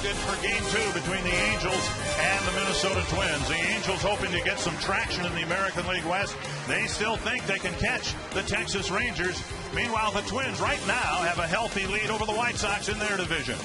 expected for Game 2 between the Angels and the Minnesota Twins. The Angels hoping to get some traction in the American League West. They still think they can catch the Texas Rangers. Meanwhile, the Twins right now have a healthy lead over the White Sox in their division.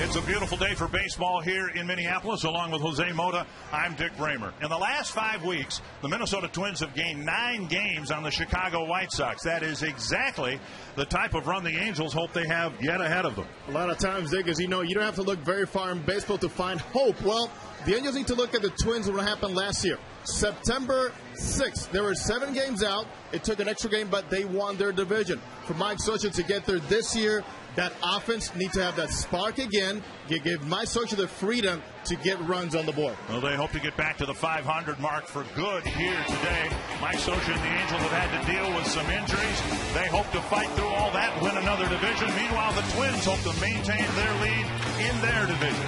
It's a beautiful day for baseball here in Minneapolis. Along with Jose Mota, I'm Dick Bramer. In the last 5 weeks, the Minnesota Twins have gained 9 games on the Chicago White Sox. That is exactly the type of run the Angels hope they have yet ahead of them. A lot of times, Dick, as you know, you don't have to look very far in baseball to find hope. Well, the Angels need to look at the Twins and what happened last year. September 6th, there were 7 games out. It took an extra game, but they won their division. For Mike Scioscia to get there this year, that offense needs to have that spark again. Give Mike Scioscia the freedom to get runs on the board. Well, they hope to get back to the 500 mark for good here today. Mike Scioscia and the Angels have had to deal with some injuries. They hope to fight through all that and win another division. Meanwhile, the Twins hope to maintain their lead in their division.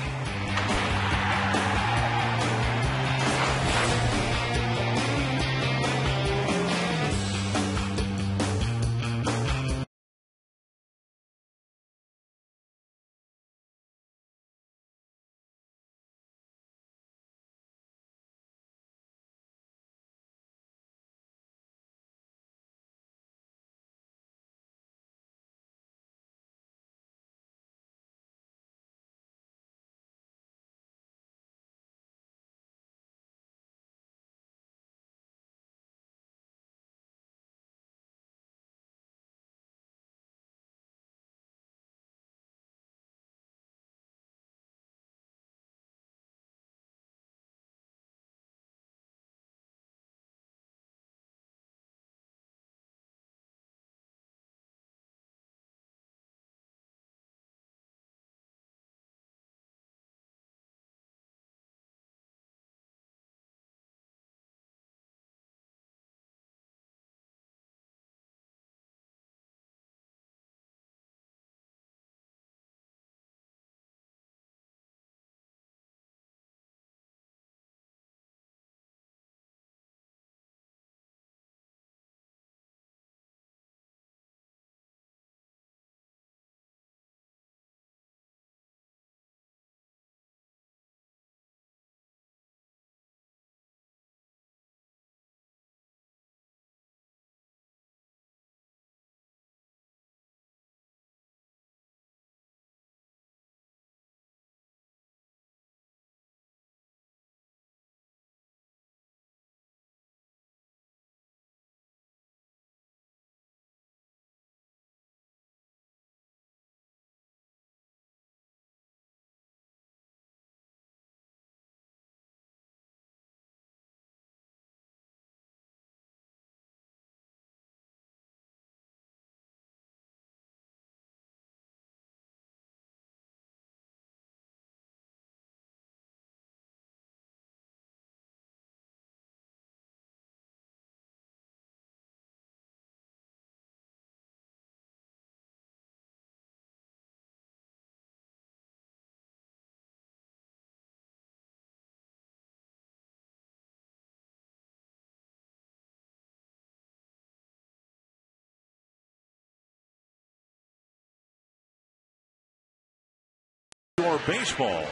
Baseball.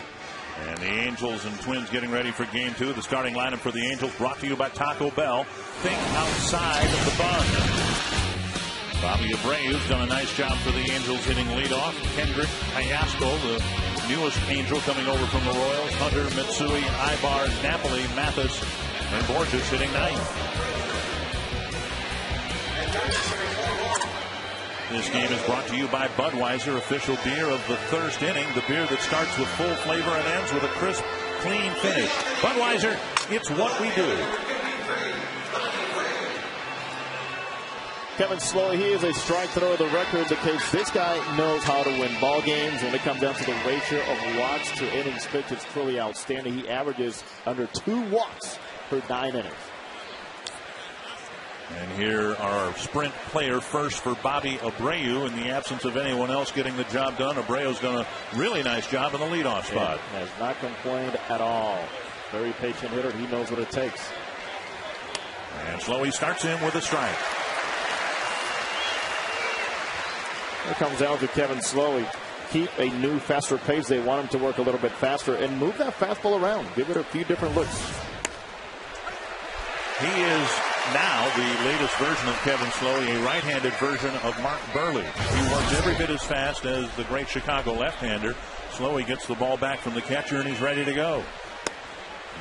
And the Angels and Twins getting ready for Game 2. The starting lineup for the Angels brought to you by Taco Bell. Think outside of the bun. Bobby Abreu's done a nice job for the Angels hitting leadoff. Kendrick Hayasco, the newest Angel coming over from the Royals. Hunter, Mitsui, Ibar, Napoli, Mathis, and Borges hitting ninth. This game is brought to you by Budweiser, official beer of the first inning. The beer that starts with full flavor and ends with a crisp, clean finish. Budweiser, it's what we do. Kevin Slowey, he is a strike thrower. The record indicates this guy knows how to win ball games. When it comes down to the ratio of walks to innings pitched, it's truly outstanding. He averages under 2 walks per 9 innings. And here our sprint player first for Bobby Abreu. In the absence of anyone else getting the job done, Abreu's done a really nice job in the leadoff spot. And has not complained at all. Very patient hitter. He knows what it takes. And Slowey starts in with a strike. Here comes down to Kevin Slowey. keep a new, faster pace. They want him to work a little bit faster and move that fastball around. Give it a few different looks. He is now the latest version of Kevin Slowey, a right-handed version of Mark Burley. He works every bit as fast as the great Chicago left-hander. Slowey gets the ball back from the catcher, and he's ready to go.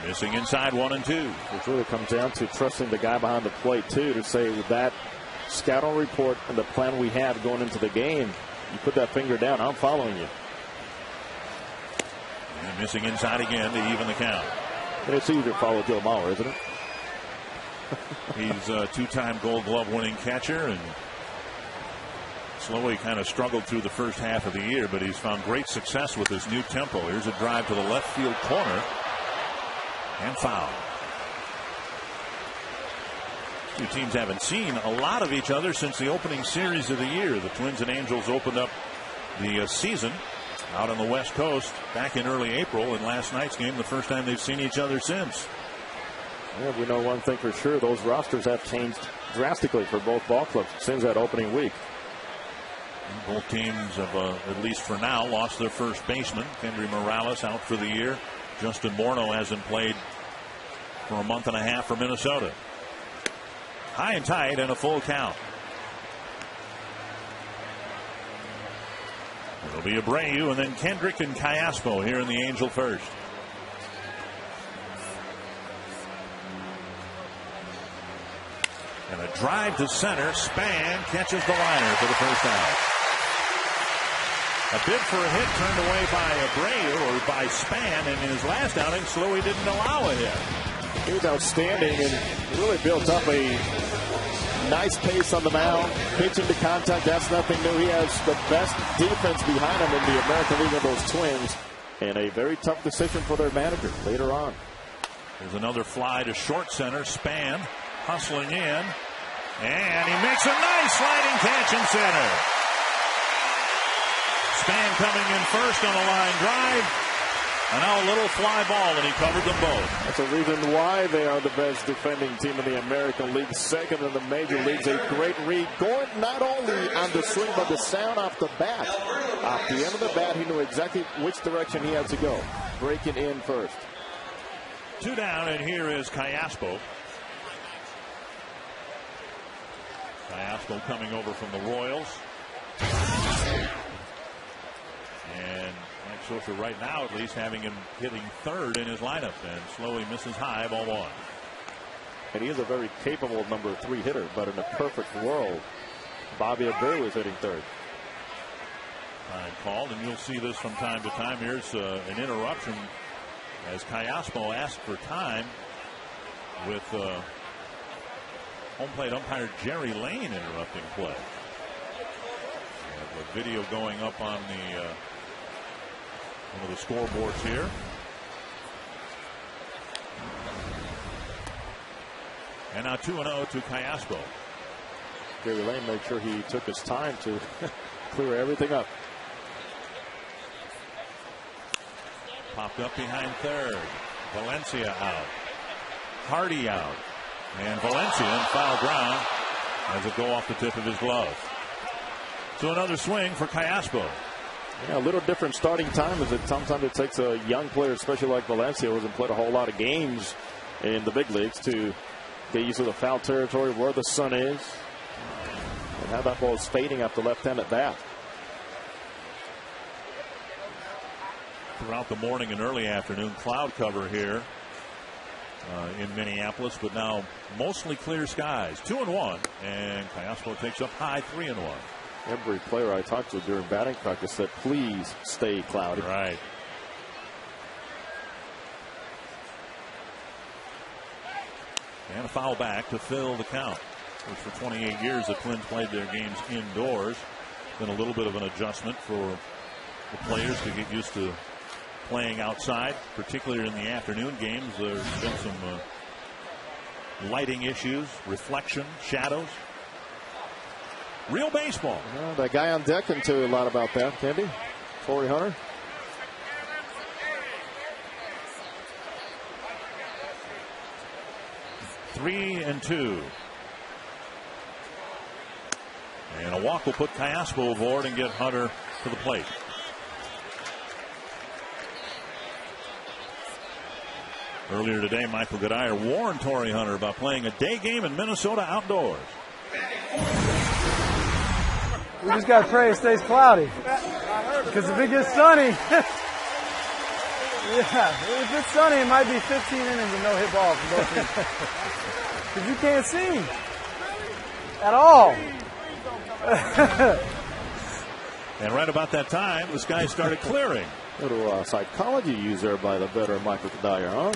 Missing inside 1-2. Which really comes down to trusting the guy behind the plate, too, to say with that scouting report and the plan we have going into the game, you put that finger down, I'm following you. And missing inside again to even the count. And it's easier to follow Joe Mauer, isn't it? He's a two-time Gold Glove winning catcher, and Slowey kind of struggled through the first half of the year, but he's found great success with his new tempo. Here's a drive to the left field corner, and foul. Two teams haven't seen a lot of each other since the opening series of the year. The Twins and Angels opened up the season out on the West Coast back in early April, and last night's game, the first time they've seen each other since. Yeah, we know one thing for sure. Those rosters have changed drastically for both ball clubs since that opening week. Both teams have, at least for now, lost their first baseman. Kendry Morales out for the year. Justin Morneau hasn't played for a month and a half for Minnesota. High and tight and a full count. It'll be Abreu and then Kendrick and Callaspo here in the Angel first. And a drive to center. Span catches the liner for the first out. A bid for a hit turned away by Abreu, or by Span, and in his last outing, Slowey didn't allow a hit. He was outstanding and really built up a nice pace on the mound. Pitching to contact, that's nothing new. He has the best defense behind him in the American League of those Twins, and a very tough decision for their manager later on. There's another fly to short center. Span hustling in, and he makes a nice sliding catch in center. Span coming in first on a line drive, and now a little fly ball, and he covered them both. That's a reason why they are the best defending team in the American League, second in the major leagues. A great read, going not only on the swing, but the sound off the bat. Off the end of the bat, he knew exactly which direction he had to go. Breaking in first. Two down, and here is Callaspo. Callaspo coming over from the Royals. And Mike Scioscia right now at least having him hitting third in his lineup, and Slowey misses high, ball one. And he is a very capable number 3 hitter, but in a perfect world, Bobby Abreu is hitting third. Time called, and you'll see this from time to time. Here's an interruption as Callaspo asked for time with home plate umpire Jerry Lane interrupting play. A video going up on the one of the scoreboards here. And now 2-0 to Callaspo. Jerry Lane made sure he took his time to clear everything up. Popped up behind third. Valencia out. Hardy out. And Valencia in foul ground as it go off the tip of his glove. So another swing for Callaspo. Yeah, a little different starting time, as sometimes it takes a young player, especially like Valencia, who hasn't played a whole lot of games in the big leagues, to get used to the foul territory, where the sun is, and how that ball is fading up the left-hand at bat. Throughout the morning and early afternoon, cloud cover here in Minneapolis, but now mostly clear skies. 2-1, and Callaspo takes up high 3-1. Every player I talked to during batting practice said, please stay cloudy. Right. And a foul back to fill the count. Which for 28 years the Twins played their games indoors. Been a little bit of an adjustment for the players to get used to playing outside, particularly in the afternoon games. There's been some lighting issues, reflection, shadows. Real baseball. Well, that guy on deck can tell you a lot about that, can't he? Corey Hunter. Three and two. And a walk will put Callaspo aboard and get Hunter to the plate. Earlier today, Michael Goodire warned Torrey Hunter about playing a day game in Minnesota outdoors. We just got to pray it stays cloudy. Because if it gets sunny, yeah, if it's sunny, it might be 15 innings and no hit balls from both teams. Because you can't see at all. And right about that time, the sky started clearing. Little psychology used there by the veteran Michael Goodire, huh?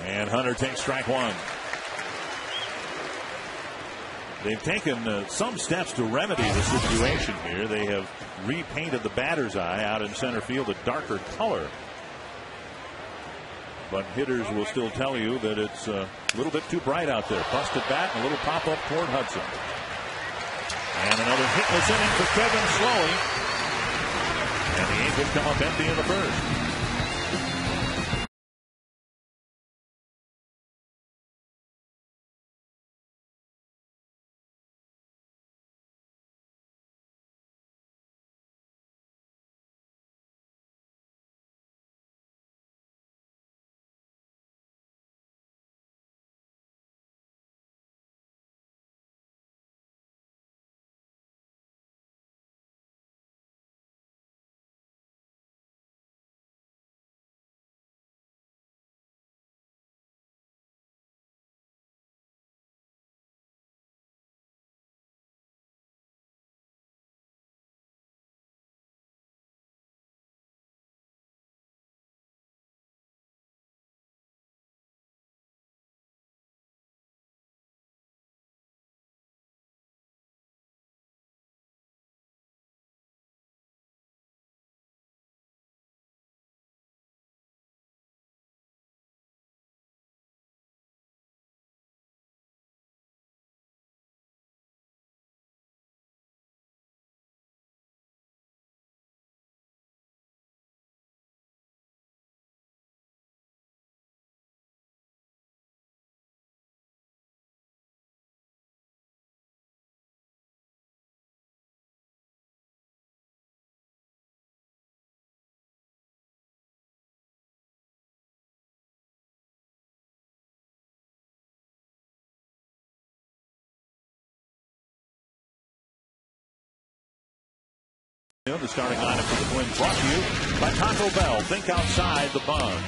And Hunter takes strike one. They've taken some steps to remedy the situation here. They have repainted the batter's eye out in center field a darker color. But hitters will still tell you that it's a little bit too bright out there. Busted bat and a little pop-up toward Hudson. And another hitless inning for Kevin Slowey. And the Angels come up empty in the first. The starting lineup for the Twins brought to you by Taco Bell. Think outside the buns.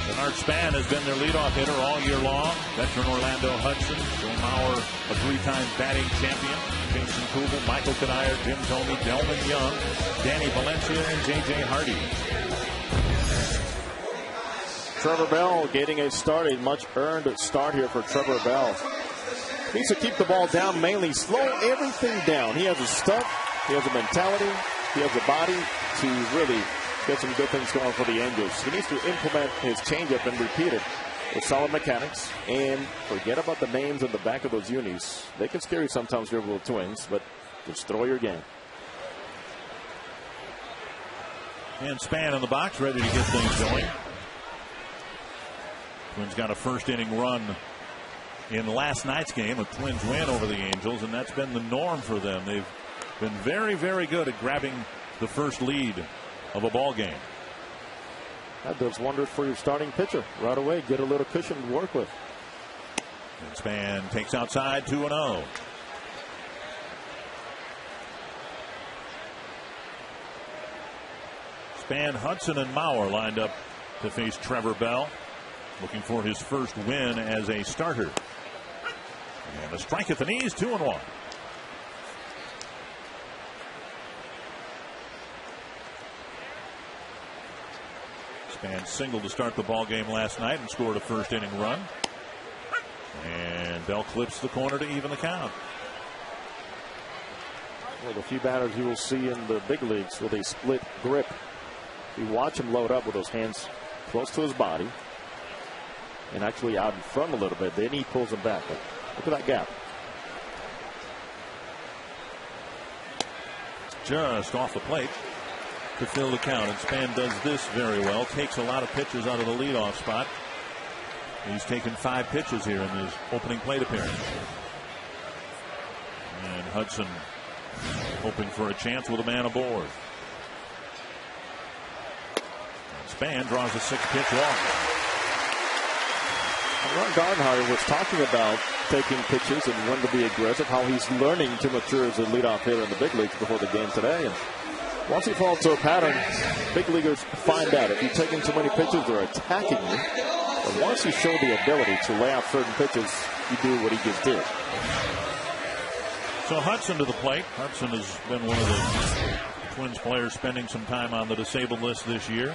Bernard Span has been their leadoff hitter all year long. Veteran Orlando Hudson, Joe Mauer, a three-time batting champion, Jason Kubel, Michael Goodire, Jim Thome, Delvin Young, Danny Valencia, and J.J. Hardy. Trevor Bell getting a start, a much earned start here for Trevor Bell. Needs to keep the ball down, mainly slow everything down. He has a stuff, he has a mentality, he has a body to really get some good things going for the Angels. He needs to implement his changeup and repeat it with solid mechanics. And forget about the names on the back of those unis. They can scare you sometimes here with the Twins, but just throw your game. And Span in the box, ready to get things going. Twins got a first inning run in last night's game, a Twins win over the Angels, and that's been the norm for them. They've been very, very good at grabbing the first lead of a ball game. That does wonders for your starting pitcher right away. Get a little cushion to work with. And Span takes outside 2-0. Span, Hudson, and Mauer lined up to face Trevor Bell, looking for his first win as a starter. And a strike at the knees, 2-1. Span singled to start the ball game last night and scored a first inning run. And Bell clips the corner to even the count. Well, the few batters you will see in the big leagues with a split grip. You watch him load up with those hands close to his body and actually out in front a little bit. Then he pulls them back. But look at that gap. Just off the plate to fill the count. And Span does this very well. Takes a lot of pitches out of the leadoff spot. He's taken 5 pitches here in his opening plate appearance. And Hudson hoping for a chance with a man aboard. And Span draws a 6-pitch walk. Ron Gardenhire was talking about taking pitches and when to be aggressive, how he's learning to mature as a leadoff hitter in the big leagues before the game today. And once he falls to a pattern, big leaguers find out if you're taking too many pitches, they're attacking you. But once you show the ability to lay out certain pitches, you do what he just did. So Hudson to the plate. Hudson has been one of the Twins players spending some time on the disabled list this year.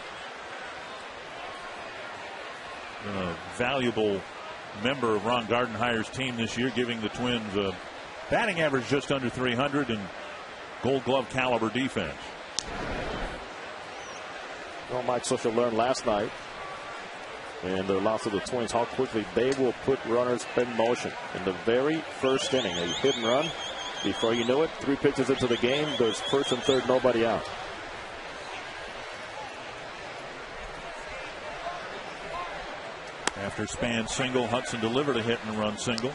Been a valuable member of Ron Gardenhire's team this year, giving the Twins a batting average just under 300 and Gold Glove caliber defense. Well, Mike Scioscia learned last night in their loss to the Twins how quickly they will put runners in motion. In the very first inning, a hit and run. Before you know it, 3 pitches into the game, there's first and third, nobody out. After Span's single, Hudson delivered a hit and run single.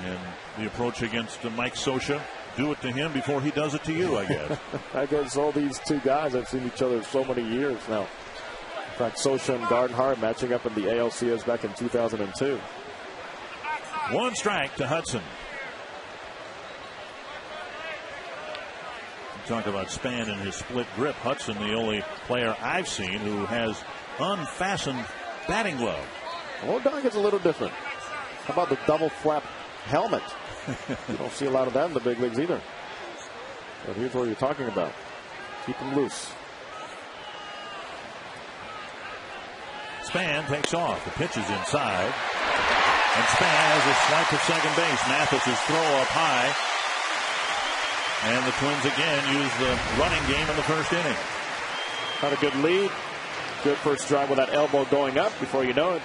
And the approach against Mike Scioscia, do it to him before he does it to you, I guess. I guess all these two guys have seen each other so many years now. In fact, Scioscia and Gardenhire matching up in the ALCS back in 2002. 1 strike to Hudson. Talk about Span and his split grip. Hudson, the only player I've seen who has unfastened batting glove. Well, Don gets a little different. How about the double flap helmet? You don't see a lot of that in the big leagues either. But here's what you're talking about. Keep him loose. Span takes off. The pitch is inside. And Span has a swipe to second base. Mathis's throw up high. And the Twins again use the running game in the first inning. Had a good lead. Good first drive with that elbow going up. Before you know it,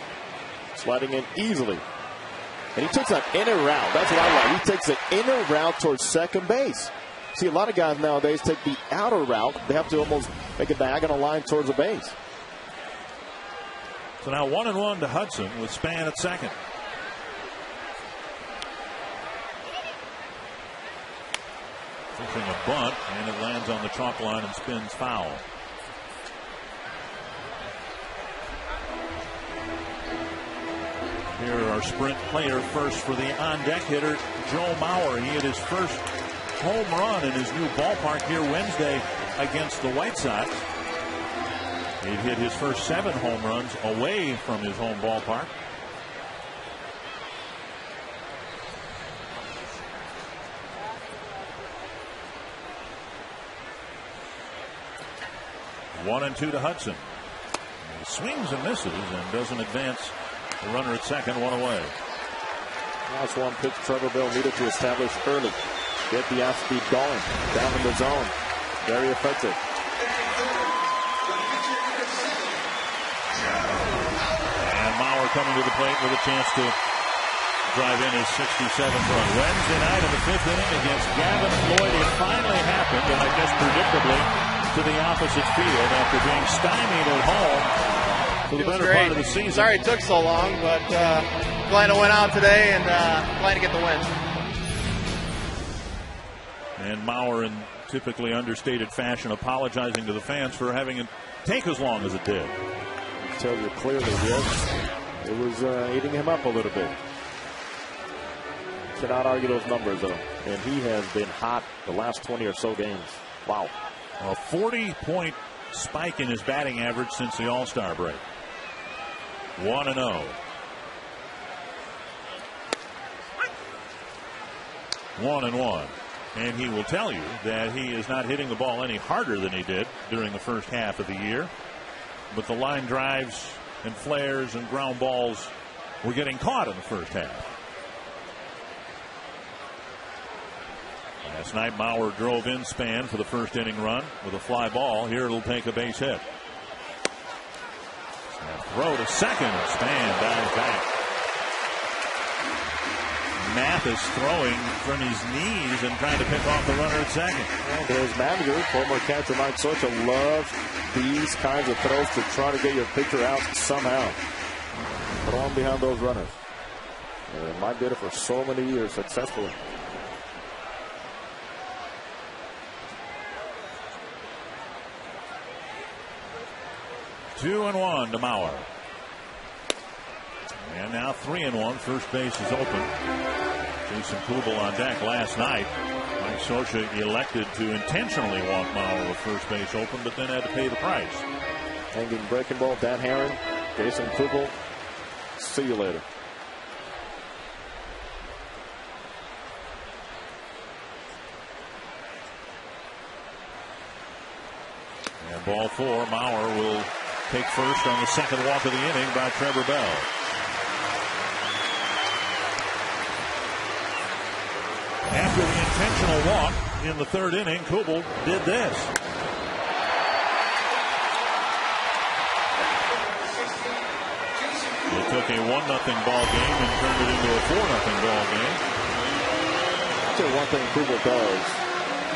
sliding in easily. And he takes that inner route. That's what I like. He takes an inner route towards second base. See, a lot of guys nowadays take the outer route. They have to almost make a diagonal line towards the base. So now 1-1 to Hudson with Span at second. Pitching a bunt, and it lands on the chalk line and spins foul. Here our sprint player first for the on-deck hitter, Joe Mauer. He hit his first home run in his new ballpark here Wednesday against the White Sox. He hit his first 7 home runs away from his home ballpark. One and 2 to Hudson. He swings and misses and doesn't advance the runner at second, 1 away. That's one pitch Trevor Bell needed to establish early. Get the off-speed going. Down in the zone. Very effective. And Mauer coming to the plate with a chance to drive in his 67th run. Wednesday night in the 5th inning against Gavin Floyd. It finally happened, and I guess predictably, to the opposite field after being stymied at home for the better part of the season. Sorry it took so long, but glad to win out today and glad to get the win. And Mauer, in typically understated fashion, apologizing to the fans for having it take as long as it did. I tell you clearly, yes, it was eating him up a little bit. Cannot argue those numbers, though. And he has been hot the last 20 or so games. Wow. A 40-point spike in his batting average since the All-Star break. 1-0. 1-1. And he will tell you that he is not hitting the ball any harder than he did during the first half of the year. But the line drives and flares and ground balls were getting caught in the first half. Last night, Mauer drove in Span for the first inning run with a fly ball. Here it'll take a base hit. And throw to second. Span dives back. Mathis throwing from his knees and trying to pick off the runner at second. Well, his manager, former catcher Mike Scioscia, loves these kinds of throws to try to get your pitcher out somehow. Throw him behind those runners. And Mike did it for so many years successfully. And now 3-1. First base is open. Jason Kubel on deck last night. Mike Scioscia elected to intentionally walk Mauer with first base open, but then had to pay the price. Hanging breaking ball, Dan Herron, Jason Kubel. See you later. And ball 4. Mauer will take first on the second walk of the inning by Trevor Bell. After the intentional walk in the third inning, Kubel did this. They took a 1-0 ball game and turned it into a 4-0 ball game. I'll tell you one thing Kubel does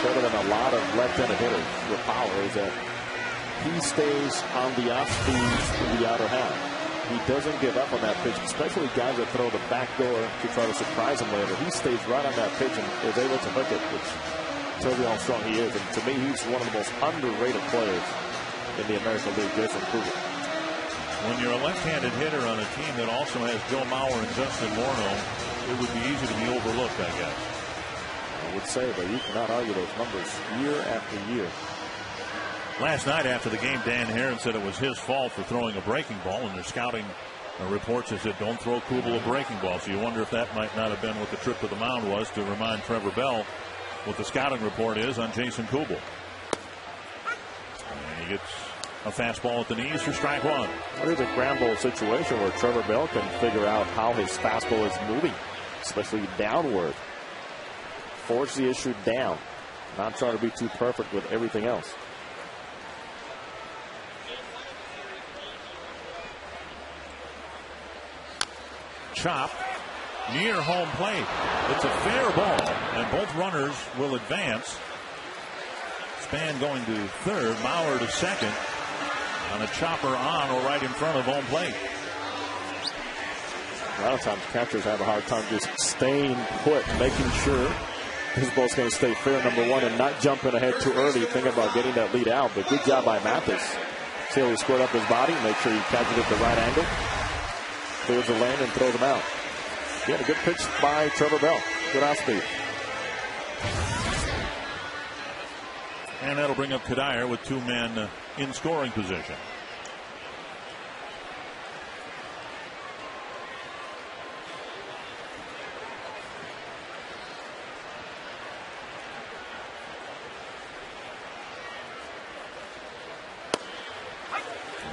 better than a lot of left-handed hitters with power is that he stays on the off speeds in the outer half. He doesn't give up on that pitch, especially guys that throw the back door to try to surprise him later. He stays right on that pitch and is able to hook it, which tells you how strong he is. And to me, he's one of the most underrated players in the American League, Jason Kubel. When you're a left-handed hitter on a team that also has Joe Mauer and Justin Morneau, it would be easy to be overlooked, I guess. I would say, but you cannot argue those numbers year after year. Last night after the game, Dan Herron said it was his fault for throwing a breaking ball, and their scouting reports that said don't throw Kubel a breaking ball. So you wonder if that might not have been what the trip to the mound was, to remind Trevor Bell what the scouting report is on Jason Kubel. And he gets a fastball at the knees for strike 1. Well, here's a grand ball situation where Trevor Bell can figure out how his fastball is moving, especially downward. Force the issue down, not trying to be too perfect with everything else. Chop near home plate. It's a fair ball, and both runners will advance. Span going to third, Mauer to second on a chopper on or right in front of home plate. A lot of times catchers have a hard time just staying put, making sure his ball's going to stay fair, number one, and not jumping ahead too early, thinking about getting that lead out. But good job by Mathis. See how he squared up his body, make sure he catches it at the right angle. Clears the lane and throws him out. Again, a good pitch by Trevor Bell. Good off speed. And that'll bring up Kadire with 2 men in scoring position.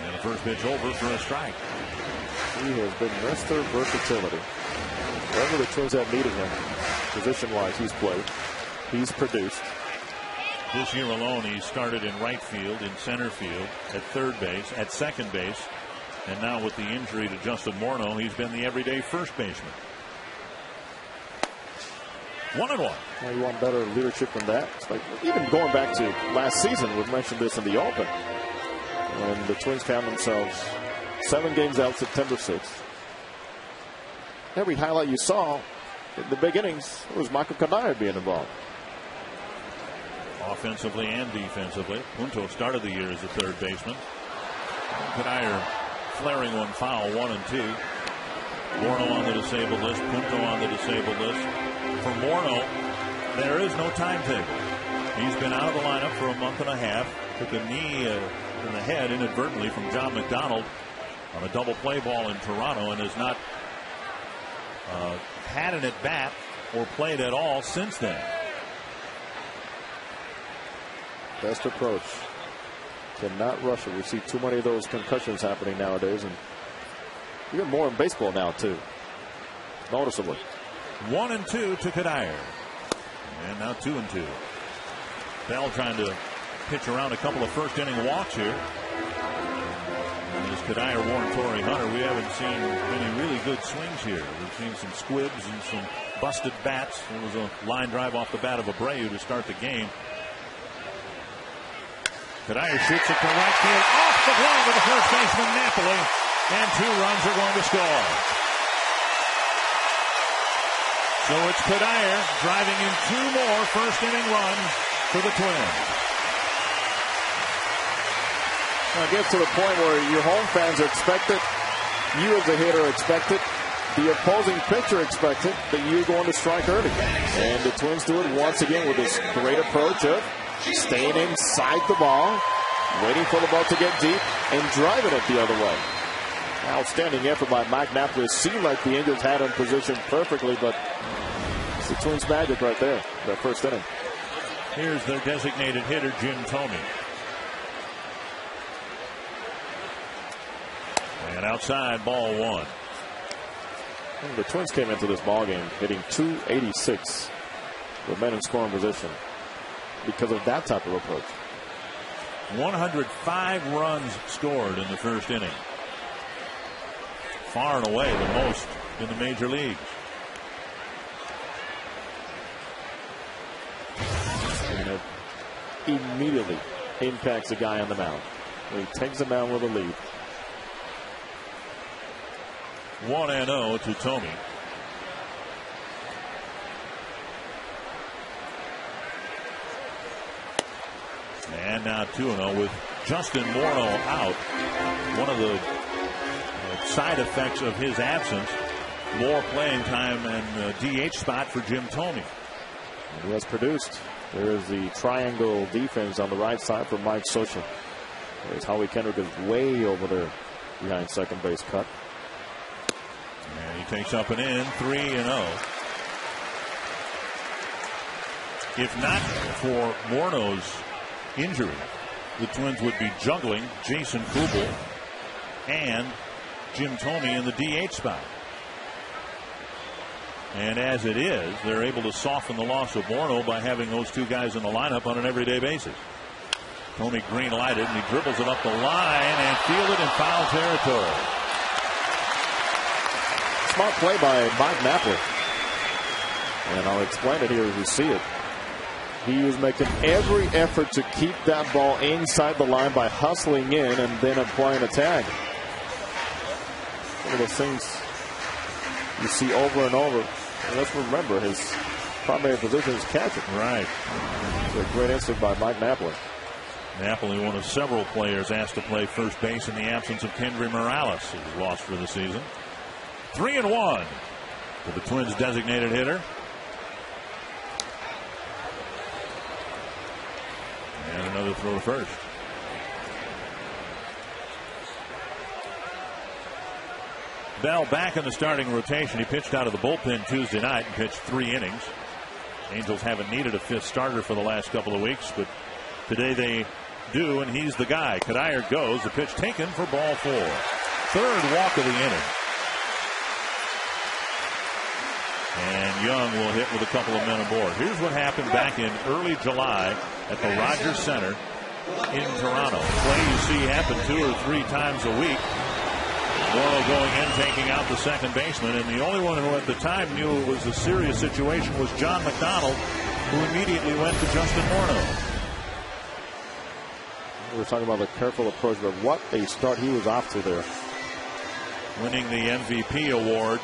And the first pitch over for a strike. He has been Mr. Versatility. Wherever the Twins have needed him, position-wise, he's played. He's produced. This year alone, he started in right field, in center field, at third base, at second base, and now with the injury to Justin Morneau, he's been the everyday first baseman. 1-1. Well, you want better leadership than that? It's like, even going back to last season, we've mentioned this in the Open, when the Twins found themselves 7 games out September 6th. Every highlight you saw in the big innings, it was Michael Kadire being involved. Offensively and defensively. Punto started the year as a third baseman. Kadire flaring one foul, 1-2. Morneau on the disabled list. Punto on the disabled list. For Morneau, there is no timetable. He's been out of the lineup for a month and a half. Took a knee in the head inadvertently from John McDonald on a double play ball in Toronto, and has not had an at bat or played at all since then. Best approach. Cannot rush it. We see too many of those concussions happening nowadays, and even more in baseball now too. Noticeably. 1-2 to Kadire. And now 2-2. Bell trying to pitch around a couple of first inning walks here. And as Kadire warned Torrey Hunter, we haven't seen any really good swings here. We've seen some squibs and some busted bats. There was a line drive off the bat of Abreu to start the game. Kadire shoots it to right field, off the glove of the first baseman Napoli, and 2 runs are going to score. So it's Kadire driving in 2 more first inning runs for the Twins. Now it gets to the point where your home fans expect it, you as a hitter expect it, the opposing pitcher expected that you're going to strike early. And the Twins do it once again with this great approach of staying inside the ball, waiting for the ball to get deep, and driving it the other way. Outstanding effort by Mike Napoli. It seemed like the Angels had him positioned perfectly, but it's the Twins' magic right there, that first inning. Here's their designated hitter, Jim Thome. And outside, ball one. And the Twins came into this ball game hitting .286 with men in scoring position because of that type of approach. 105 runs scored in the first inning. Far and away the most in the major leagues. And it immediately impacts the guy on the mound. He takes the mound with a lead. 1-0 to Thome. And now 2-0 with Justin Morneau out. One of the side effects of his absence, more playing time and DH spot for Jim Thome. He has produced. There is the triangle defense on the right side for Mike Scioscia. There's Howie Kendrick is way over there behind second base cut. And he takes up and in, 3-0. If not for Morneau's injury, the Twins would be juggling Jason Kubel and Jim Thome in the DH spot. And as it is, they're able to soften the loss of Morneau by having those two guys in the lineup on an everyday basis. Thome green lighted, and he dribbles it up the line and fielded in foul territory. Smart play by Mike Napoli. And I'll explain it here as you see it. He was making every effort to keep that ball inside the line by hustling in and then applying a tag. One of those things you see over and over. And let's remember, his primary position is catcher. Right. It's a great instinct by Mike Napoli. Napoli, one of several players asked to play first base in the absence of Kendry Morales, who's lost for the season. 3-1 for the Twins' designated hitter. And another throw to first. Bell back in the starting rotation. He pitched out of the bullpen Tuesday night and pitched 3 innings. Angels haven't needed a fifth starter for the last couple of weeks, but today they do, and he's the guy. Cuddyer goes. The pitch taken for ball 4. Third walk of the inning. And Young will hit with a couple of men aboard. Here's what happened back in early July at the Rogers Center in Toronto. Play you see happen 2 or 3 times a week. Morneau going in, taking out the second baseman, and the only one who at the time knew it was a serious situation was John McDonald, who immediately went to Justin Morneau. We were talking about the careful approach, but what a start he was off to there. Winning the MVP award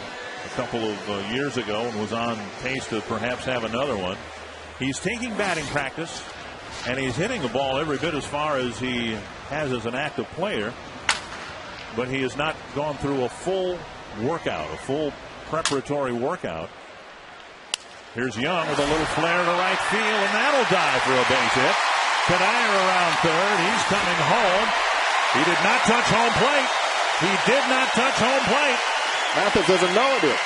a couple of years ago and was on pace to perhaps have another one. He's taking batting practice, and he's hitting the ball every bit as far as he has as an active player. But he has not gone through a full workout, a full preparatory workout. Here's Young with a little flare to right field, and that'll die for a base hit. Cuddyer around third. He's coming home. He did not touch home plate. He did not touch home plate. Mathis doesn't know it.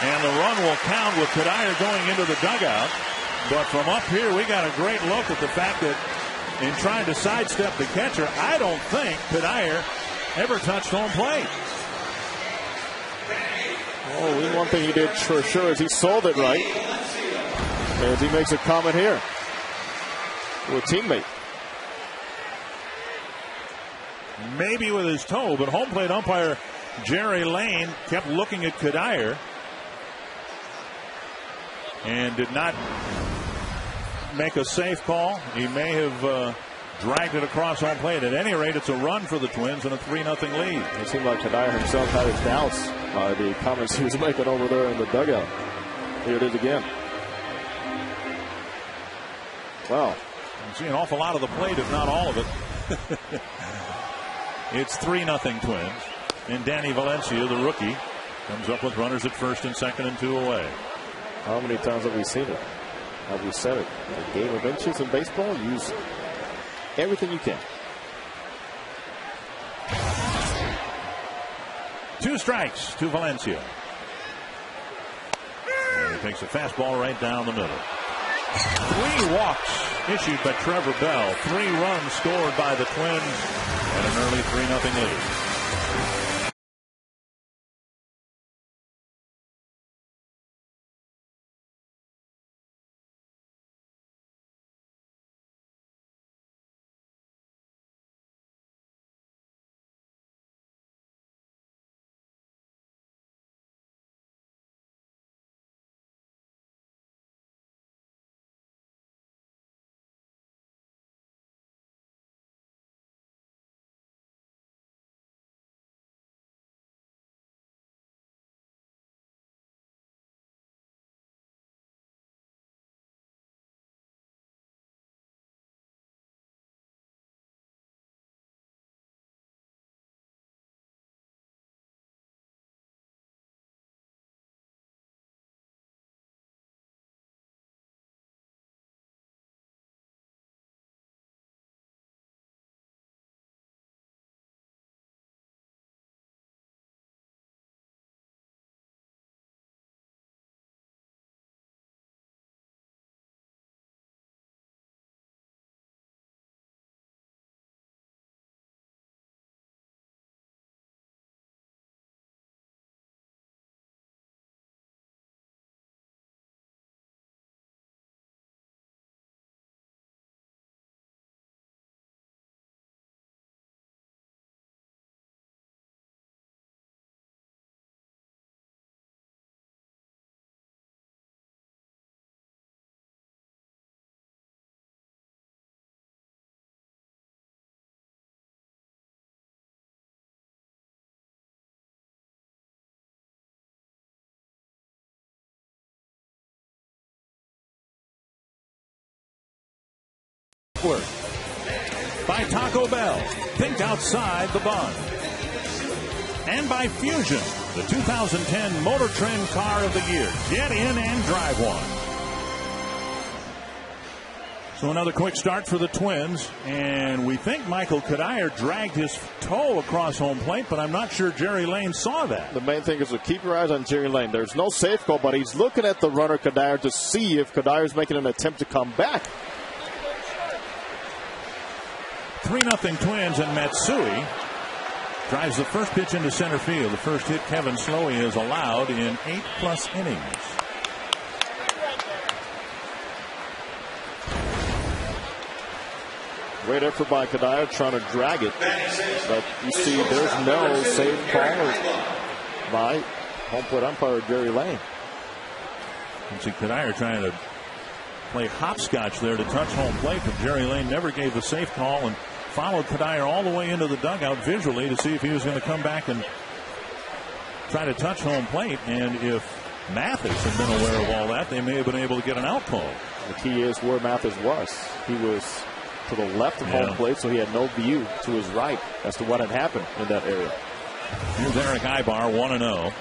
And the run will count with Cuddyer going into the dugout. But from up here, we got a great look at the fact that in trying to sidestep the catcher, I don't think Cuddyer ever touched home plate. Oh, one thing he did for sure is he sold it right. As he makes a comment here to a teammate. Maybe with his toe, but home plate umpire Jerry Lane kept looking at Cuddyer and did not make a safe call. He may have dragged it across home plate. At any rate, it's a run for the Twins and a 3-0 lead. It seemed like Cuddyer himself had his doubts by the comments he was making over there in the dugout. Here it is again. Wow. You see an awful lot of the plate, if not all of it. It's 3-0 Twins. And Danny Valencia, the rookie, comes up with runners at first and second and 2 away. How many times have we seen it? Have we said it? The game of inches in baseball, use everything you can. 2 strikes to Valencia. And he takes a fastball right down the middle. 3 walks issued by Trevor Bell. 3 runs scored by the Twins. And an early 3-0 lead. By Taco Bell, think outside the bun. And by Fusion, the 2010 Motor Trend Car of the Year. Get in and drive one. So another quick start for the Twins, and we think Michael Kadire dragged his toe across home plate, but I'm not sure Jerry Lane saw that. The main thing is to keep your eyes on Jerry Lane. There's no safe call, but he's looking at the runner Kadire to see if Kadire's making an attempt to come back. 3-0 Twins, and Matsui drives the first pitch into center field. The first hit Kevin Slowey is allowed in 8+ innings. Great effort by Kadire trying to drag it. But you see there's no safe call by home plate umpire Jerry Lane. You see Kadire trying to play hopscotch there to touch home plate, but Jerry Lane never gave the safe call and followed Kadire all the way into the dugout visually to see if he was going to come back and try to touch home plate. And if Mathis had been aware of all that, they may have been able to get an out call. The key is where Mathis was. He was to the left of home plate, so he had no view to his right as to what had happened in that area. Here's Eric Ibar, 1-0.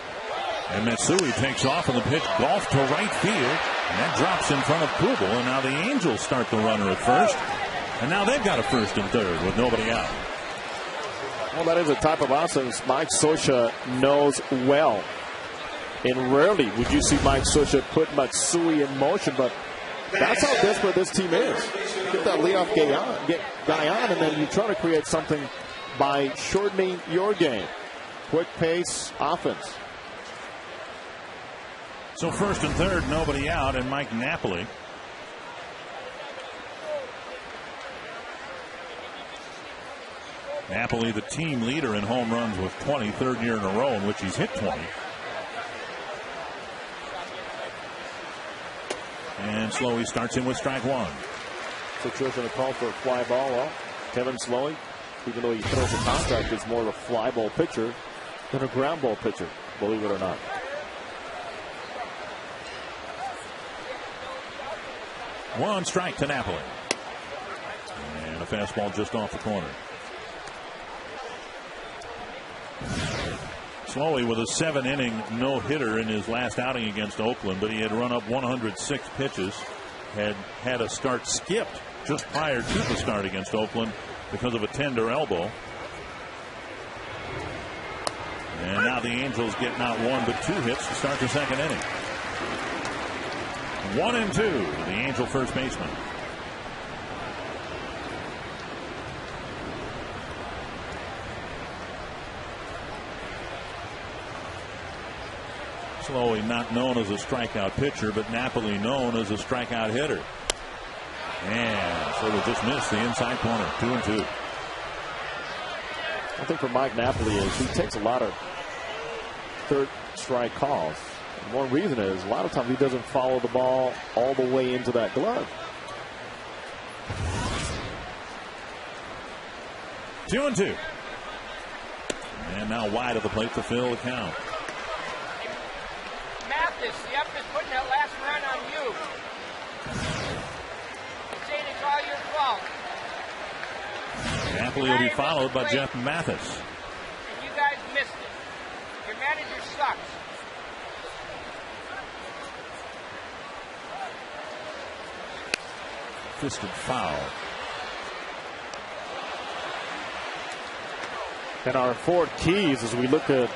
And Matsui takes off, and the pitch golf to right field. And that drops in front of Kubel. And now the Angels start the runner at first. And now they've got a first and third with nobody out. Well, that is a type of offense Mike Scioscia knows well. And rarely would you see Mike Scioscia put Matsui in motion, but that's how desperate this team is. Get that leadoff guy on, and then you try to create something by shortening your game. Quick pace offense. So first and third, nobody out, and Mike Napoli. Napoli, the team leader in home runs with 20, third year in a row in which he's hit 20. And Slowey starts in with strike one. Situation to call for a fly ball. Well, Kevin Slowey, even though he throws a contact, is more of a fly ball pitcher than a ground ball pitcher, believe it or not. One strike to Napoli. And a fastball just off the corner. Slowey with a 7-inning no-hitter in his last outing against Oakland, but he had run up 106 pitches, had a start skipped just prior to the start against Oakland because of a tender elbow. And now the Angels get not one but 2 hits to start the second inning. 1-2 to the Angel first baseman. Slowey not known as a strikeout pitcher, but Napoli known as a strikeout hitter. And so they just missed the inside corner. 2-2. I think for Mike Napoli is he takes a lot of third strike calls. And one reason is a lot of times he doesn't follow the ball all the way into that glove. 2-2. And now wide of the plate to fill the count. Mathis, the up is putting that last run on you. He's saying it's all your fault. Napoli will be followed by Jeff Mathis. And you guys missed it. Your manager sucks. Fisted foul. And our forward keys, as we look at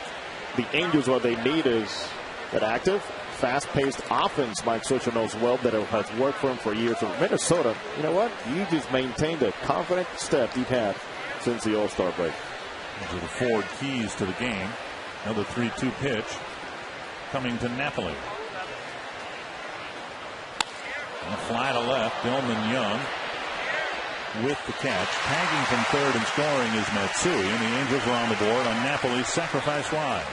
the Angels, what they need is that active, fast-paced offense. Mike Swisher knows well that it has worked for him for years. So Minnesota, you know what? You just maintained the confident step you've had since the All-Star break. Those are the forward keys to the game. Another 3-2 pitch coming to Napoli. And a fly to left. Dillman Young with the catch. Tagging from third and scoring is Matsui. And the Angels are on the board on Napoli's sacrifice fly.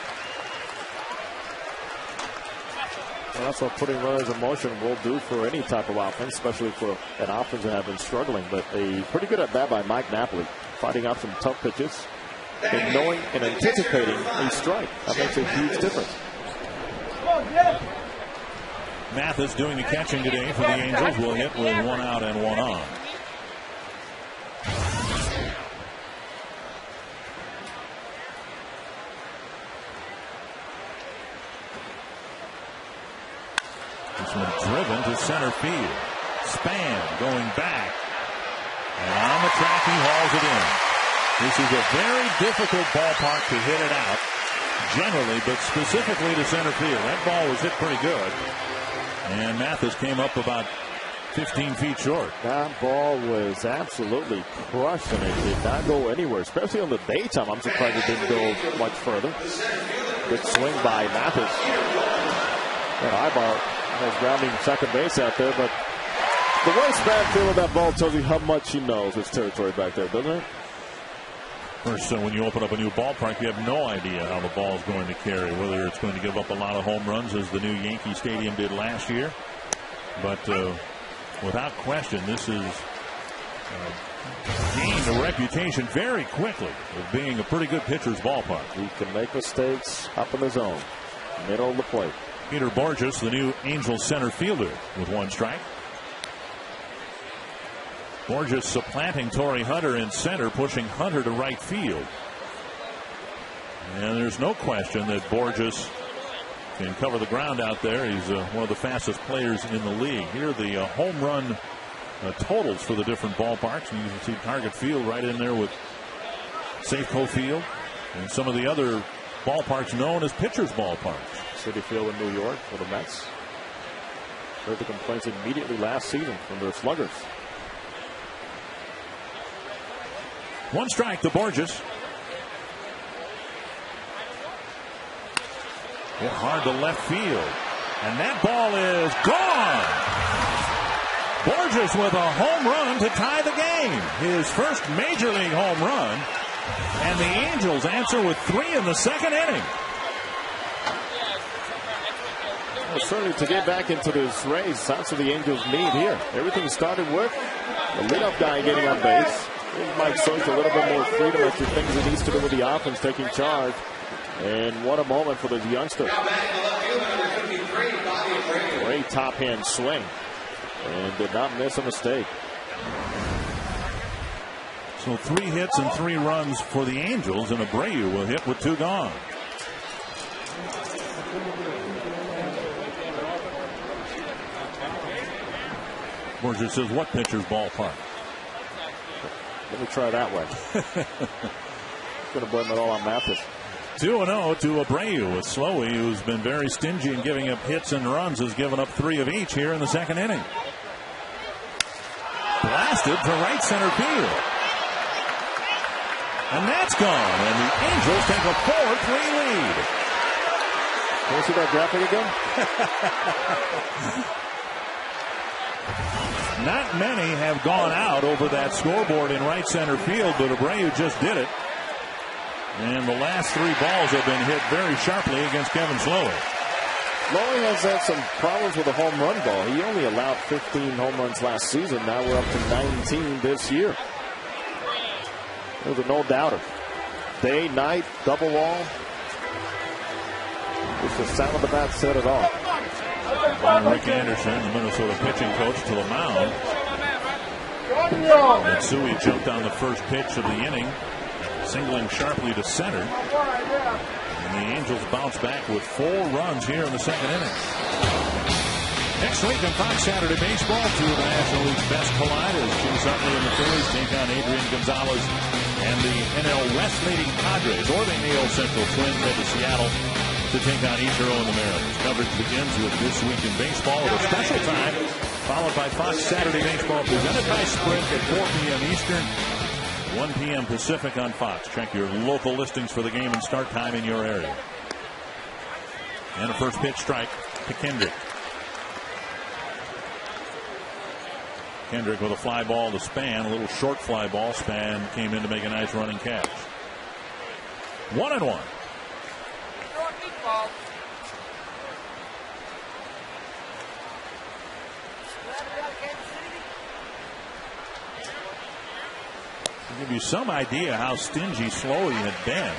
Well, that's what putting runners in motion will do for any type of offense, especially for an offense that have been struggling. But a pretty good at bat by Mike Napoli, fighting off some tough pitches and knowing and anticipating a strike. That makes a huge difference. Mathis doing the catching today for the Angels. Will hit with 1 out and 1 on. This one driven to center field. Span going back. And on the track he hauls it in. This is a very difficult ballpark to hit it out. Generally, but specifically to center field. That ball was hit pretty good. And Mathis came up about 15 feet short. That ball was absolutely crushed, and it did not go anywhere, especially on the daytime. I'm surprised it didn't go much further. Good swing by Mathis. And Ibar was grounding second base out there, but the way Span feels that ball tells you how much he knows his territory back there, doesn't it? First, when you open up a new ballpark, you have no idea how the ball is going to carry, whether it's going to give up a lot of home runs as the new Yankee Stadium did last year. But without question, this has gained a reputation very quickly of being a pretty good pitcher's ballpark. He can make mistakes up in the zone, middle of the plate. Peter Borges, the new Angels center fielder, with 1 strike. Borges supplanting Torrey Hunter in center, pushing Hunter to right field. And there's no question that Borges can cover the ground out there. He's one of the fastest players in the league. Here are the home run totals for the different ballparks. And you can see Target Field right in there with Safeco Field and some of the other ballparks known as pitchers' ballparks. Citi Field in New York for the Mets. Heard the complaints immediately last season from their sluggers. 1 strike to Borges. Hit hard to left field. And that ball is gone. Borges with a home run to tie the game. His first major league home run. And the Angels answer with 3 in the second inning. Well, certainly to get back into this race, that's what the Angels need here. Everything started with the leadoff guy getting on base. Mike Swisher a little bit more freedom as to things he needs to do with the offense, taking charge. And what a moment for this youngster. Great top hand swing. And did not miss a mistake. So 3 hits and 3 runs for the Angels, and Abreu will hit with 2 gone. Borger says, what pitcher's ballpark? Let me try that way. Going to blame it all on Mathis. 2-0 to Abreu with Slowey, who's been very stingy in giving up hits and runs, has given up 3 of each here in the second inning. Blasted to right center field. And that's gone. And the Angels take a 4-3 lead. Can you see that graphic again? Not many have gone out over that scoreboard in right center field, but Abreu just did it. And the last 3 balls have been hit very sharply against Kevin Slowey. Slowey has had some problems with the home run ball. He only allowed 15 home runs last season. Now we're up to 19 this year. There's a no doubter. Day, night, double wall. It's the sound of the bat said it all. Rick Anderson, the Minnesota pitching coach, to the mound. Matsui jumped on the first pitch of the inning, singling sharply to center. And the Angels bounce back with 4 runs here in the second inning. Next week on Fox Saturday Baseball, 2 of the National League's best collide as Chase Utley and the Phillies take on Adrian Gonzalez and the NL West leading Padres, or the AL Central Twins head to Seattle to take on Ichiro and the Mariners. Coverage begins with This Week in Baseball at a special time, followed by Fox Saturday Baseball presented by Sprint at 4 p.m. Eastern, 1 p.m. Pacific on Fox. Check your local listings for the game and start time in your area. And a first pitch strike to Kendrick. Kendrick with a fly ball to Span, a little short fly ball. Span came in to make a nice running catch. 1-1. To give you some idea how stingy Slowey had been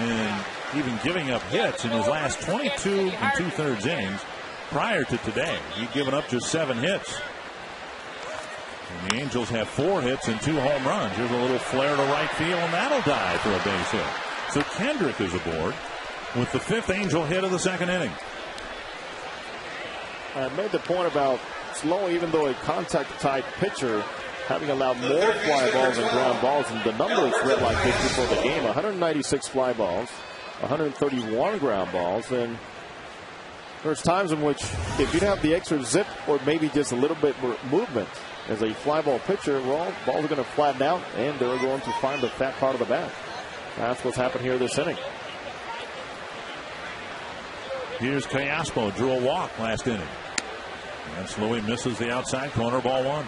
in even giving up hits in his last 22 2/3 innings prior to today. He'd given up just 7 hits. And the Angels have 4 hits and 2 home runs. Here's a little flare to right field, and that'll die for a base hit. So Kendrick is aboard with the 5th Angel hit of the second inning. I made the point about Slowey, even though a contact-type pitcher, having allowed more fly balls and ground balls, and the numbers read like this before the game: 196 fly balls, 131 ground balls, and there's times in which if you have the extra zip or maybe just a little bit more movement as a fly ball pitcher, well, balls are going to flatten out and they're going to find the fat part of the bat. That's what's happened here this inning. Here's Callaspo, drew a walk last inning. And Slowey misses the outside corner, ball 1.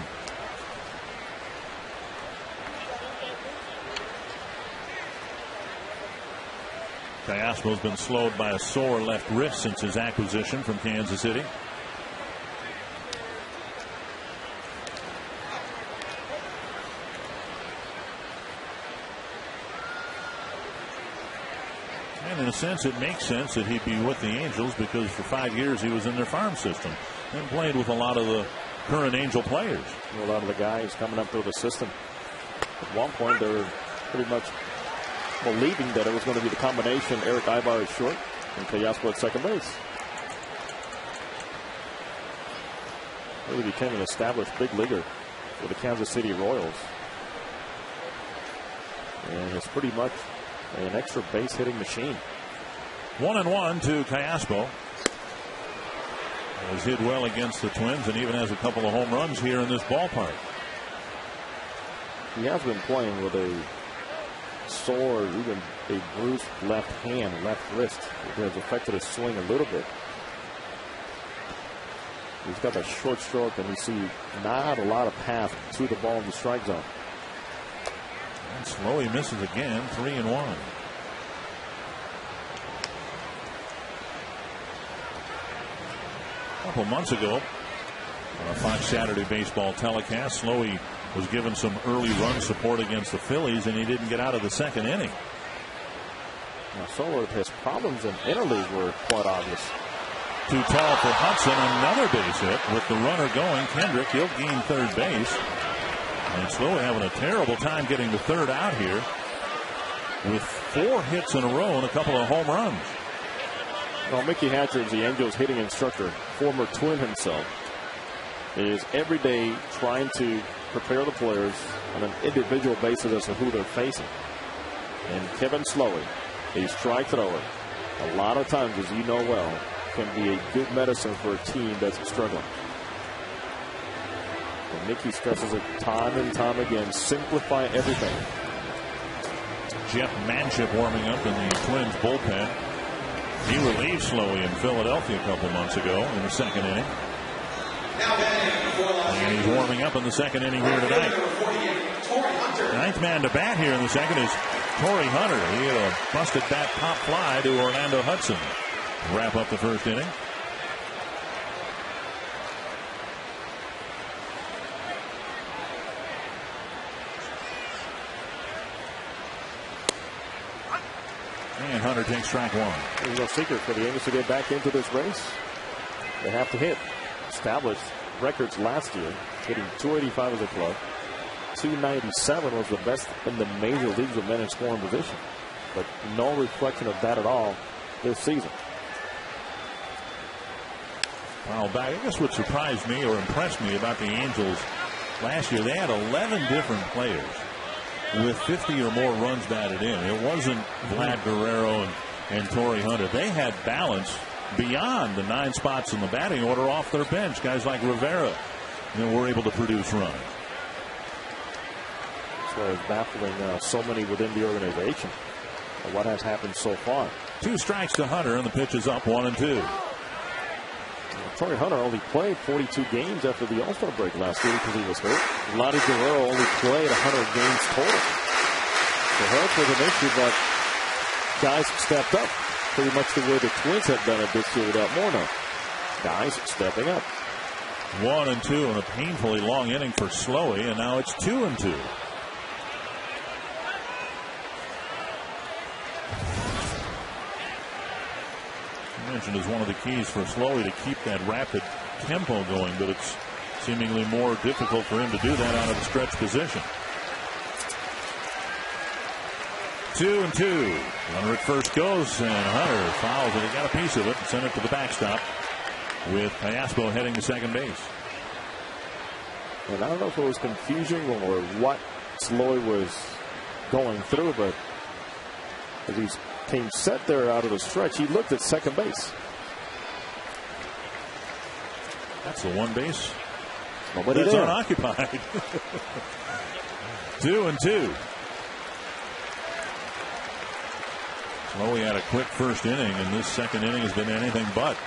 Callaspo's been slowed by a sore left wrist since his acquisition from Kansas City. And in a sense, it makes sense that he'd be with the Angels because for 5 years he was in their farm system and played with a lot of the current Angel players. A lot of the guys coming up through the system. At one point, they were pretty much believing that it was going to be the combination Eric Ibar at short and Callaspo at second base. Really became an established big leaguer for the Kansas City Royals. And it's pretty much an extra base hitting machine. 1-1 to Callaspo. Has hit well against the Twins and even has a couple of home runs here in this ballpark. He has been playing with a sore, even a bruised left hand, left wrist. It has affected his swing a little bit. He's got a short stroke, and we see not a lot of path to the ball in the strike zone. And Slowey misses again, 3-1. A couple months ago, on a Fox Saturday Baseball telecast, Slowey was given some early run support against the Phillies, and he didn't get out of the second inning. Now, some of his problems in interleague were quite obvious. Too tall for Hudson, another base hit with the runner going. Kendrick, he'll gain third base. And Slowey having a terrible time getting the third out here with 4 hits in a row and a couple of home runs. Well, Mickey Hatcher, the Angels hitting instructor, former Twin himself, is every day trying to prepare the players on an individual basis as to who they're facing. And Kevin Slowey, a strike thrower, a lot of times, as you know well, can be a good medicine for a team that's struggling. And Mickey stresses it time and time again, simplify everything. Jeff Manship warming up in the Twins bullpen. He relieved Slowey in Philadelphia a couple months ago in the second inning. And he's warming up in the second inning here tonight. Ninth man to bat here in the second is Torrey Hunter. He had a busted bat pop fly to Orlando Hudson. Wrap up the first inning. And Hunter takes strike one. There's no secret for the Angels to get back into this race. They have to hit. Established records last year, hitting .285 as a club. .297 was the best in the major leagues of men in scoring position. But no reflection of that at all this season. Well, I guess what surprised me or impressed me about the Angels last year, they had 11 different players with 50 or more runs batted in. It wasn't Vlad Guerrero and Torrey Hunter. They had balance beyond the 9 spots in the batting order off their bench. Guys like Rivera were able to produce runs. That's why it's baffling so many within the organization. What has happened so far? 2 strikes to Hunter, and the pitch is up 1-2. Torrey Hunter only played 42 games after the All-Star break last year because he was hurt. Vlad Guerrero only played 100 games total. The health was an issue, but guys stepped up pretty much the way the Twins have done it this year without Morneau. Guys stepping up. 1-2 in a painfully long inning for Slowey, and now it's 2-2. Mentioned as one of the keys for Slowey to keep that rapid tempo going, but it's seemingly more difficult for him to do that out of the stretch position. 2-2. Runner at first goes, and Hunter fouls it. He got a piece of it and sent it to the backstop with Callaspo heading to second base. And I don't know if it was confusion or what Slowey was going through, but as he came set there out of the stretch, he looked at second base. That's the one base Nobody that's there. unoccupied. 2-2. Slowey had a quick first inning, and this second inning has been anything but.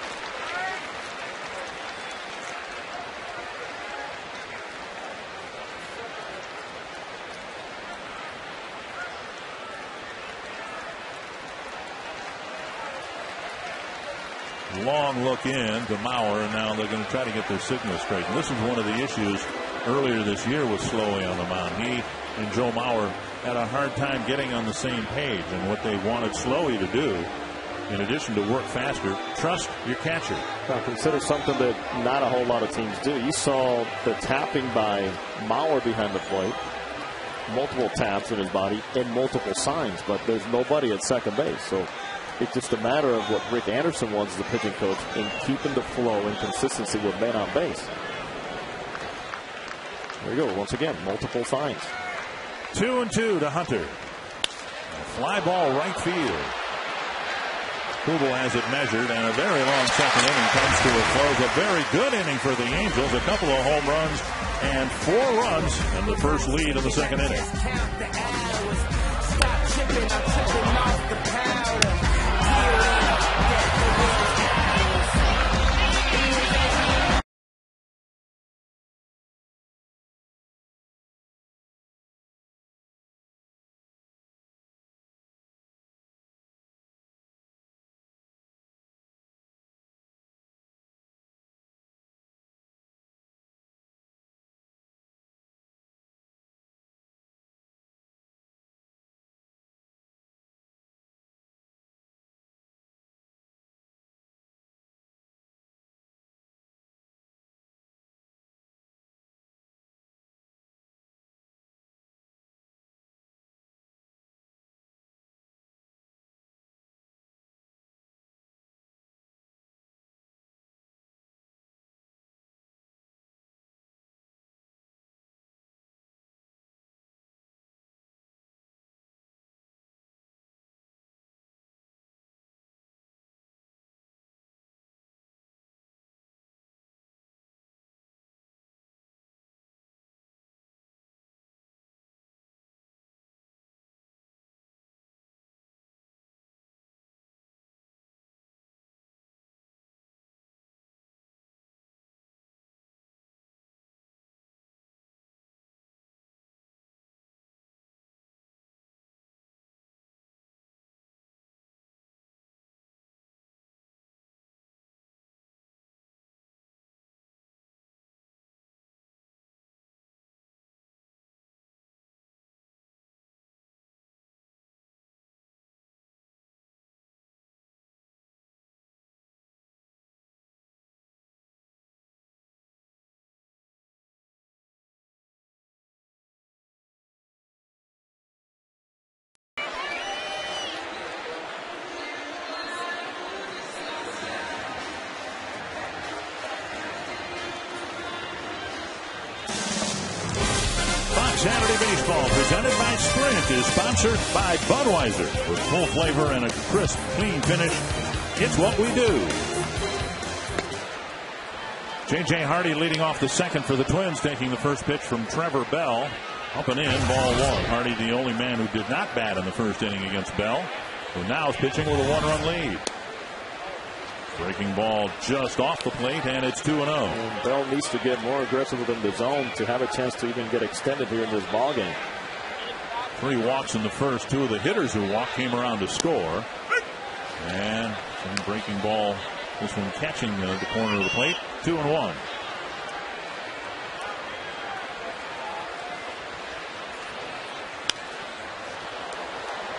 Long look in to Mauer, and now they're going to try to get their signal straight. And this was one of the issues earlier this year with Slowey on the mound. He and Joe Mauer had a hard time getting on the same page, and what they wanted Slowey to do, in addition to work faster, trust your catcher. Now consider something that not a whole lot of teams do. You saw the tapping by Mauer behind the plate, multiple taps in his body, and multiple signs, but there's nobody at second base. So it's just a matter of what Rick Anderson wants as the pitching coach in keeping the flow and consistency with men on base. There you go. Once again, multiple signs. 2-2 to Hunter. A fly ball right field. Kubel has it measured, and a very long second inning comes to a close. A very good inning for the Angels. A couple of home runs and 4 runs, and the first lead of the second inning. Saturday Baseball, presented by Sprint, is sponsored by Budweiser. With full flavor and a crisp, clean finish, it's what we do. J.J. Hardy leading off the second for the Twins, taking the first pitch from Trevor Bell. Up and in, ball one. Hardy, the only man who did not bat in the first inning against Bell, who now is pitching with a one-run lead. Breaking ball just off the plate, and it's 2-0. And Bell needs to get more aggressive within the zone to have a chance to even get extended here in this ball game. 3 walks in the first. 2 of the hitters who walked came around to score. And some breaking ball. This one catching the corner of the plate. 2-1.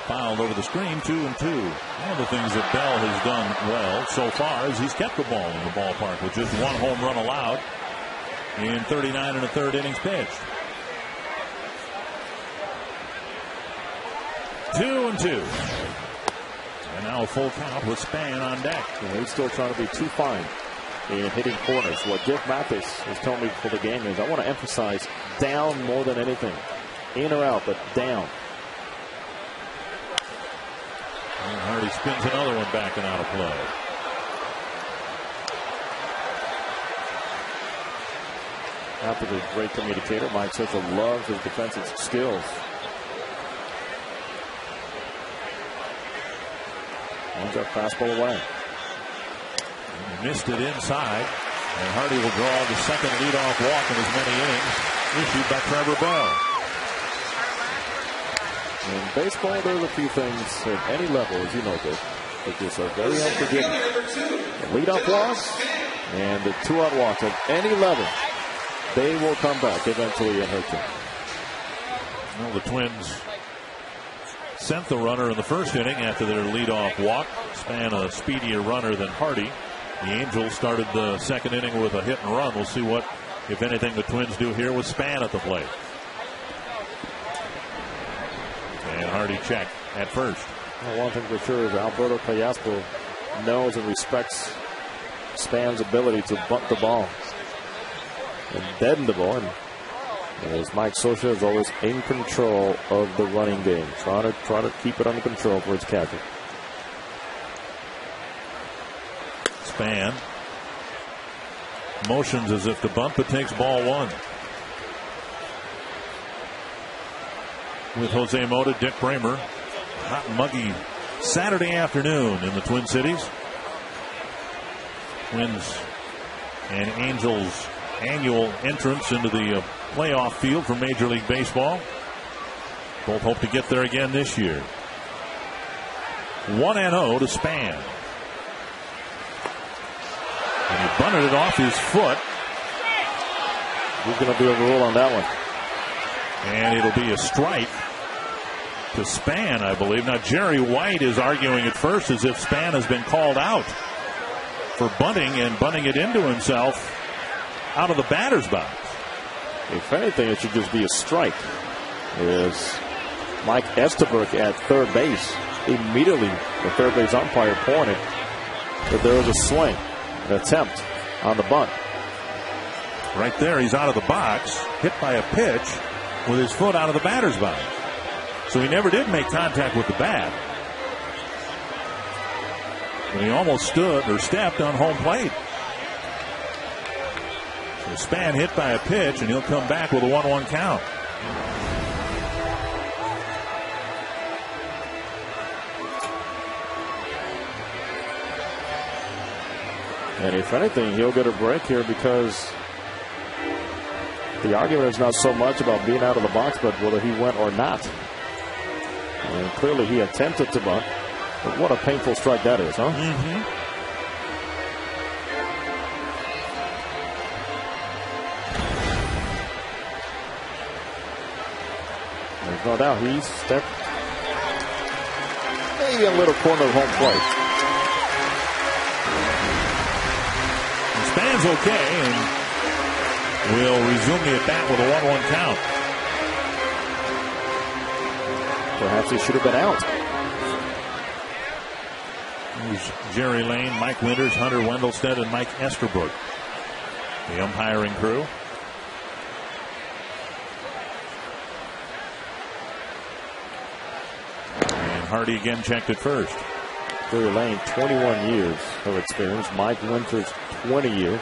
Fouled over the screen. 2-2. One of the things that Bell has done well so far is he's kept the ball in the ballpark with just 1 home run allowed in 39 1/3 innings pitched. 2-2. And now a full count with Span on deck. Yeah, he's still trying to be too fine in hitting corners. What Jeff Mathis has told me before the game is I want to emphasize down more than anything. In or out, but down. And Hardy spins another one back and out of play. After the great communicator, Mike Scioscia loves his defensive skills. One's up fastball away. He missed it inside, and Hardy will draw the second leadoff walk in as many innings, issued by Trevor Bell. In baseball, there's a few things at any level, as you know, Dick, that just are very unforgiving. The leadoff walks and the 2-out walks at any level, they will come back eventually and hurt you. Well, the Twins sent the runner in the first inning after their leadoff walk. Span a speedier runner than Hardy. The Angels started the second inning with a hit and run. We'll see what, if anything, the Twins do here with Span at the plate. And Hardy check at first. Well, one thing for sure is Alberto Callaspo knows and respects Span's ability to bunt the ball and deaden the ball. And as Mike Scioscia is always in control of the running game, try to keep it under control for its catcher. Span motions as if to bunt, but takes ball one. With Jose Mota, Dick Bramer. Hot and muggy Saturday afternoon in the Twin Cities. Twins and Angels annual entrance into the playoff field for Major League Baseball. Both hope to get there again this year. 1-0 to Span. And he bunted it off his foot. Who's going to be overruled on that one? And it'll be a strike to Span, I believe. Now, Jerry White is arguing at first as if Span has been called out for bunting and bunting it into himself out of the batter's box. If anything, it should just be a strike. Is Mike Estabrook at third base. Immediately, the third base umpire pointed that there was a swing, an attempt on the bunt. Right there, he's out of the box, hit by a pitch with his foot out of the batter's box. So he never did make contact with the bat. And he almost stood or stepped on home plate. So Span hit by a pitch, and he'll come back with a 1-1 count. And if anything, he'll get a break here because the argument is not so much about being out of the box, but whether he went or not. And clearly he attempted to bunt. But what a painful strike that is, huh? Mm-hmm. There's no doubt he stepped maybe a little corner of home plate. Span's okay, and will resume the at-bat with a 1-1 count. Perhaps he should have been out. There's Jerry Lane, Mike Winters, Hunter Wendelstedt, and Mike Estabrook, the umpiring crew. Hardy again checked at first. Drury Lane, 21 years of experience. Mike Winters, 20 years.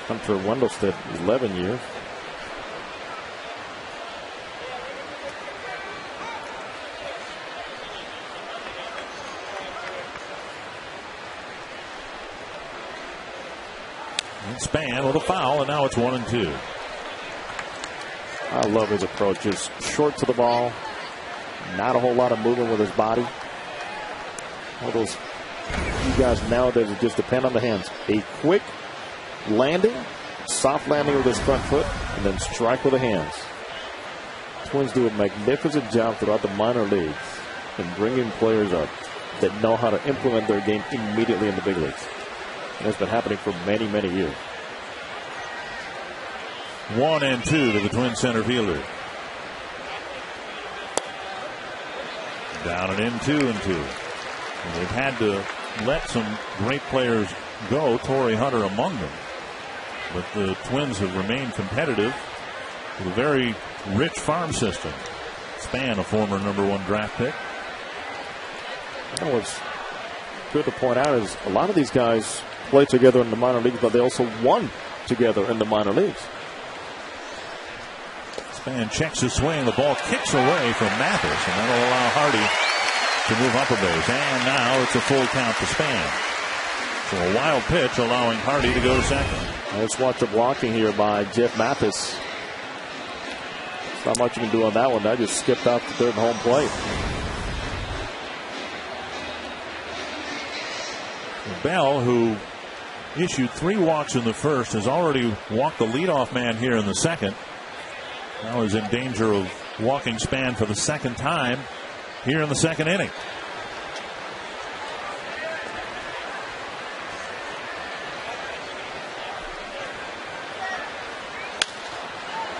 Hunter Wendelstedt, 11 years. And Span with a foul, and now it's 1-2. I love his approach. Just short to the ball. Not a whole lot of movement with his body. All those you guys nowadays just depend on the hands. A quick landing, soft landing with his front foot, and then strike with the hands. Twins do a magnificent job throughout the minor leagues in bringing players up that know how to implement their game immediately in the big leagues. And it's been happening for many, many years. 1-2 to the Twin center fielder. Down and in, 2-2. And they've had to let some great players go, Torrey Hunter among them. But the Twins have remained competitive with a very rich farm system. Span, a former #1 draft pick. What's good to point out is a lot of these guys play together in the minor leagues, but they also won together in the minor leagues. Span checks his swing. The ball kicks away from Mathis, and that'll allow Hardy to move up a base. And now it's a full count to Span. So a wild pitch allowing Hardy to go to second. Let's watch the blocking here by Jeff Mathis. There's not much you can do on that one. That just skipped out to third home plate. Bell, who issued 3 walks in the first, has already walked the leadoff man here in the second. Now is in danger of walking Span for the second time here in the second inning.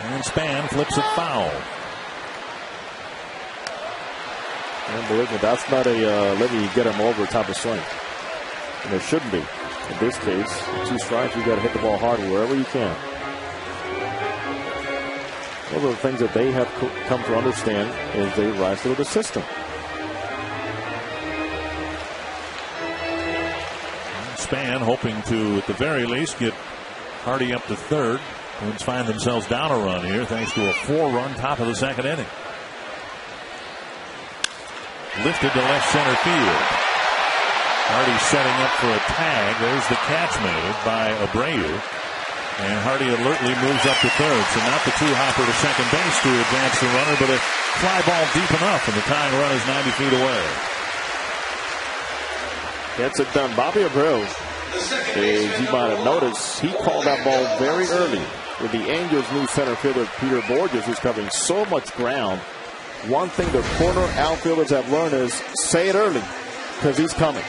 And Span flips it foul. And believe me, that's not a letting you get him over type of swing. And there shouldn't be. In this case, 2 strikes, you've got to hit the ball hard wherever you can. One of the things that they have come to understand is they rise through the system. Span hoping to, at the very least, get Hardy up to third. Twins find themselves down a run here thanks to a 4-run top of the second inning. Lifted to left center field. Hardy setting up for a tag. There's the catch made by Abreu. And Hardy alertly moves up to third. So not the 2-hopper to second base to advance the runner, but a fly ball deep enough, and the tying run is 90 feet away. Gets it done. Bobby Abreu, as you might have noticed, he called that ball very early with the Angels' new center fielder, Peter Borges, who's covering so much ground. One thing the corner outfielders have learned is say it early, because he's coming.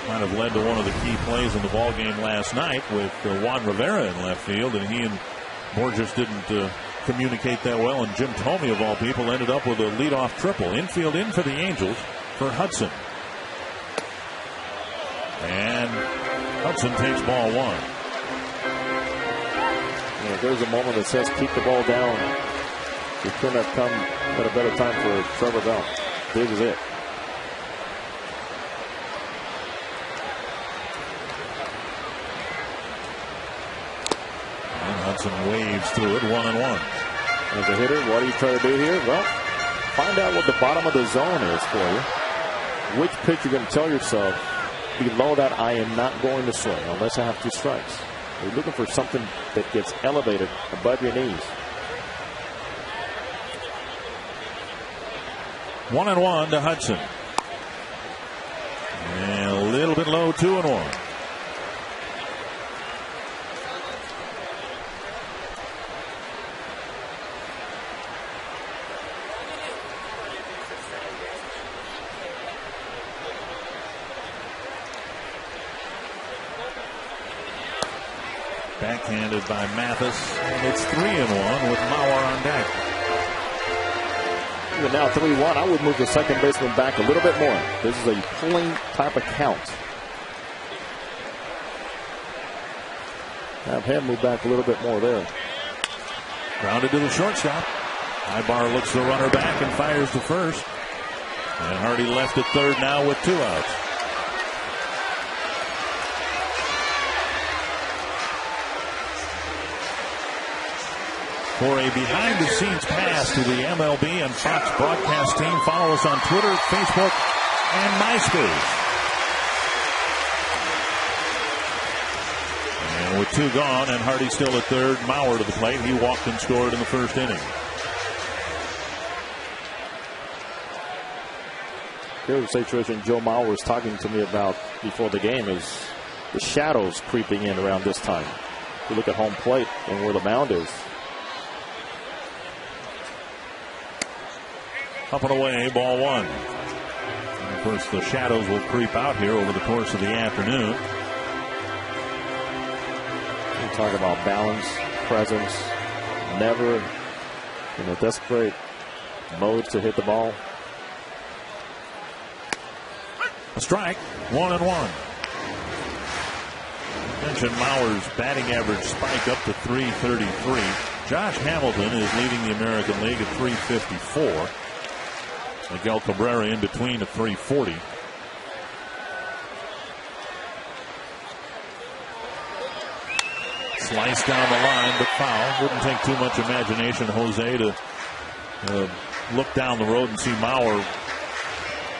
Might have led to one of the key plays in the ball game last night with Juan Rivera in left field, and he and Borges didn't communicate that well, and Jim Thome, of all people, ended up with a leadoff triple. Infield in for the Angels for Hudson. And Hudson takes ball 1. Yeah, there's a moment that says keep the ball down. It couldn't have come at a better time for Trevor Bell. This is it. And Hudson waves through it, 1-1. As a hitter, what do you try to do here? Well, find out what the bottom of the zone is for you. Which pitch you're going to tell yourself, below that I am not going to swing unless I have 2 strikes. You're looking for something that gets elevated above your knees. 1-1 to Hudson. And a little bit low, 2-1. Backhanded by Mathis. And it's 3-1 with Mauer on deck. Even now 3-1, I would move the second baseman back a little bit more. This is a pulling type of count. Have him move back a little bit more there. Grounded to the shortstop. Ibar looks the runner back and fires to first. And Hardy left at third now with 2 outs. For a behind-the-scenes pass to the MLB and Fox broadcast team, follow us on Twitter, Facebook, and MySpace. And with 2 gone and Hardy still at third, Mauer to the plate. He walked and scored in the first inning. Here's the situation Joe Mauer was talking to me about before the game is the shadows creeping in around this time. If you look at home plate and where the mound is. Up and away, ball 1. And of course, the shadows will creep out here over the course of the afternoon. We talk about balance, presence, never in a desperate mode to hit the ball. A strike, 1-1. Mentioned Mauer's batting average spike up to .333. Josh Hamilton is leading the American League at .354. Miguel Cabrera in between at .340. Slice down the line, but foul. Wouldn't take too much imagination, Jose, to look down the road and see Mauer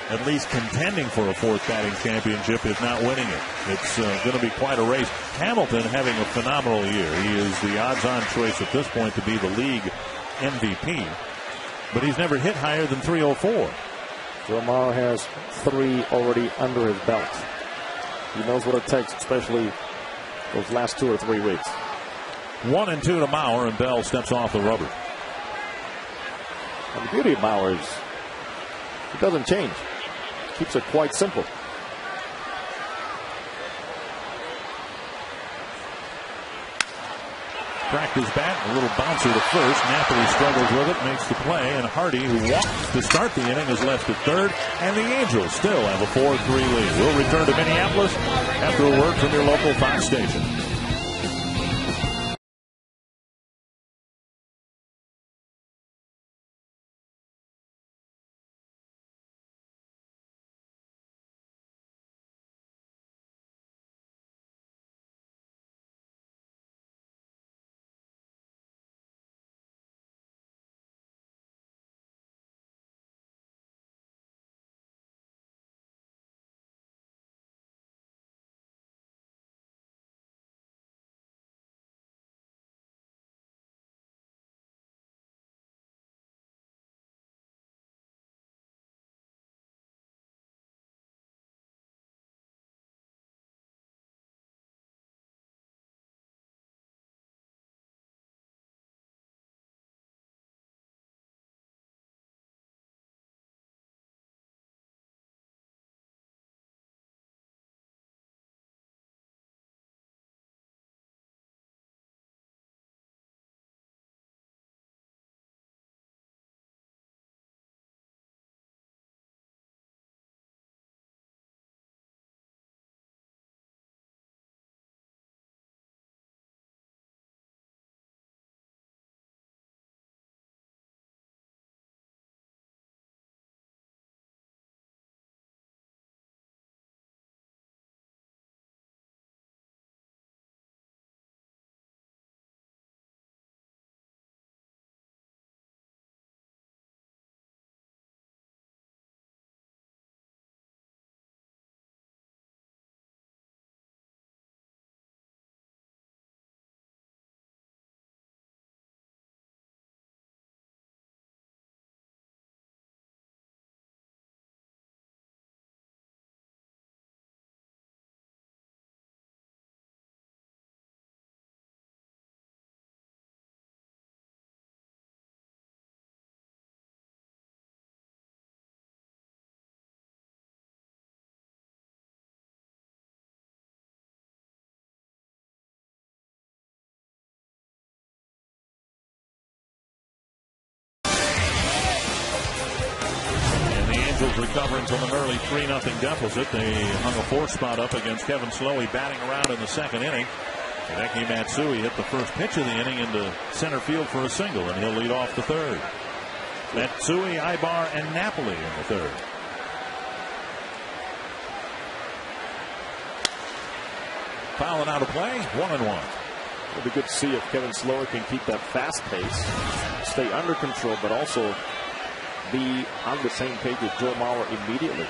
at least contending for a 4th batting championship, if not winning it. It's going to be quite a race. Hamilton having a phenomenal year. He is the odds-on choice at this point to be the league MVP. But he's never hit higher than .304. Joe Mauer has 3 already under his belt. He knows what it takes, especially those last 2 or 3 weeks. 1-2 to Mauer, and Bell steps off the rubber. And the beauty of Mauer is it doesn't change. Keeps it quite simple. Cracked his bat, a little bouncer to first. Napoli struggles with it, makes the play, and Hardy, who walked to start the inning, is left at third, and the Angels still have a 4-3 lead. We'll return to Minneapolis after a word from your local Fox station. Recovering from an early 3-0 deficit. They hung a 4th spot up against Kevin Slowey batting around in the 2nd inning. Hideki Matsui hit the first pitch of the inning into center field for a single, and he'll lead off the 3rd. Matsui, Ibar, and Napoli in the third. Fouling out of play, 1-1. It'll be good to see if Kevin Slower can keep that fast pace, stay under control, but also be on the same page with Joe Mauer immediately.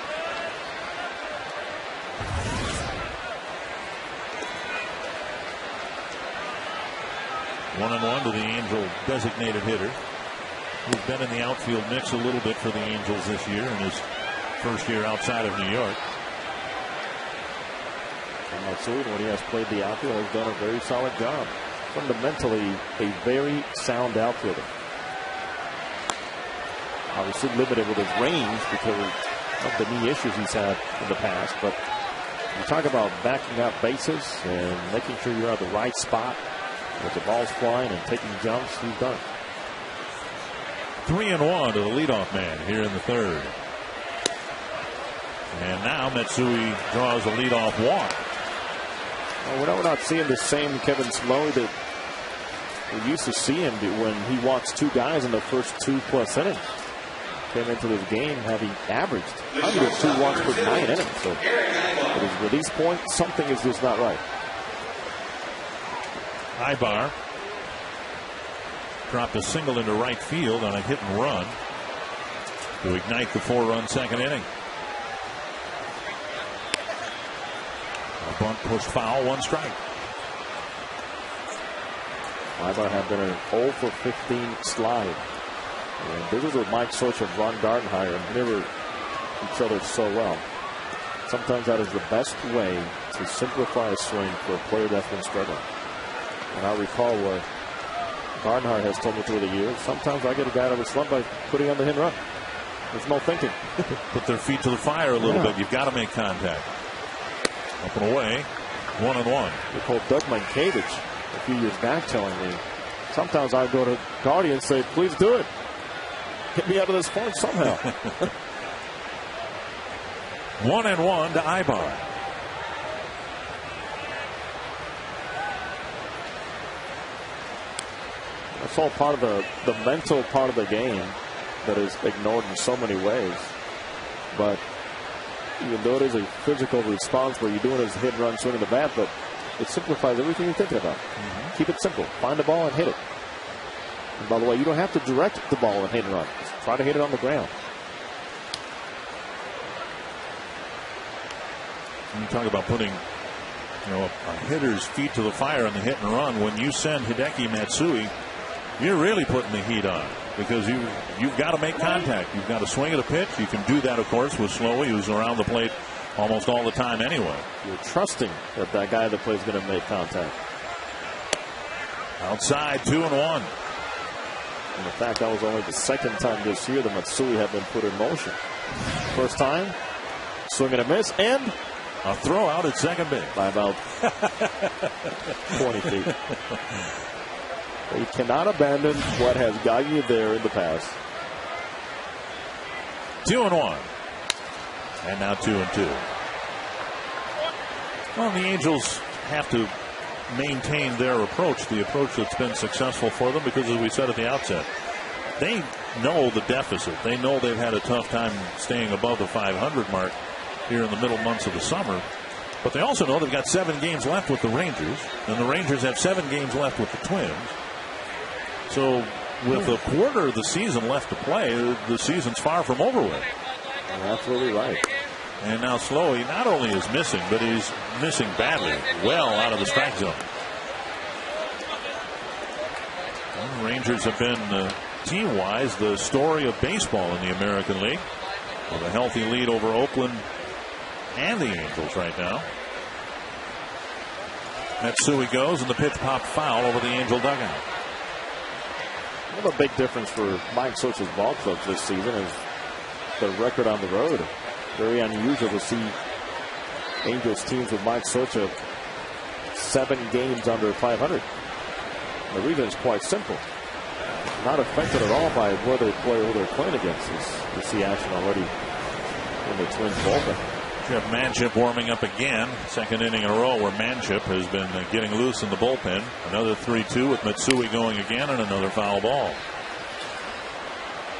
One and one to the Angel designated hitter, who's been in the outfield mix a little bit for the Angels this year in his first year outside of New York. And Matsui, when he has played the outfield, has done a very solid job. Fundamentally, a very sound outfielder. Obviously limited with his range because of the knee issues he's had in the past. But you talk about backing up bases and making sure you're at the right spot with the ball's flying and taking jumps, he's done it. 3-1 to the leadoff man here in the third. And now Matsui draws a leadoff walk. Well, we're not seeing the same Kevin Slowe that we used to see him when he walks two guys in the first 2+ innings. Came into this game having averaged under 2 walks per 9 innings. So at his release point, something is just not right. Ibar dropped a single into right field on a hit and run to ignite the 4-run second inning. A bunt pushed foul, 1 strike. Ibar had been an 0 for 15 slide. And this is what Mike Socha and Ron Gardenhire mirror each other so well. Sometimes that is the best way to simplify a swing for a player that's been struggling. And I recall what Gardenhire has told me through the years. Sometimes I get a guy out of a slump by putting on the hit and run. There's no thinking. Put their feet to the fire a little bit. You've got to make contact. Up and away, 1-1. We called Doug Mankiewicz a few years back telling me, sometimes I go to Guardian and say, please do it. Get me out of this funk somehow. 1-1 to Ibar. That's all part of the mental part of the game that is ignored in so many ways. But even though it is a physical response where you're doing it as a hit and run, swinging the bat, but it simplifies everything you're thinking about. Keep it simple. Find the ball and hit it. And by the way, you don't have to direct the ball and hit and run. Just try to hit it on the ground. When you talk about putting a hitter's feet to the fire on the hit and run, when you send Hideki Matsui, you're really putting the heat on because you've got to make contact. You've got to swing at a pitch. You can do that, of course, with Slowe, who's around the plate almost all the time anyway. You're trusting that that guy that plays going to make contact. Outside, 2-1. And in fact, that was only the second time this year that Matsui had been put in motion. First time, swing and a miss, and a throw out at second base. By about 20 feet. You cannot abandon what has gotten you there in the past. 2-1. And now 2-2. Well, the Angels have to maintain their approach, the approach that's been successful for them, because as we said at the outset, they know the deficit. They know they've had a tough time staying above the 500 mark here in the middle months of the summer. But they also know they've got 7 games left with the Rangers, and the Rangers have 7 games left with the Twins. So with a quarter of the season left to play, the season's far from over with. You're absolutely right. And now Slowe not only is missing, but he's missing badly, well out of the strike zone. And the Rangers have been, team-wise, the story of baseball in the American League, with a healthy lead over Oakland and the Angels right now. Matsui goes, and the pitch popped foul over the Angel dugout. Well, a big difference for Mike Socha's ball clubs this season is the record on the road. Very unusual to see Angels teams with Mike Socha 7 games under 500. The reason is quite simple. Not affected at all by where they play or who they're playing against. You see action already in the Twins bullpen. Jeff Manship warming up again. Second inning in a row where Manship has been getting loose in the bullpen. Another 3-2 with Matsui going again, and another foul ball.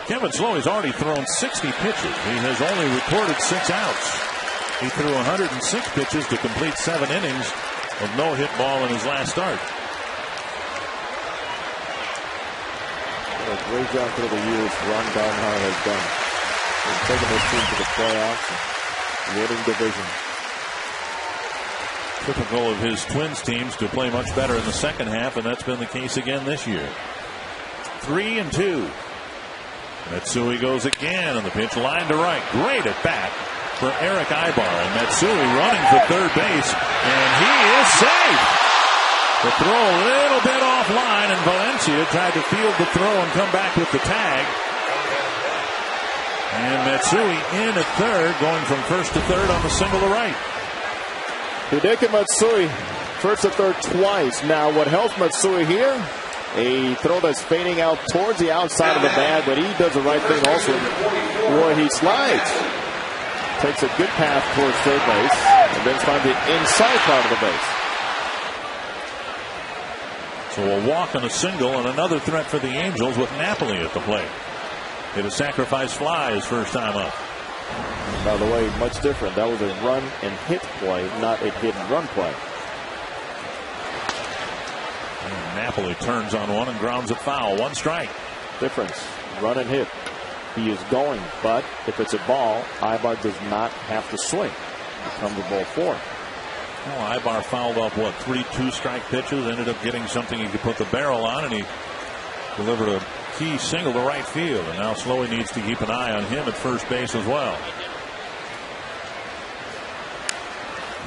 Kevin Slowey's already thrown 60 pitches. He has only recorded 6 outs. He threw 106 pitches to complete 7 innings of no hit ball in his last start. What a great job through the years Ron Gardenhire has done. He's taking this team to the playoffs and winning division. Typical of his Twins teams to play much better in the second half, and that's been the case again this year. 3-2. Matsui goes again on the pitch, line to right. Great at bat for Eric Ibar, and Matsui running for third base, and he is safe. The throw a little bit offline, and Valencia tried to field the throw and come back with the tag. And Matsui in at third, going from first to third on the single to right. Hideki Matsui, first to third twice. Now, what helps Matsui here? A throw that's fading out towards the outside of the bag, but he does the right thing also where he slides. Takes a good path towards third base, and then finds the inside part of the base. So a walk and a single, and another threat for the Angels with Napoli at the plate. Hit a sacrifice fly his first time up. By the way, much different. That was a run and hit play, not a hit and run play. And Napoli turns on one and grounds it foul. 1 strike. Difference. Run and hit. He is going, but if it's a ball, Ibar does not have to swing. It becomes a ball 4. Well, Ibar fouled off, 3 2-strike pitches, ended up getting something he could put the barrel on, and he delivered a key single to right field. And now Slowey needs to keep an eye on him at first base as well.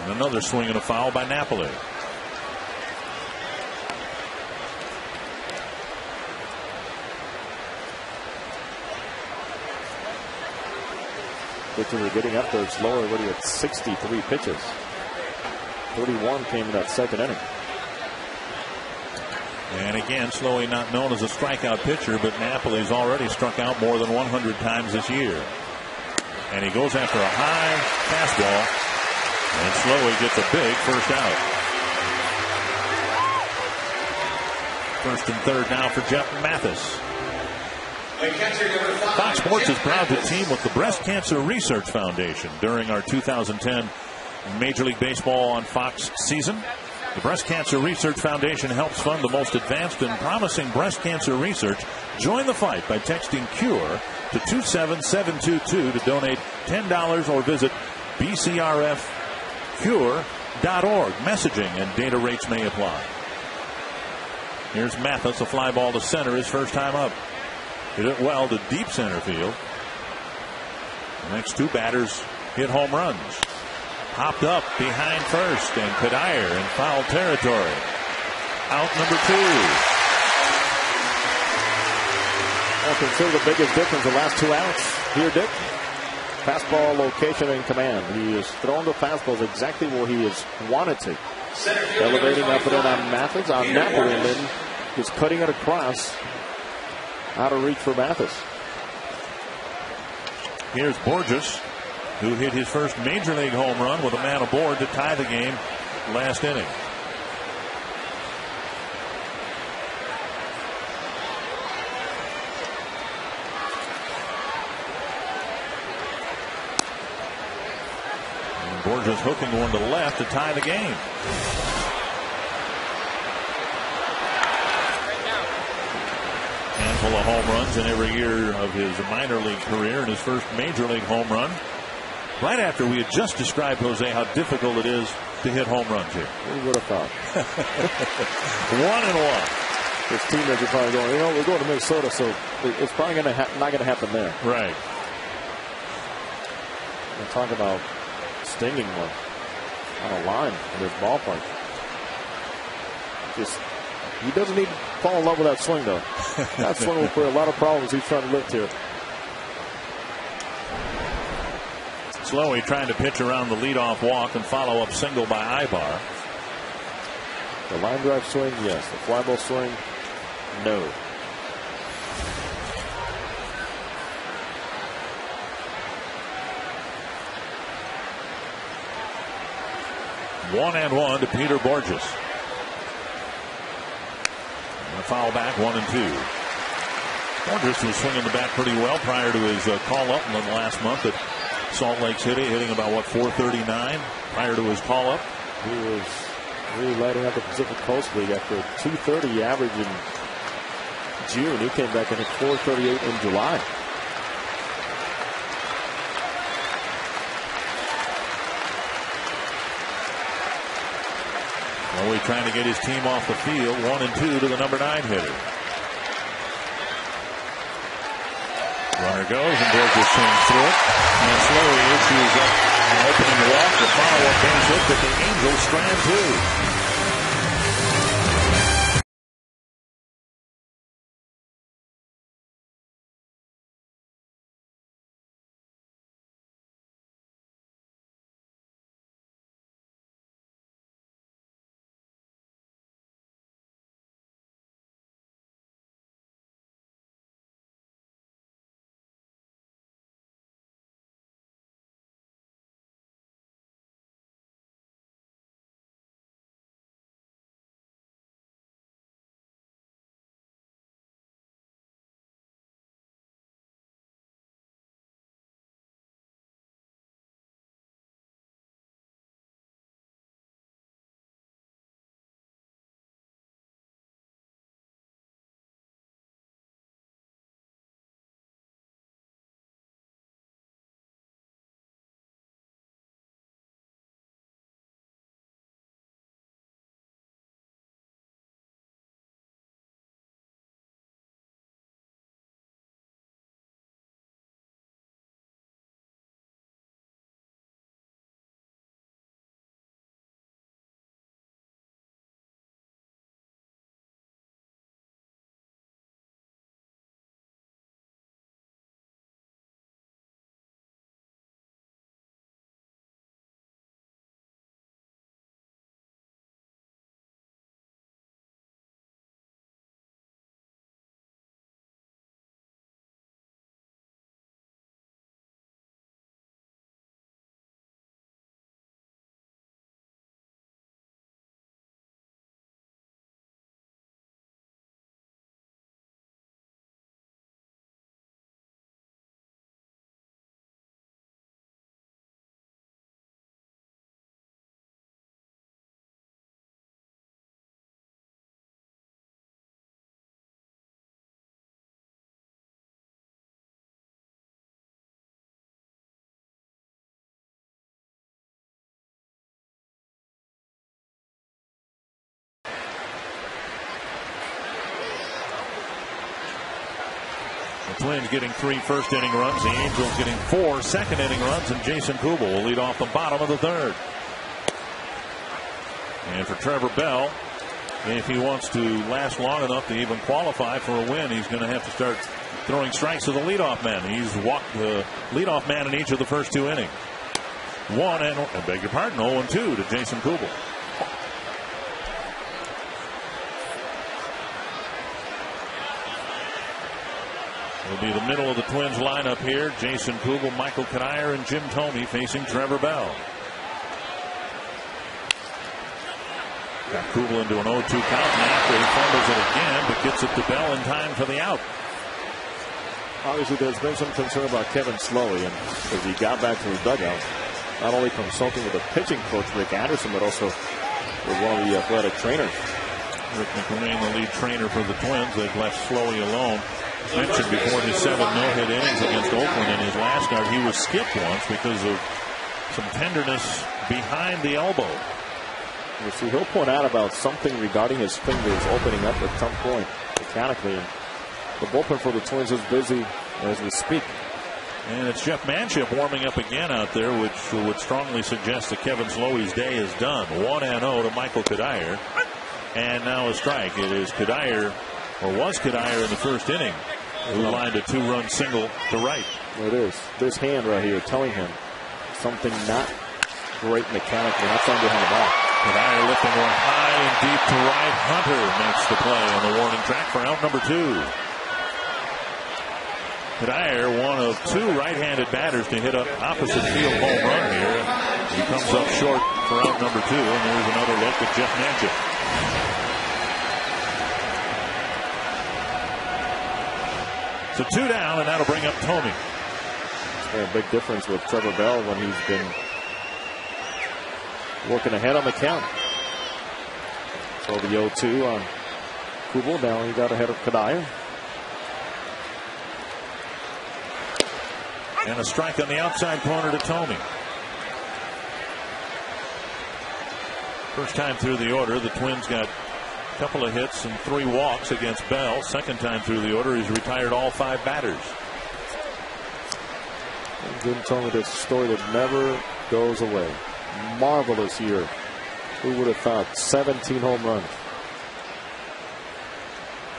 And another swing and a foul by Napoli. Pitchers are getting up there. Slower already at 63 pitches. 31 came in that second inning. And again, Slowey not known as a strikeout pitcher, but Napoli's already struck out more than 100 times this year. And he goes after a high fastball, and Slowey gets a big first out. First and third now for Jeff Mathis. Fox Sports is proud to team with the Breast Cancer Research Foundation during our 2010 Major League Baseball on Fox season. The Breast Cancer Research Foundation helps fund the most advanced and promising breast cancer research. Join the fight by texting CURE to 27722 to donate $10 or visit bcrfcure.org. Messaging and data rates may apply. Here's Mathis, a fly ball to center, his first time up. Hit it well to deep center field. The next 2 batters hit home runs. Hopped up behind first, and Kadire in foul territory. Out number 2. Well, consider the biggest difference the last 2 outs here, Dick. Fastball location and command. He has thrown the fastballs exactly where he has wanted to. Elevating up and in on Mathis, on Napoli, and then just cutting it across. Out of reach for Mathis. Here's Borges, who hit his first major league home run with a man aboard to tie the game last inning. And Borges hooking one to left to tie the game. Handful of home runs in every year of his minor league career, and his first major league home run right after we had just described, Jose, how difficult it is to hit home runs here. Who would have thought? 1-1. His teammates are probably going, we're going to Minnesota, so it's probably not going to happen there. Right. We're talking about stinging one on a line in this ballpark. Just, he doesn't need to fall in love with that swing, though. That swing will create a lot of problems he's trying to lift here. Slowey trying to pitch around the leadoff walk and follow up single by Ibar. The line drive swing, yes. The fly ball swing, no. One and one to Peter Borges. And a foul back, 1-2. Fortress was swinging the bat pretty well prior to his call-up in the last month at Salt Lake City, hitting about, what, 439 prior to his call-up. He was really lighting up the Pacific Coast League after 230 average in June. He came back and hit 438 in July. Slowly trying to get his team off the field. 1-2 to the number 9 hitter. Runner goes and Borges swings through it. And Slowly issues up an opening walk. The follow-up base hit, but the Angels strand 2. The Twins getting 3 first-inning runs. The Angels getting 4 second-inning runs. And Jason Kubel will lead off the bottom of the 3rd. And for Trevor Bell, if he wants to last long enough to even qualify for a win, he's going to have to start throwing strikes to the leadoff man. He's walked the leadoff man in each of the first 2 innings. 0-2 to Jason Kubel. It'll be the middle of the Twins lineup here. Jason Kubel, Michael Kadire, and Jim Thome facing Trevor Bell. Got Kubel into an 0-2 count, and after he fumbles it again, but gets it to Bell in time for the out. Obviously, there's been some concern about Kevin Slowey, and as he got back to the dugout, not only consulting with the pitching coach, Rick Anderson, but also with one of the athletic trainers. Rick McElwain, the lead trainer for the Twins. They've left Slowey alone. Mentioned before his 7 no-hit innings against Oakland in his last start, he was skipped once because of some tenderness behind the elbow. You see, he'll point out about something regarding his fingers opening up at some point mechanically. And the bullpen for the Twins is busy as we speak. And it's Jeff Manship warming up again out there, which would strongly suggest that Kevin Slowey's day is done. 1-0 to Michael Kadire. And now a strike. It is Kadire, or was Kadire in the first inning, who lined a 2-run single to right. It is. This hand right here telling him something not great mechanically. That's on behind the ball. Kadire lifting one high and deep to right. Hunter makes the play on the warning track for out number 2. Kadire, one of 2 right-handed batters to hit an opposite field home run here. He comes up short for out number 2, and there's another look at Jeff Manship. So 2 down, and that'll bring up Tomey. It's been a big difference with Trevor Bell when he's been working ahead on the count. So the 0-2 on Kubel. Now he got ahead of Kadire. And a strike on the outside corner to Tomey. First time through the order, the Twins got a couple of hits and 3 walks against Bell. Second time through the order, he's retired all 5 batters. Jim told me this story that never goes away. Marvelous year. Who would have thought? 17 home runs.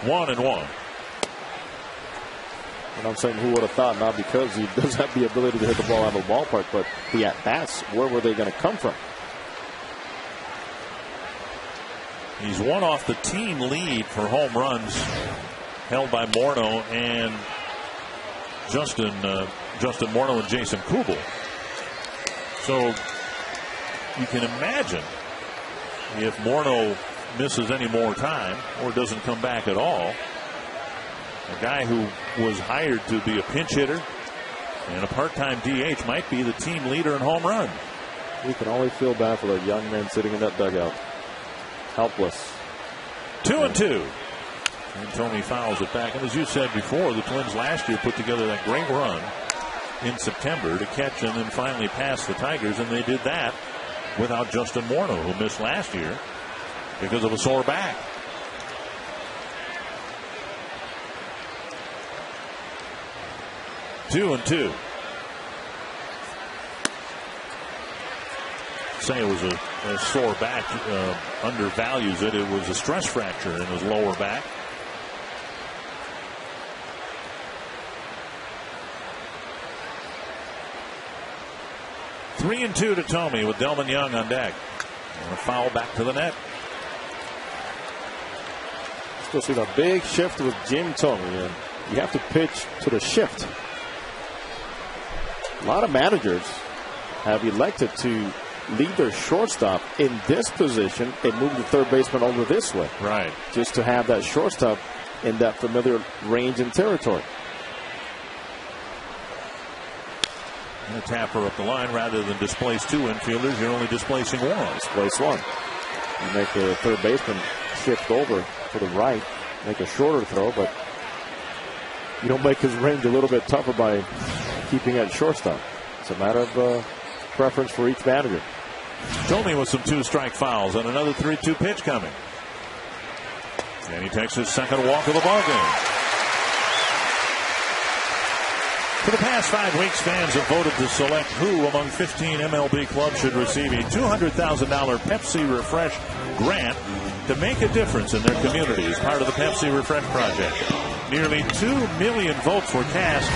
1-1. And I'm saying who would have thought, not because he does have the ability to hit the ball out of the ballpark, but the at-bats, where were they going to come from? He's one off the team lead for home runs held by Morneau and Justin Morneau and Jason Kubel. So you can imagine if Morneau misses any more time or doesn't come back at all, a guy who was hired to be a pinch hitter and a part-time DH might be the team leader in home runs. We can only feel bad for that young man sitting in that dugout. Helpless. 2-2. And Tomey fouls it back. And as you said before, the Twins last year put together that great run in September to catch and then finally pass the Tigers, and they did that without Justin Morneau, who missed last year because of a sore back. Two and two. Say it was a sore back undervalues it. It was a stress fracture in his lower back. Three and two to Tomey with Delman Young on deck. And a foul back to the net. Still see a big shift with Jim Tomey, and you have to pitch to the shift. A lot of managers have elected to leave their shortstop in this position and move the third baseman over this way. Right. Just to have that shortstop in that familiar range and territory. And a tapper up the line rather than displace 2 infielders. You're only displacing 1. Displace 1. You make the third baseman shift over to the right, make a shorter throw, but you don't make his range a little bit tougher by keeping at shortstop. It's a matter of preference for each manager. Tomey with some 2-strike fouls and another 3-2 pitch coming. And he takes his second walk of the ball game. For the past 5 weeks, fans have voted to select who among 15 MLB clubs should receive a $200,000 Pepsi Refresh grant to make a difference in their community as part of the Pepsi Refresh project. Nearly 2 million votes were cast,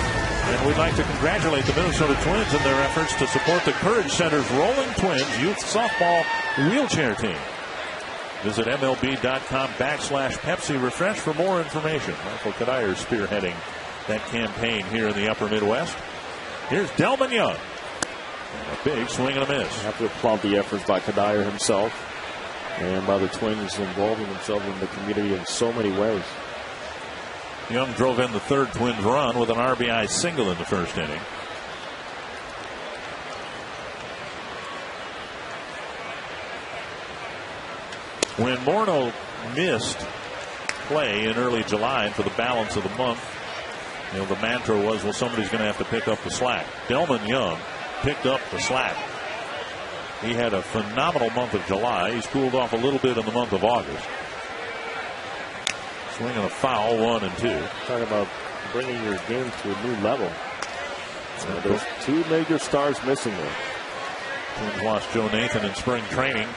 and we'd like to congratulate the Minnesota Twins in their efforts to support the Courage Center's Rolling Twins youth softball wheelchair team. Visit MLB.com/Pepsi Refresh for more information. Michael Kadire spearheading that campaign here in the upper Midwest. Here's Delman Young. A big swing and a miss. You have to applaud the efforts by Kadire himself and by the Twins involving themselves in the community in so many ways. Young drove in the third Twins run with an RBI single in the first inning. When Morneau missed play in early July and for the balance of the month, the mantra was, well, somebody's going to have to pick up the slack. Delman Young picked up the slack. He had a phenomenal month of July. He's cooled off a little bit in the month of August. Swinging a foul, 1-2. Talking about bringing your game to a new level. There's 2 major stars missing there. Twins lost Joe Nathan in spring training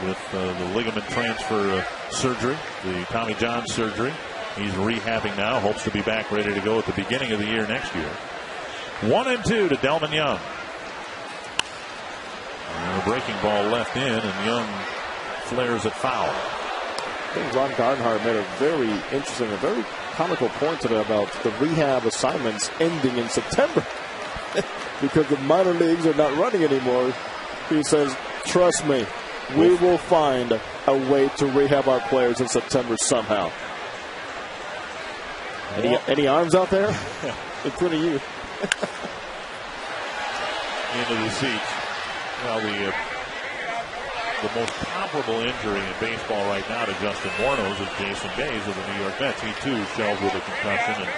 with the ligament transfer surgery, the Tommy John surgery. He's rehabbing now, hopes to be back ready to go at the beginning of the year next year. 1-2 to Delman Young. And a breaking ball left in, and Young flares it foul. I think Ron Gardenhire made a very interesting, a very comical point today about the rehab assignments ending in September. Because the minor leagues are not running anymore. He says, trust me, we will find a way to rehab our players in September somehow. Any arms out there? Including you. Into the seats. Well, the most comparable injury in baseball right now to Justin Morneau's is Jason Bays of the New York Mets. He too shelved with a concussion, and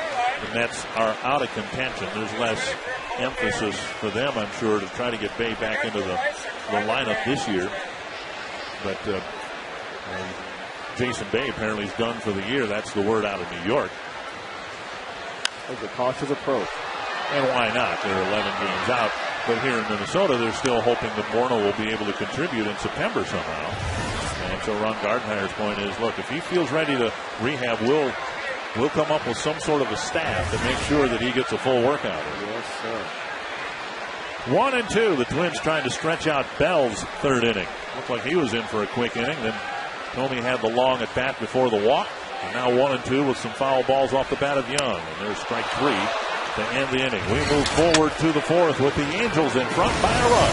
the Mets are out of contention. There's less emphasis for them, I'm sure, to try to get Bay back into the lineup this year. But Jason Bay apparently is done for the year. That's the word out of New York. That's a cautious approach. And why not? They're 11 games out. But here in Minnesota, they're still hoping that Morneau will be able to contribute in September somehow. And so Ron Gardenhire's point is, look, if he feels ready to rehab, we'll come up with some sort of a staff to make sure that he gets a full workout. Yes, sir. 1-2. The Twins trying to stretch out Bell's third inning. Looked like he was in for a quick inning. Then Thome had the long at bat before the walk. And now 1-2 with some foul balls off the bat of Young. And there's strike 3 to end the inning. We move forward to the fourth with the Angels in front by a run.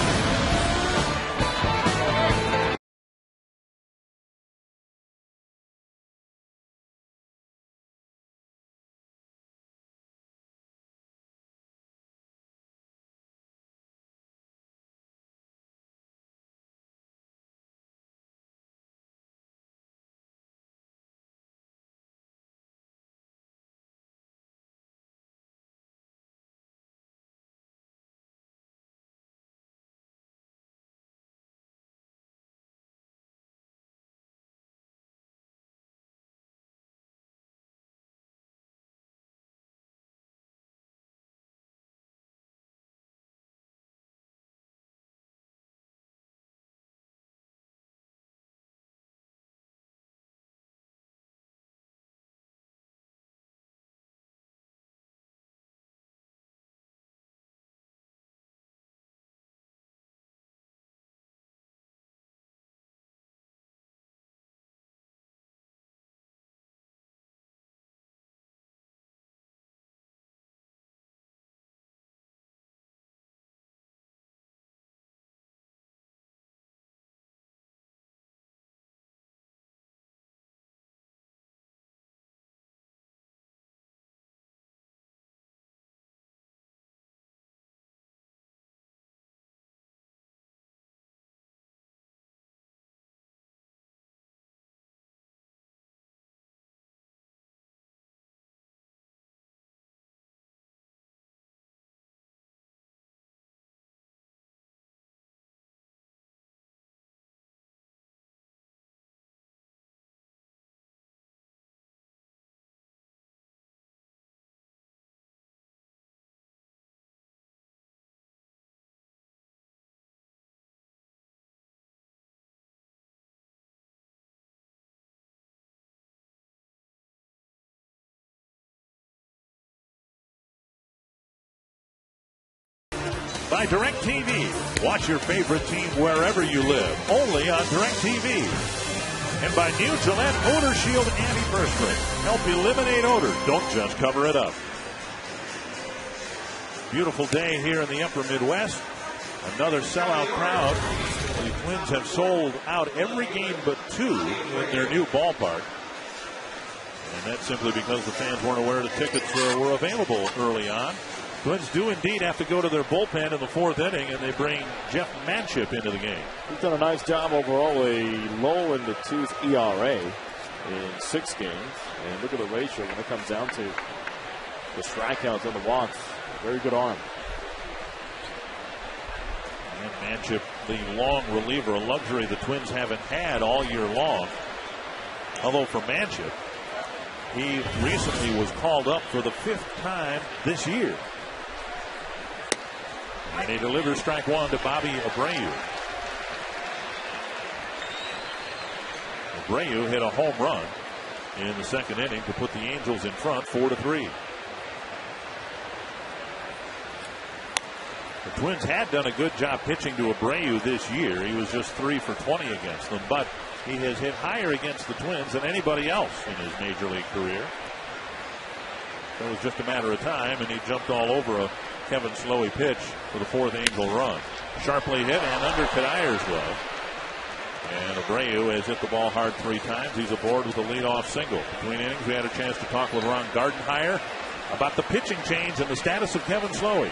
By DirecTV. Watch your favorite team wherever you live. Only on DirecTV. And by new Gillette Odor Shield Antiperspirant. Help eliminate odor. Don't just cover it up. Beautiful day here in the upper Midwest. Another sellout crowd. The Twins have sold out every game but 2 in their new ballpark. And that's simply because the fans weren't aware the tickets were available early on. Twins do indeed have to go to their bullpen in the 4th inning, and they bring Jeff Manship into the game. He's done a nice job overall. A low in the 2's ERA in 6 games. And look at the ratio when it comes down to the strikeouts and the walks. Very good arm. And Manship, the long reliever, a luxury the Twins haven't had all year long. Although for Manship, he recently was called up for the 5th time this year. And he delivers strike 1 to Bobby Abreu. Abreu hit a home run in the 2nd inning to put the Angels in front 4-3. The Twins had done a good job pitching to Abreu this year. He was just 3 for 20 against them, but he has hit higher against the Twins than anybody else in his major league career. It was just a matter of time, and he jumped all over a Kevin Slowey pitch for the 4th Angel run. Sharply hit and under Kadayer's glove. And Abreu has hit the ball hard 3 times. He's aboard with a leadoff single. Between innings, we had a chance to talk with Ron Gardenhire about the pitching change and the status of Kevin Slowey.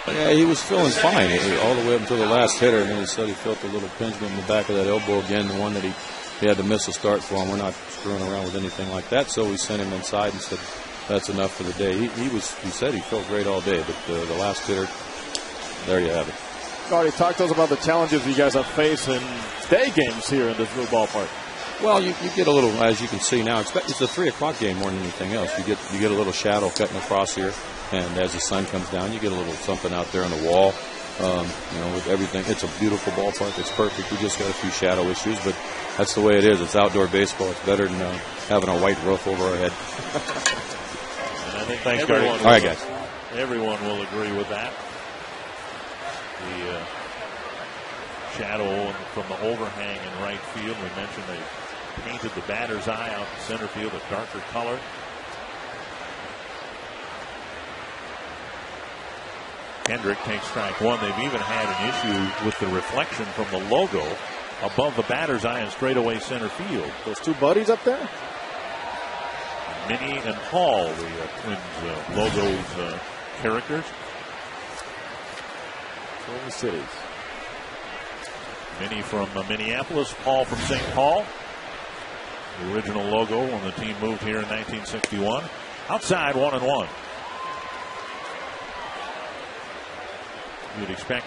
Yeah, he was feeling fine all the way up until the last hitter, and then he said he felt a little impingement in the back of that elbow again, the one that he had to miss a start for him. We're not screwing around with anything like that, so we sent him inside and said that's enough for the day. He said he felt great all day, but the last hitter, there you have it. Gardy, talk to us about the challenges you guys have faced in day games here in this new ballpark. Well, you get a little, as you can see now, it's a 3 o'clock game more than anything else. You get a little shadow cutting across here, and as the sun comes down, you get a little something out there on the wall. With everything, it's a beautiful ballpark. It's perfect. We just got a few shadow issues, but that's the way it is. It's outdoor baseball. It's better than having a white roof over our head. And I think thanks, Gardy. All right, guys. Everyone will agree with that. The shadow from the overhang in right field. We mentioned they painted the batter's eye out in center field a darker color. Kendrick takes strike 1. They've even had an issue with the reflection from the logo above the batter's eye in straightaway center field. Those 2 buddies up there? Minnie and Paul, the Twins logo's characters. Twin Cities. Minnie from Minneapolis, Paul from St. Paul. The original logo when the team moved here in 1961. Outside, 1-1. You'd expect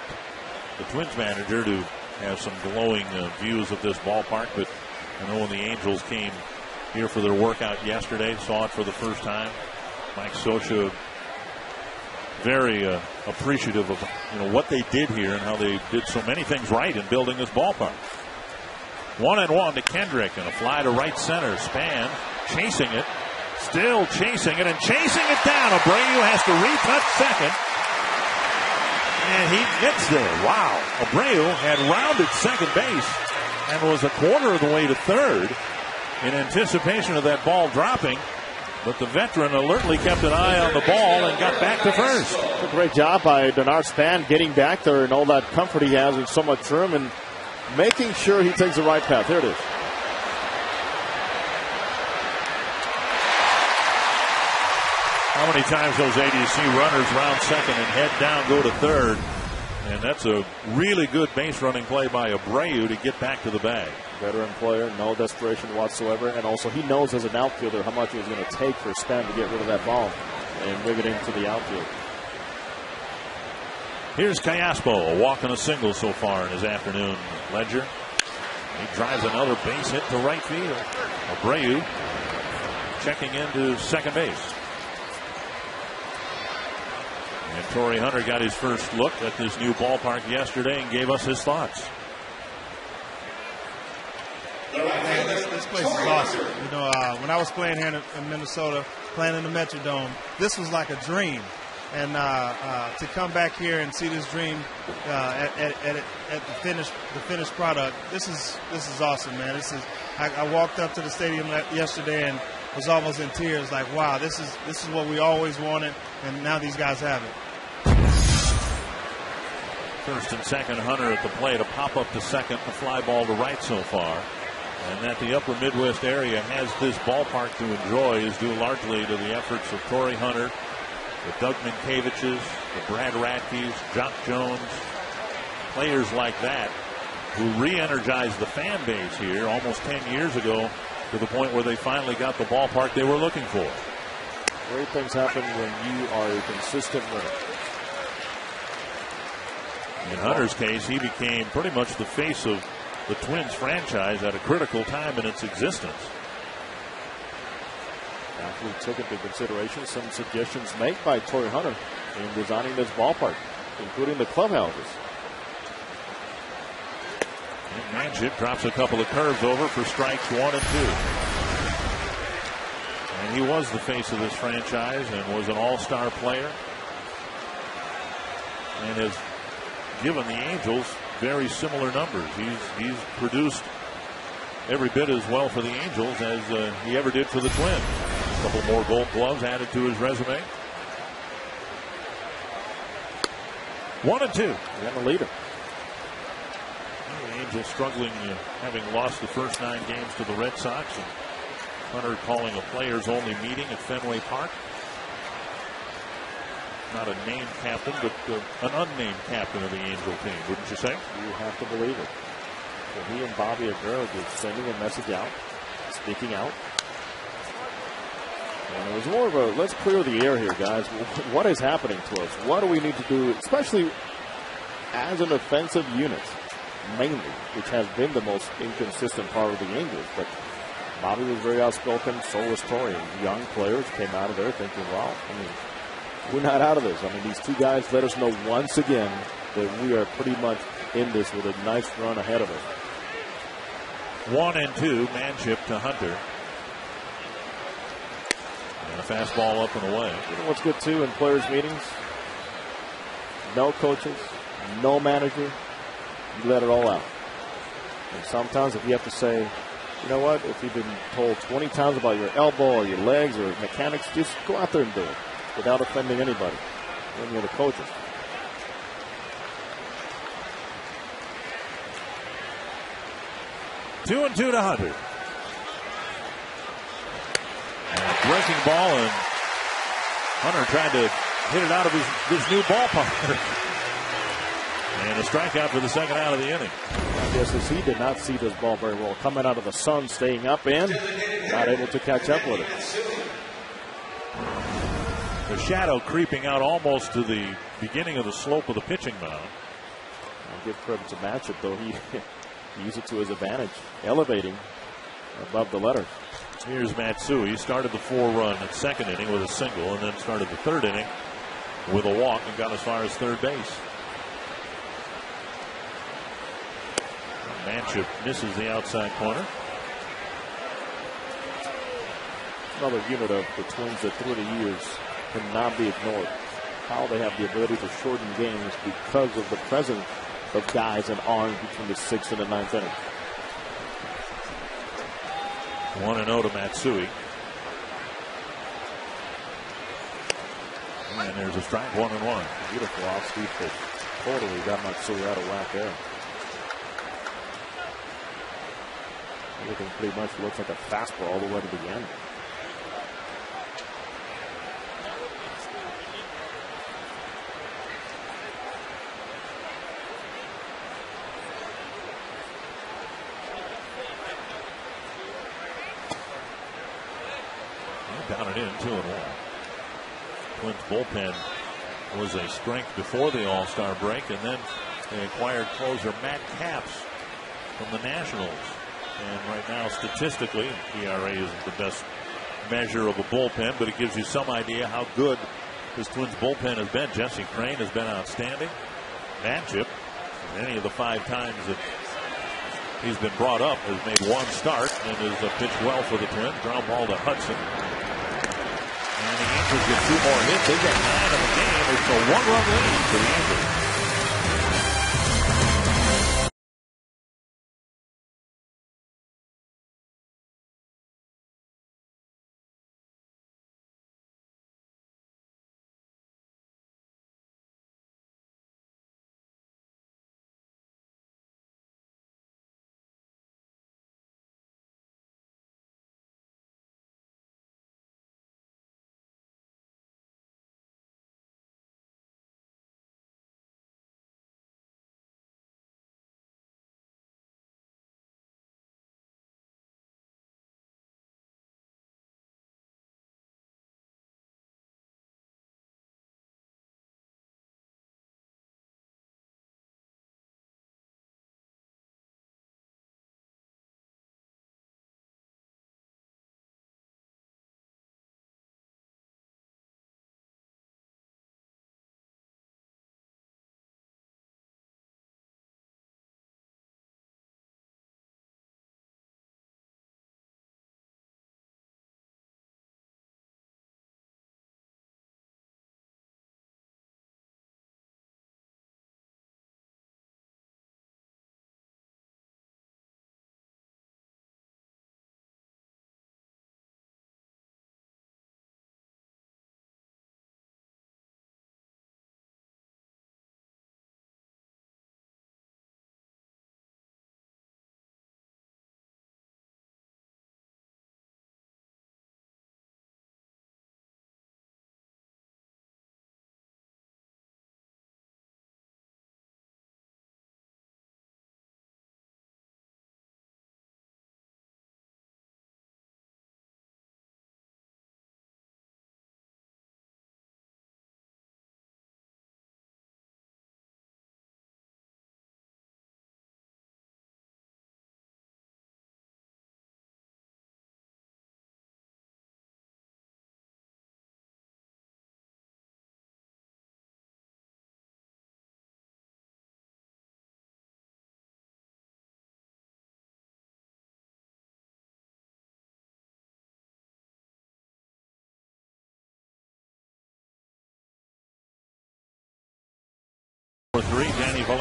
the Twins manager to have some glowing views of this ballpark, but I know when the Angels came here for their workout yesterday, saw it for the first time. Mike Scioscia very appreciative of what they did here and how they did so many things right in building this ballpark. 1-1 to Kendrick and a fly to right center. Span chasing it, still chasing it and chasing it down. Abreu has to retouch second. And he gets there. Wow. Abreu had rounded second base and was a quarter of the way to third in anticipation of that ball dropping. But the veteran alertly kept an eye on the ball and got back to first. A great job by Denard Span getting back there and all that comfort he has with so much room and making sure he takes the right path. Here it is. How many times those ADC runners round second and head down, go to third. And that's a really good base running play by Abreu to get back to the bag. Veteran player, no desperation whatsoever. And also he knows as an outfielder how much it was going to take for Span to get rid of that ball and move it into the outfield. Here's Callaspo, a walk and a single so far in his afternoon ledger. He drives another base hit to right field. Abreu checking into second base. And Torrey Hunter got his first look at this new ballpark yesterday and gave us his thoughts. Man, this place is awesome. When I was playing here in Minnesota, playing in the Metrodome, this was like a dream. And to come back here and see this dream at the finished product, this is awesome, man. I walked up to the stadium yesterday and was almost in tears. Like, wow, this is what we always wanted, and now these guys have it. First and second, Hunter at the plate, a pop up to second, a fly ball to right so far. And that the upper Midwest area has this ballpark to enjoy is due largely to the efforts of Torrey Hunter, the Doug Minkiewicz's, the Brad Radke's, Jock Jones, players like that who re-energized the fan base here almost 10 years ago to the point where they finally got the ballpark they were looking for. Great things happen when you are a consistent winner. In Hunter's case, he became pretty much the face of the Twins franchise at a critical time in its existence. Actually took into consideration some suggestions made by Torrey Hunter in designing this ballpark, including the clubhouses. And Manship drops a couple of curves over for strikes 1 and 2. And he was the face of this franchise and was an all-star player. And has given the Angels very similar numbers. He's produced every bit as well for the Angels as he ever did for the Twins. A couple more Gold Gloves added to his resume. 1 and 2. And the leader. The Angels struggling, having lost the first 9 games to the Red Sox. And Hunter calling a players-only meeting at Fenway Park. Not a named captain, but an unnamed captain of the Angel team, wouldn't you say? You have to believe it. So he and Bobby Aguero just sending a message out, speaking out. And it was more of a, let's clear the air here, guys. What is happening to us? What do we need to do, especially as an offensive unit, mainly, which has been the most inconsistent part of the Angels. But Bobby was very outspoken, so was Torrey. Young players came out of there thinking, well, I mean, we're not out of this. I mean, these two guys let us know once again that we are pretty much in this with a nice run ahead of us. 1-2, Manship to Hunter. And a fastball up and away. You know what's good, too, in players' meetings? No coaches, no manager. You let it all out. And sometimes if you have to say, you know what, if you've been told 20 times about your elbow or your legs or mechanics, just go out there and do it without offending anybody, any of the coaches. Two and 2 to Hunter. And a breaking ball, and Hunter tried to hit it out of his new ballpark. And a strikeout for the second out of the inning. I guess as he did not see this ball very well. Coming out of the sun, staying up in, not able to catch up with it. The shadow creeping out almost to the beginning of the slope of the pitching mound. I'll give credit to Matchup, though. He used it to his advantage, elevating above the letters. Here's Matsui. He started the 4-run at second inning with a single, and then started the third inning with a walk and got as far as third base. Manship misses the outside corner. Another unit of the Twins that through the years cannot be ignored. How they have the ability to shorten games because of the presence of guys and arms between the 6th and the 9th inning. 1-0 to Matsui. And there's a strike, 1-1. Beautiful off-speed pitch. Totally got Matsui out of whack there. Everything pretty much looks like a fastball all the way to the end. Down and in, 2-1. Twins bullpen was a strength before the All-Star break, and then they acquired closer Matt Capps from the Nationals. And right now, statistically, ERA isn't the best measure of a bullpen, but it gives you some idea how good this Twins bullpen has been. Jesse Crain has been outstanding. Manship, any of the 5 times that he's been brought up, has made 1 start and has pitched well for the Twins. Ground ball to Hudson. And the Angels get 2 more hits. They get 9 of the game. It's a 1-run lead for the Angels.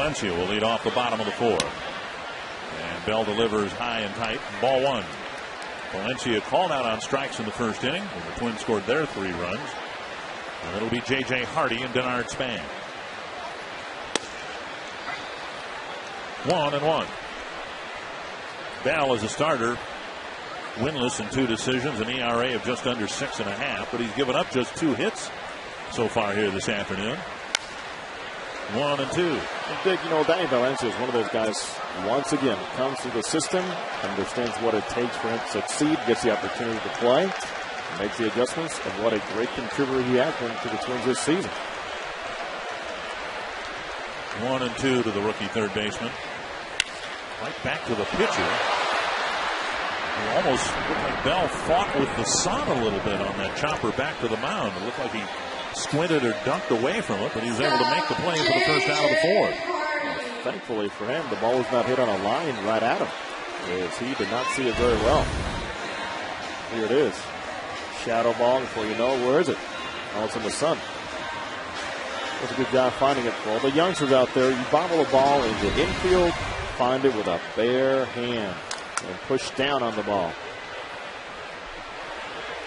Valencia will lead off the bottom of the fourth. And Bell delivers high and tight. Ball one. Valencia called out on strikes in the first inning when the Twins scored their 3 runs. And it'll be J.J. Hardy and Denard Span. 1-1. Bell as a starter, winless in 2 decisions, an ERA of just under 6.5, but he's given up just 2 hits so far here this afternoon. 1-2. Dick, Danny Valencia is one of those guys, once again, comes to the system, understands what it takes for him to succeed, gets the opportunity to play, makes the adjustments, and what a great contributor he has been to the Twins this season. 1-2 to the rookie third baseman. Right back to the pitcher. It almost looked like Bell fought with the sun a little bit on that chopper back to the mound. It looked like he squinted or ducked away from it, but he was able to make the play for the first out of the fourth. Thankfully for him, the ball was not hit on a line right at him, as he did not see it very well. Here it is. Shadow ball before you know it. Where is it? Oh, it's in the sun. That's a good job finding it for all the youngsters out there. You bobble a ball in the infield, find it with a bare hand and push down on the ball.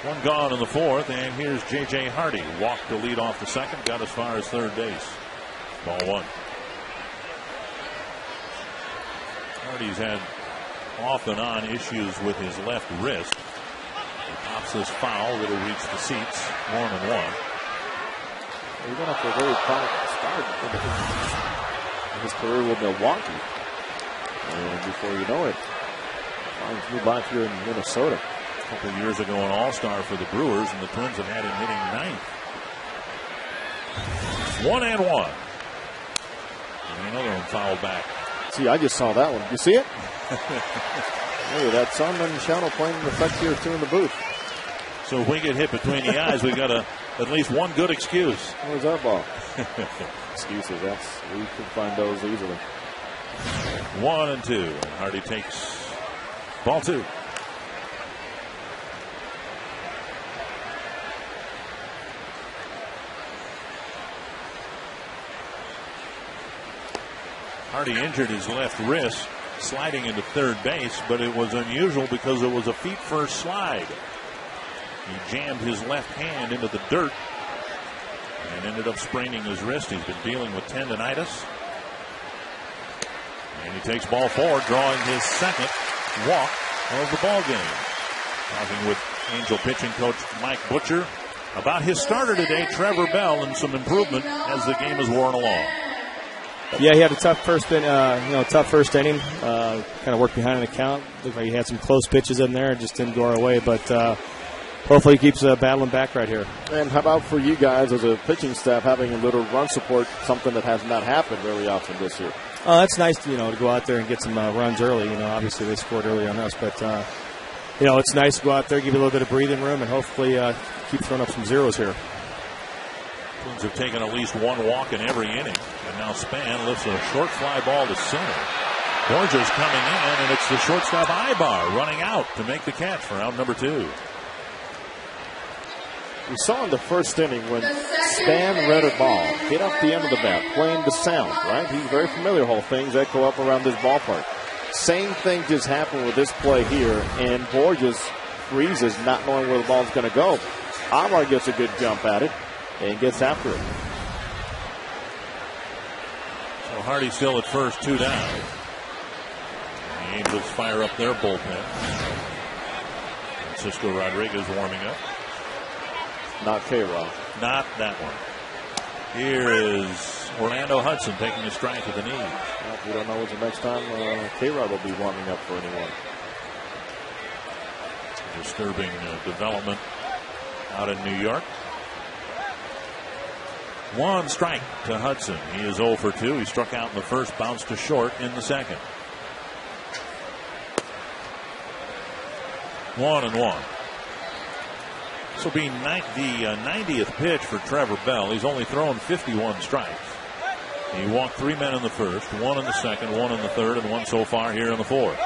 1 gone in the fourth, and here's J.J. Hardy. Walked to lead off the second, got as far as third base. Ball 1. Hardy's had off and on issues with his left wrist. He pops this foul that'll reach the seats. 1-1. He went off to a very proud start in his career with Milwaukee. And before you know it, finds new life here in Minnesota. A couple of years ago, an all-star for the Brewers, and the Twins have had him hitting 9th. 1-1. And another one fouled back. See, I just saw that one. Did you see it? Hey, that sun and shadow playing an effect here too in the booth. So if we get hit between the eyes, we got at least one good excuse. Where's our ball? Excuses. We can find those easily. 1-2. And Hardy takes ball 2. Hardy injured his left wrist sliding into third base, but it was unusual because it was a feet-first slide. He jammed his left hand into the dirt and ended up spraining his wrist. He's been dealing with tendonitis. And he takes ball 4, drawing his second walk of the ball game. Talking with Angel pitching coach Mike Butcher about his starter today, Trevor Bell, and some improvement as the game has worn along. Yeah, he had a tough first inning. Kind of worked behind the count. Looked like he had some close pitches in there. It just didn't go our way, but hopefully he keeps battling back right here. And how about for you guys as a pitching staff having a little run support, something that has not happened very often this year? That's nice, to go out there and get some runs early. Obviously they scored early on us, but it's nice to go out there, give you a little bit of breathing room, and hopefully keep throwing up some zeros here. Twins have taken at least one walk in every inning, and now Span lifts a short fly ball to center. Borges coming in, and it's the shortstop Ibar running out to make the catch for out number 2. We saw in the first inning when Span read a ball, hit off the end of the bat, playing the sound, right? He's very familiar with all things that go up around this ballpark. Same thing just happened with this play here, and Borges freezes, not knowing where the ball's going to go. Amar gets a good jump at it and gets after it. So Hardy still at first, 2 down. The Angels fire up their bullpen. Francisco Rodriguez warming up. Not K-Rod. Not that one. Here is Orlando Hudson taking a strike at the knee. Well, we don't know when's the next time K-Rod will be warming up for anyone. Disturbing development out in New York. 1 strike to Hudson. He is 0 for 2. He struck out in the first, bounced to short in the second. 1-1. This will be the 90th pitch for Trevor Bell. He's only thrown 51 strikes. He walked 3 men in the first, 1 in the second, 1 in the third, and 1 so far here in the fourth.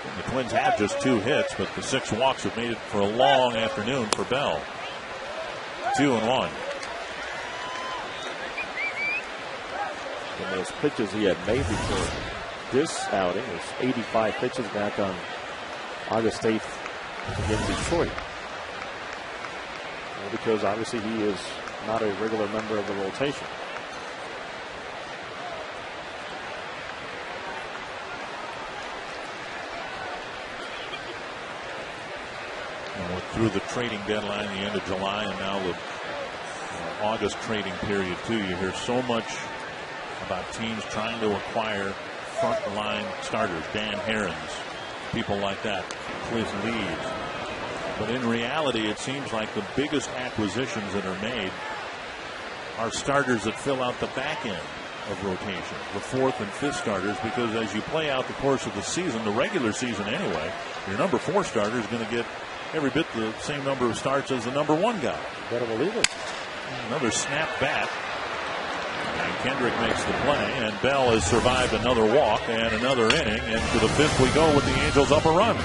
And the Twins have just 2 hits, but the 6 walks have made it for a long afternoon for Bell. 2-1. The most pitches he had made before this outing was 85 pitches back on August 8th against Detroit. Well, because obviously he is not a regular member of the rotation. We're through the trading deadline, the end of July, and now the August trading period too. You hear so much about teams trying to acquire front-line starters, Dan Herons, people like that, Cliff Leeds. But in reality, it seems like the biggest acquisitions that are made are starters that fill out the back end of rotation, the fourth and fifth starters, because as you play out the course of the season, the regular season anyway, your number 4 starter is going to get every bit the same number of starts as the number 1 guy. Better believe it. Another snap back. And Kendrick makes the play, and Bell has survived another walk and another inning, and to the 5th we go with the Angels up a run.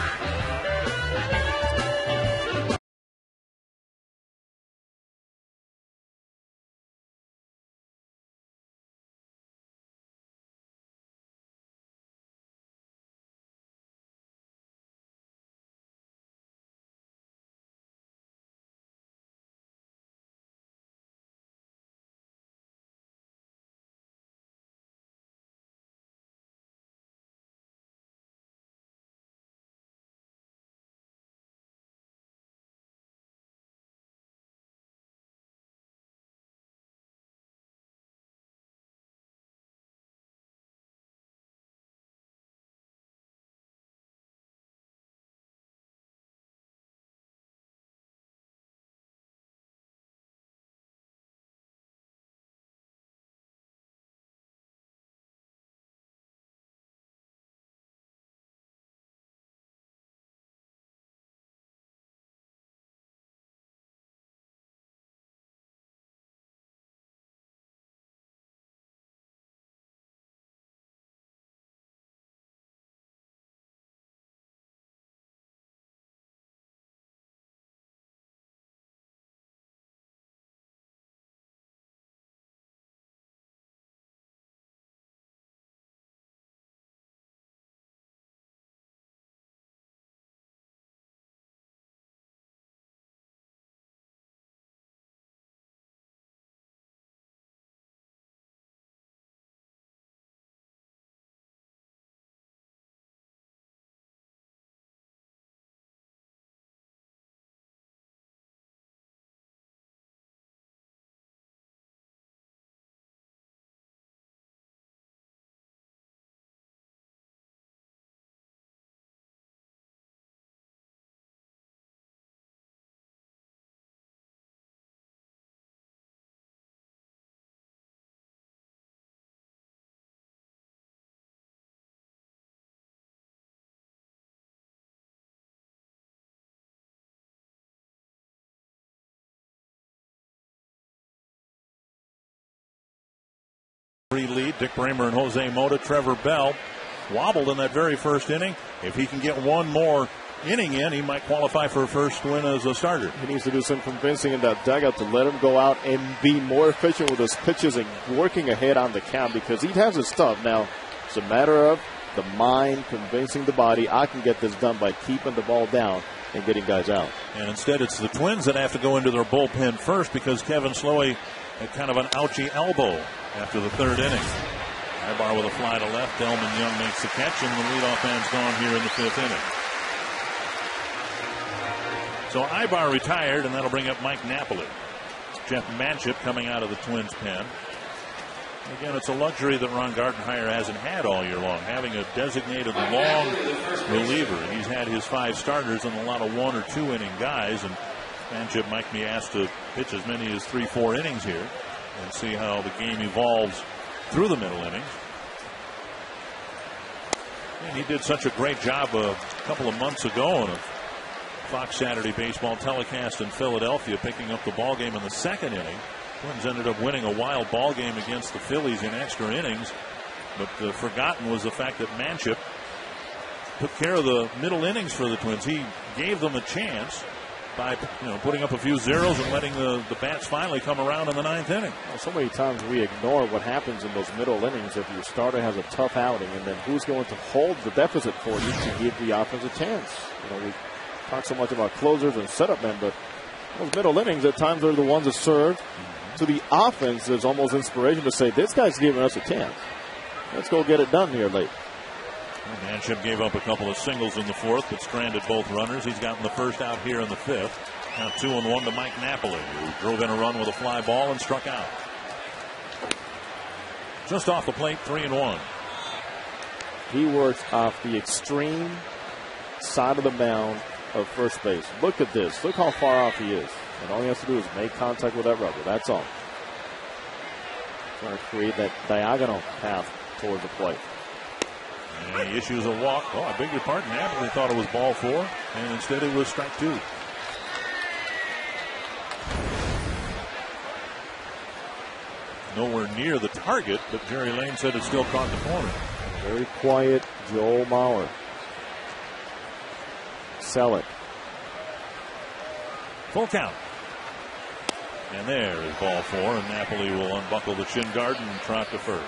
Lead. Dick Bramer and Jose Mota. Trevor Bell wobbled in that very first inning. If he can get one more inning in, he might qualify for a first win as a starter. He needs to do some convincing in that dugout to let him go out and be more efficient with his pitches and working ahead on the count, because he has his stuff. Now, it's a matter of the mind convincing the body, I can get this done by keeping the ball down and getting guys out. And instead, it's the Twins that have to go into their bullpen first, because Kevin Slowey had kind of an ouchy elbow after the 3rd inning. Ibar with a fly to left. Delman Young makes the catch, and the leadoff man's gone here in the 5th inning. So Ibar retired, and that'll bring up Mike Napoli. Jeff Manship coming out of the Twins pen. Again, it's a luxury that Ron Gardenhire hasn't had all year long, having a designated long reliever. He's had his 5 starters and a lot of 1 or 2 inning guys, and Manship might be asked to pitch as many as 3-4 innings here and see how the game evolves through the middle innings. And he did such a great job a couple of months ago on a Fox Saturday baseball telecast in Philadelphia, picking up the ball game in the 2nd inning. Twins ended up winning a wild ball game against the Phillies in extra innings, but forgotten was the fact that Manship took care of the middle innings for the Twins. He gave them a chance by putting up a few zeros and letting the bats finally come around in the ninth inning. Well, so many times we ignore what happens in those middle innings if your starter has a tough outing, and then who's going to hold the deficit for you to give the offense a chance. We talk so much about closers and setup men, but those middle innings at times are the ones that serve to the offense. There's almost inspiration to say, this guy's giving us a chance. Let's go get it done here late. Manship gave up a couple of singles in the fourth, but stranded both runners. He's gotten the first out here in the fifth. Now 2-1 to Mike Napoli, who drove in a run with a fly ball and struck out. Just off the plate, 3-1. He works off the extreme side of the mound of first base. Look at this. Look how far off he is. And all he has to do is make contact with that rubber. That's all. Trying to create that diagonal path towards the plate. And he issues a walk. Oh, I beg your pardon. Napoli thought it was ball 4, and instead it was strike 2. Nowhere near the target, but Jerry Lane said it still caught the corner. Very quiet Joel Mauer. Sell it. Full count. And there is ball 4, and Napoli will unbuckle the shin guard and trot to first.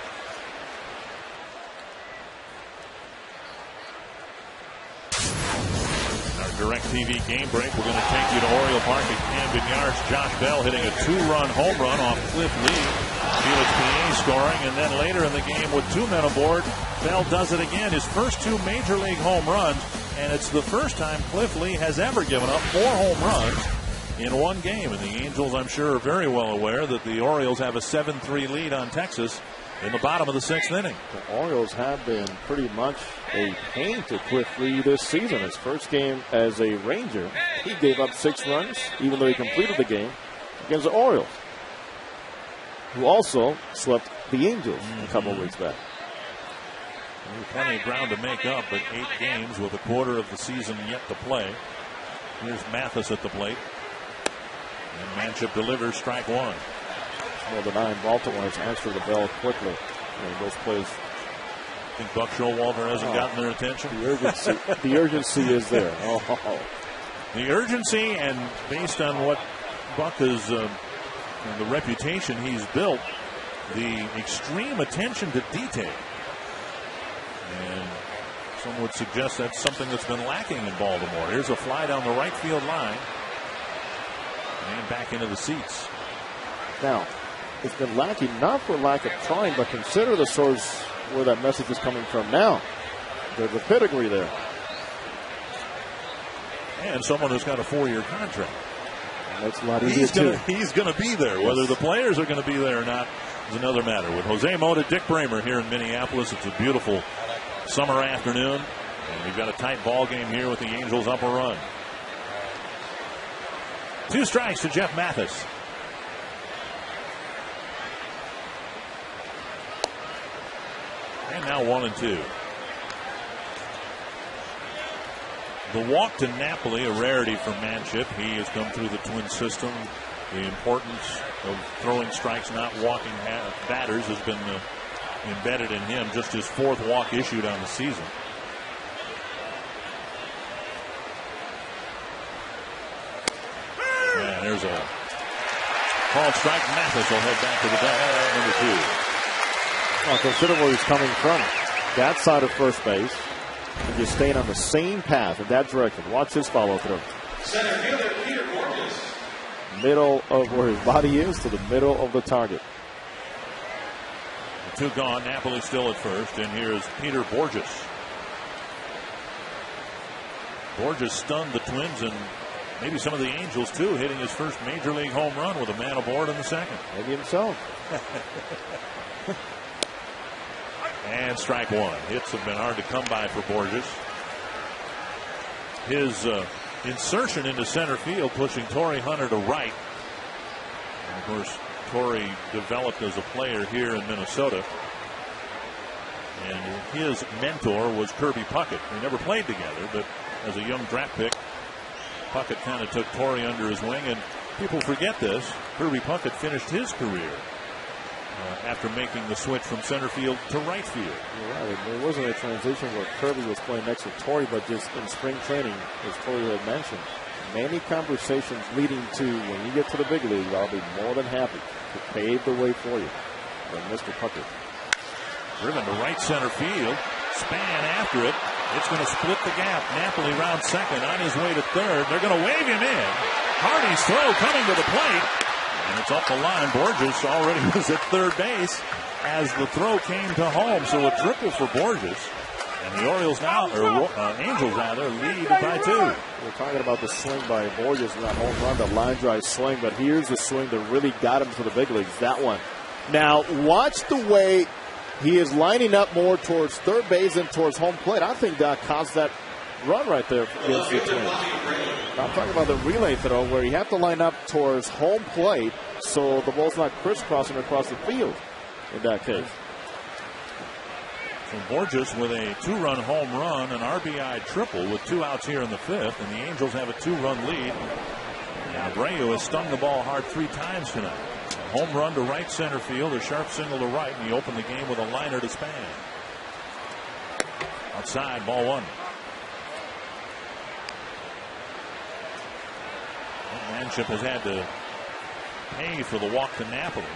Direct TV game break. We're going to take you to Oriole Park at Camden Yards. Josh Bell hitting a 2-run home run off Cliff Lee. Felix Piñé scoring, and then later in the game with 2 men aboard, Bell does it again. His first 2 major league home runs, and it's the first time Cliff Lee has ever given up 4 home runs in one game. And the Angels, I'm sure, are very well aware that the Orioles have a 7-3 lead on Texas in the bottom of the 6th inning. The Orioles have been pretty much a pain to Cliff Lee this season. His first game as a Ranger, he gave up 6 runs, even though he completed the game against the Orioles, who also swept the Angels a couple of weeks back. Plenty of ground to make up, but 8 games with a quarter of the season yet to play. Here's Mathis at the plate. And Manship delivers strike 1. Well, the 9 Baltimore has answered the bell quickly. Those plays. I think Buck Showalter hasn't gotten their attention. The urgency is there. The urgency, and based on what Buck has, the reputation he's built, the extreme attention to detail. And some would suggest that's something that's been lacking in Baltimore. Here's a fly down the right field line. And back into the seats. Now, it's been lacking, not for lack of trying, but consider the source where that message is coming from now. There's a pedigree there. And someone who's got a 4-year contract. That's a lot easier, he's going to be there. Yes. Whether the players are going to be there or not is another matter. With Jose Mota, Dick Bramer here in Minneapolis, it's a beautiful summer afternoon. And we've got a tight ball game here with the Angels up a run. 2 strikes to Jeff Mathis. And now 1-2. The walk to Napoli, a rarity for Manship. He has come through the Twin system. The importance of throwing strikes, not walking batters, has been embedded in him. Just his 4th walk issued on the season. And there's a called strike. Mathis will head back to the number 2. Well, consider where he's coming from. That side of first base. And just staying on the same path in that direction. Watch his follow through. Center fielder Peter Borges. Middle of where his body is to the middle of the target. 2 gone. Napoli still at first. And here's Peter Borges. Borges stunned the Twins and maybe some of the Angels too, hitting his first major league home run with a man aboard in the 2nd. Maybe himself. And strike 1. Hits have been hard to come by for Borges. His insertion into center field, pushing Torrey Hunter to right. And of course, Torrey developed as a player here in Minnesota. And his mentor was Kirby Puckett. They never played together, but as a young draft pick, Puckett kind of took Torrey under his wing. And people forget this. Kirby Puckett finished his career after making the switch from center field to right field. You're right. There wasn't a transition where Kirby was playing next to Torrey, but just in spring training, as Torrey had mentioned, many conversations leading to when you get to the big league, I'll be more than happy to pave the way for you. From Mr. Puckett. Driven to right center field. Span after it. It's going to split the gap. Napoli round second, on his way to third. They're going to wave him in. Hardy's throw coming to the plate. And it's up the line. Borges already was at third base as the throw came to home. So a triple for Borges. And the Orioles now, or Angels rather, lead by 2. We're talking about the swing by Borges in that home run, the line drive swing. But here's the swing that really got him to the big leagues, that one. Now, watch the way he is lining up more towards third base and towards home plate. I think that caused that run right there against the Twins. I'm talking about the relay throw where you have to line up towards home plate so the ball's not crisscrossing across the field in that case. So Borges with a 2-run home run, an RBI triple with 2 outs here in the 5th, and the Angels have a 2-run lead. And Abreu has stung the ball hard 3 times tonight. A home run to right center field, a sharp single to right, and he opened the game with a liner to Span. Outside, ball 1. Manship has had to pay for the walk to Napoli.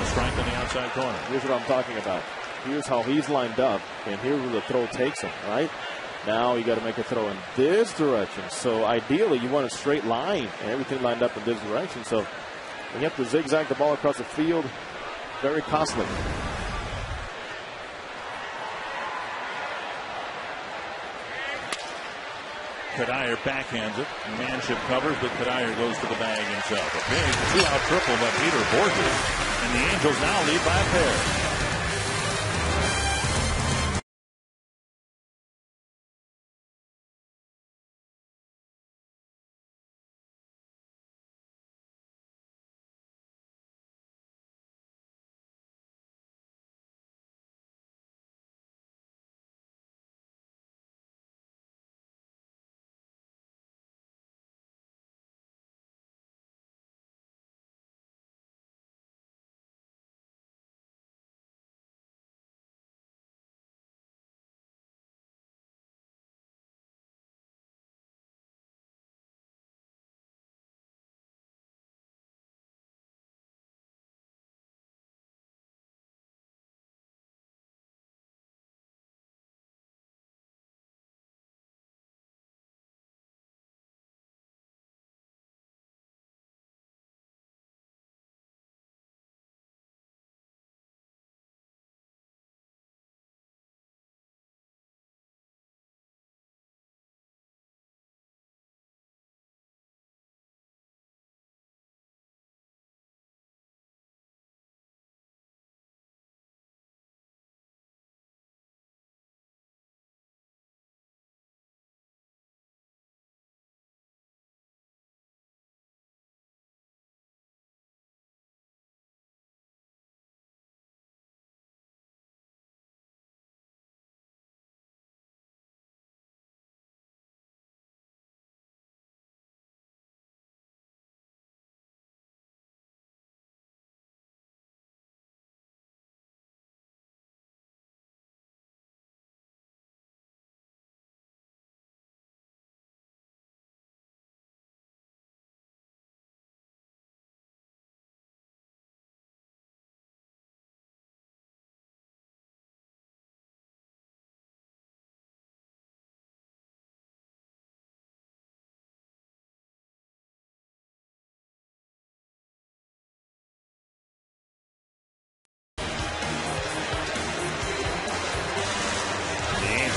Strike on the outside corner. Here's what I'm talking about. Here's how he's lined up, and here's where the throw takes him, right? Now you got to make a throw in this direction. So ideally, you want a straight line and everything lined up in this direction. So you have to zigzag the ball across the field. Very costly. Cuddyer backhands it. Manship covers, but Cuddyer goes to the bag himself. A big 2-out triple by Peter Borges. And the Angels now lead by a pair.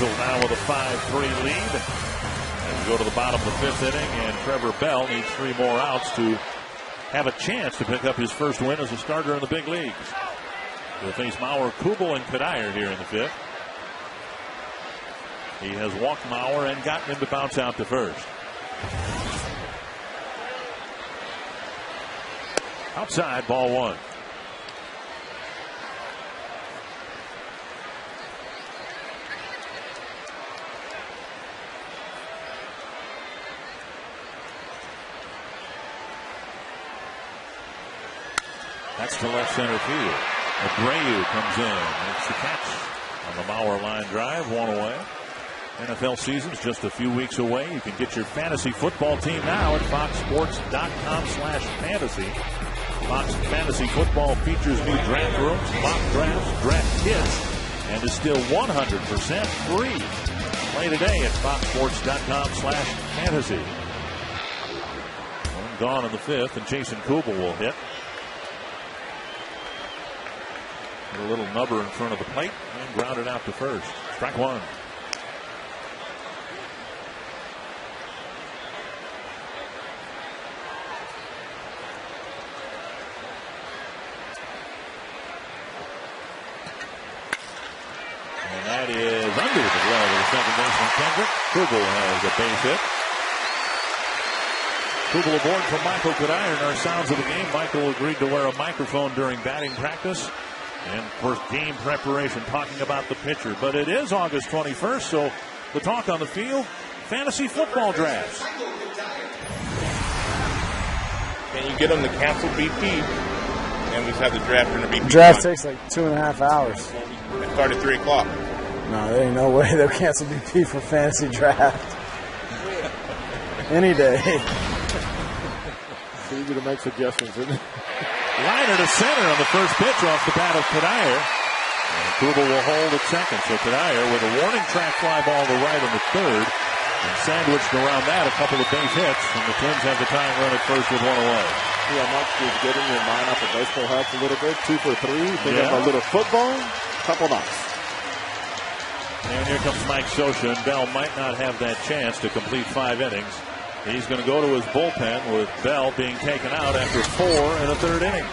Now with a 5-3 lead. And we go to the bottom of the 5th inning, and Trevor Bell needs 3 more outs to have a chance to pick up his first win as a starter in the big leagues. He'll face Mauer, Kubel, and Cuddyer here in the 5th. He has walked Mauer and gotten him to bounce out to first. Outside, ball 1. That's to left center field. Abreu comes in. Makes the catch on the Mauer line drive. One away. NFL season's just a few weeks away. You can get your fantasy football team now at foxsports.com/fantasy. Fox Fantasy Football features new draft rooms, mock drafts, draft kits, and is still 100% free. Play today at foxsports.com/fantasy. One gone in the fifth, and Jason Kubel will hit. With a little nubber in front of the plate and grounded out to first. Strike one. And that is under the glove of the second baseman Kendrick. Kubel has a base hit. Kubel aboard from Michael Cuddyer in our Sounds of the Game. Michael agreed to wear a microphone during batting practice and for game preparation, talking about the pitcher. But it is August 21st, so the talk on the field, fantasy football drafts. Can you get them to cancel BP? And we just have the draft during the BP. Draft takes like 2.5 hours. It started at 3 o'clock. No, there ain't no way they'll cancel BP for fantasy draft. Any day. It's easy to make suggestions, isn't it? Liner to center on the first pitch off the bat of Cuddyer. And Kubel will hold at second. So Cuddyer with a warning track fly ball to right in the third. And sandwiched around that a couple of base hits. And the Twins have the tying run at first with one away. Yeah, Mark is getting your mind off of baseball helps a little bit. 2 for 3. Think of a little football. Couple knocks. And here comes Mike Scioscia, and Bell might not have that chance to complete 5 innings. He's going to go to his bullpen with Bell being taken out after 4 1/3 innings.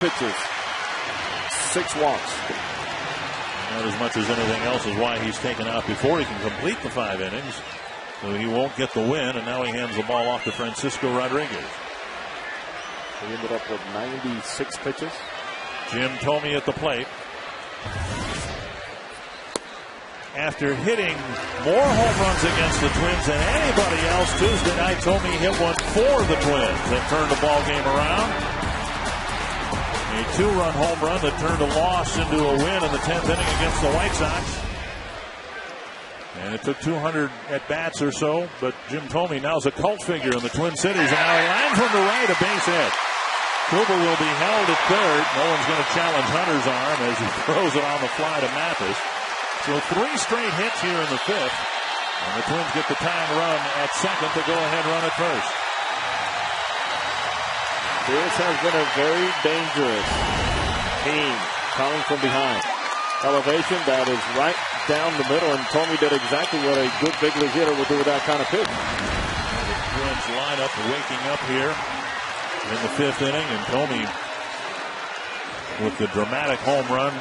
Pitches. 6 walks. Not as much as anything else is why he's taken out before he can complete the 5 innings. So he won't get the win, and now he hands the ball off to Francisco Rodriguez. He ended up with 96 pitches. Jim Thome at the plate. After hitting more home runs against the Twins than anybody else Tuesday night, Thome hit one for the Twins that turned the ball game around. A 2-run home run that turned a loss into a win in the 10th inning against the White Sox. And it took 200 at-bats or so, but Jim Thome now is a cult figure in the Twin Cities, and now he lands from the right, a base hit. Kubel will be held at third. No one's going to challenge Hunter's arm as he throws it on the fly to Mathis. So 3 straight hits here in the 5th, and the Twins get the tying run at second to go ahead run at first. This has been a very dangerous team coming from behind. Elevation that is right down the middle, and Thome did exactly what a good big league hitter would do with that kind of pitch. The Twins lineup waking up here in the 5th inning, and Thome with the dramatic home run,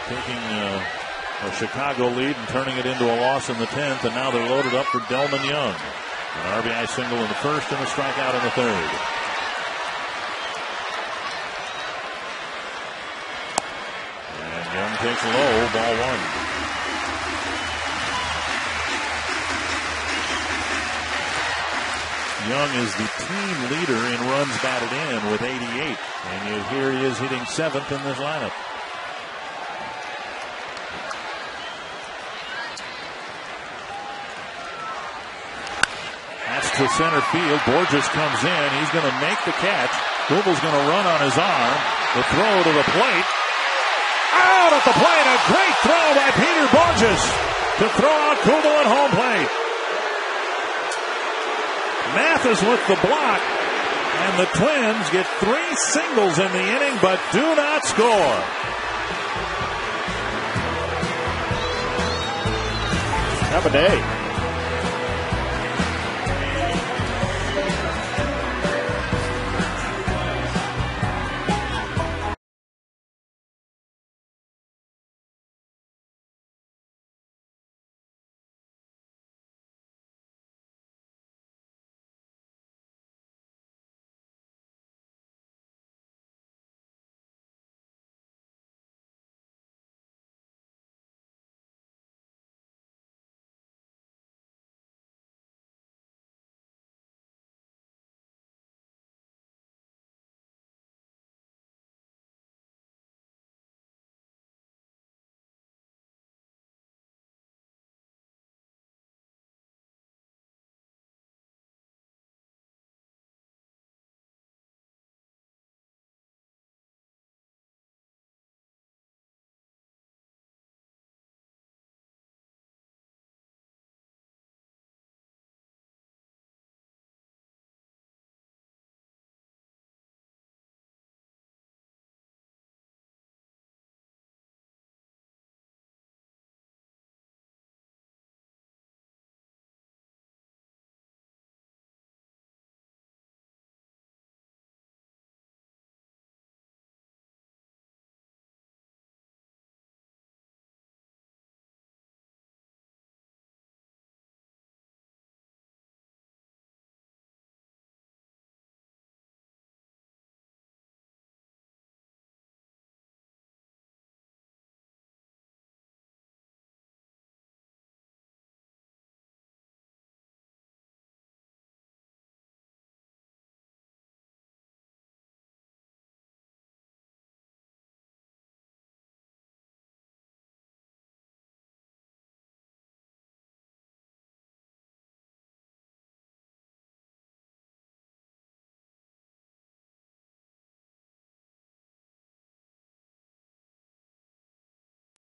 taking a Chicago lead and turning it into a loss in the 10th, and now they're loaded up for Delman Young. An RBI single in the 1st and a strikeout in the 3rd. Young takes low, ball 1. Young is the team leader in runs batted in with 88. And here he is hitting 7th in this lineup. That's to center field. Borges comes in. He's going to make the catch. Kubel's going to run on his arm. The throw to the plate. Out at the plate, a great throw by Peter Borges to throw out Kubel at home plate. Mathis with the block, and the Twins get 3 singles in the inning, but do not score. Have a day.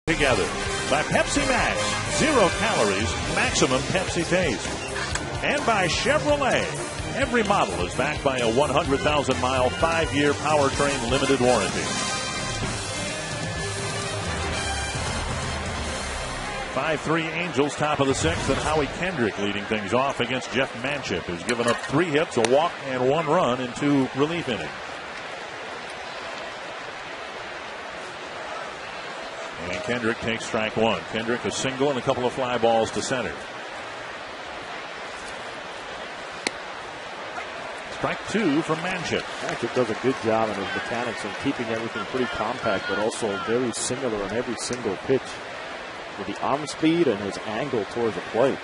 Together by Pepsi Max, 0 calories, maximum Pepsi taste. And by Chevrolet, every model is backed by a 100,000-mile, 5-year powertrain limited warranty. 5-3 Angels, top of the 6th, and Howie Kendrick leading things off against Jeff Manship, who's given up 3 hits, a walk, and 1 run in 2 relief innings. And Kendrick takes strike 1. Kendrick a single and a couple of fly balls to center. Strike 2 from Manship. Manship does a good job in his mechanics of keeping everything pretty compact, but also very similar on every single pitch with the arm speed and his angle towards the plate.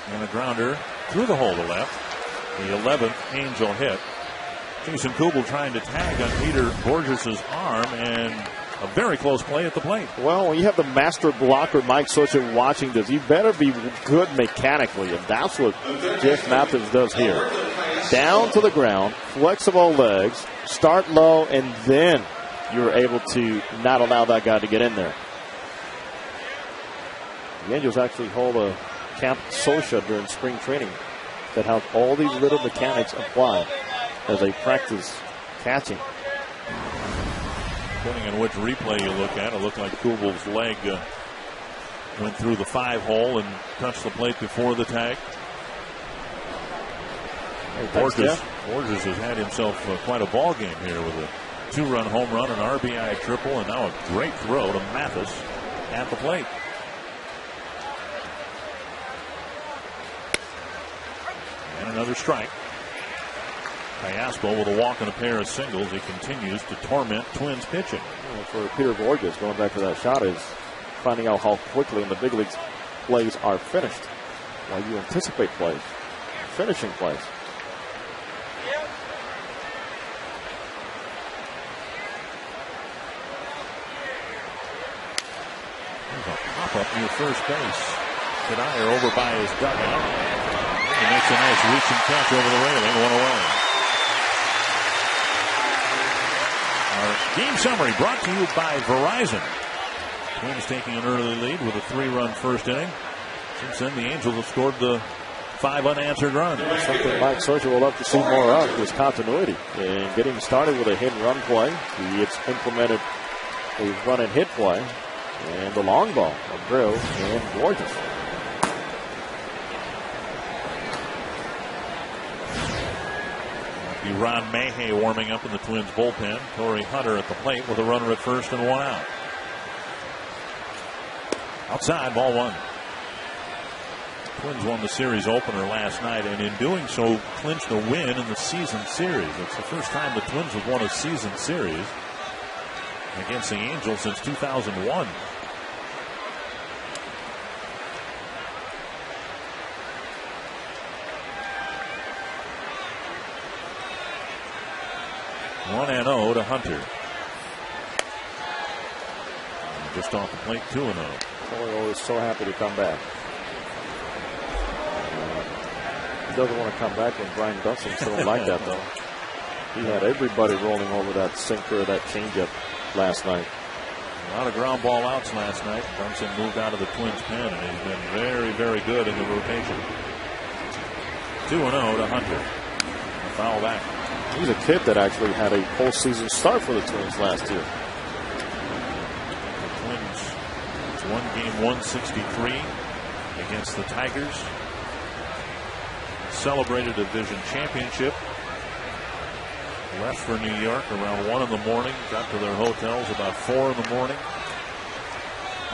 And a grounder through the hole to left. The 11th Angel hit. Jason Kubel trying to tag on Peter Borges' arm, and a very close play at the plate. Well, when you have the master blocker, Mike Socha, watching this, you better be good mechanically, and that's what Jeff Mathis does here. Down to the ground, flexible legs, start low, and then you're able to not allow that guy to get in there. The Angels actually hold a Camp Socha during spring training that has all these little mechanics apply as they practice catching. Depending on which replay you look at, it looked like Kubal's leg went through the 5-hole and touched the plate before the tag. Borges has had himself quite a ball game here with a 2-run home run, an RBI triple, and now a great throw to Mathis at the plate. And another strike. Callaspo with a walk and a pair of singles. He continues to torment Twins pitching. For Peter Borges, going back to that shot, is finding out how quickly in the big leagues plays are finished. While you anticipate plays, finishing plays. There's a pop-up near first base. Kadire over by his dugout. He makes a nice reaching catch over the railing, one away. Our game summary brought to you by Verizon. Twins taking an early lead with a 3-run first inning. Since then, the Angels have scored the 5 unanswered runs. Something Mike Socha will love to see more of is continuity. And getting started with a hit-and-run play, he has implemented a run-and-hit play. And the long ball of Brill and Borges. Ron Mayhay warming up in the Twins bullpen. Torrey Hunter at the plate with a runner at first and 1 out. Outside, ball 1. Twins won the series opener last night, and in doing so clinched a win in the season series. It's the first time the Twins have won a season series against the Angels since 2001. One and 0 to Hunter. Just off the plate, 2-0. Torrey is so happy to come back. He doesn't want to come back when Brian Dunson's still like that, though. He had everybody rolling over that sinker, that changeup last night. A lot of ground ball outs last night. Dunson moved out of the Twins' pen, and he's been very, very good in the rotation. 2-0 to Hunter. Foul back. He's a kid that actually had a postseason start for the Twins last year. The Twins won game 163 against the Tigers. Celebrated a division championship. Left for New York around 1 in the morning. Got to their hotels about 4 in the morning.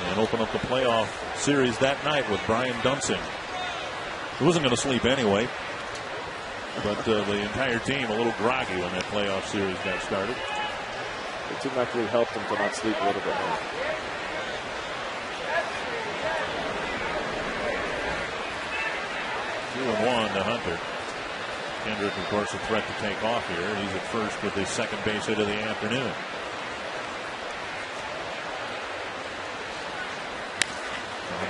And opened up the playoff series that night with Brian Dunsing. He wasn't going to sleep anyway. But the entire team a little groggy when that playoff series got started. The team actually helped them to not sleep a little bit more. Two and 1 to Hunter. Kendrick, of course, a threat to take off here. He's at first with his second base hit of the afternoon.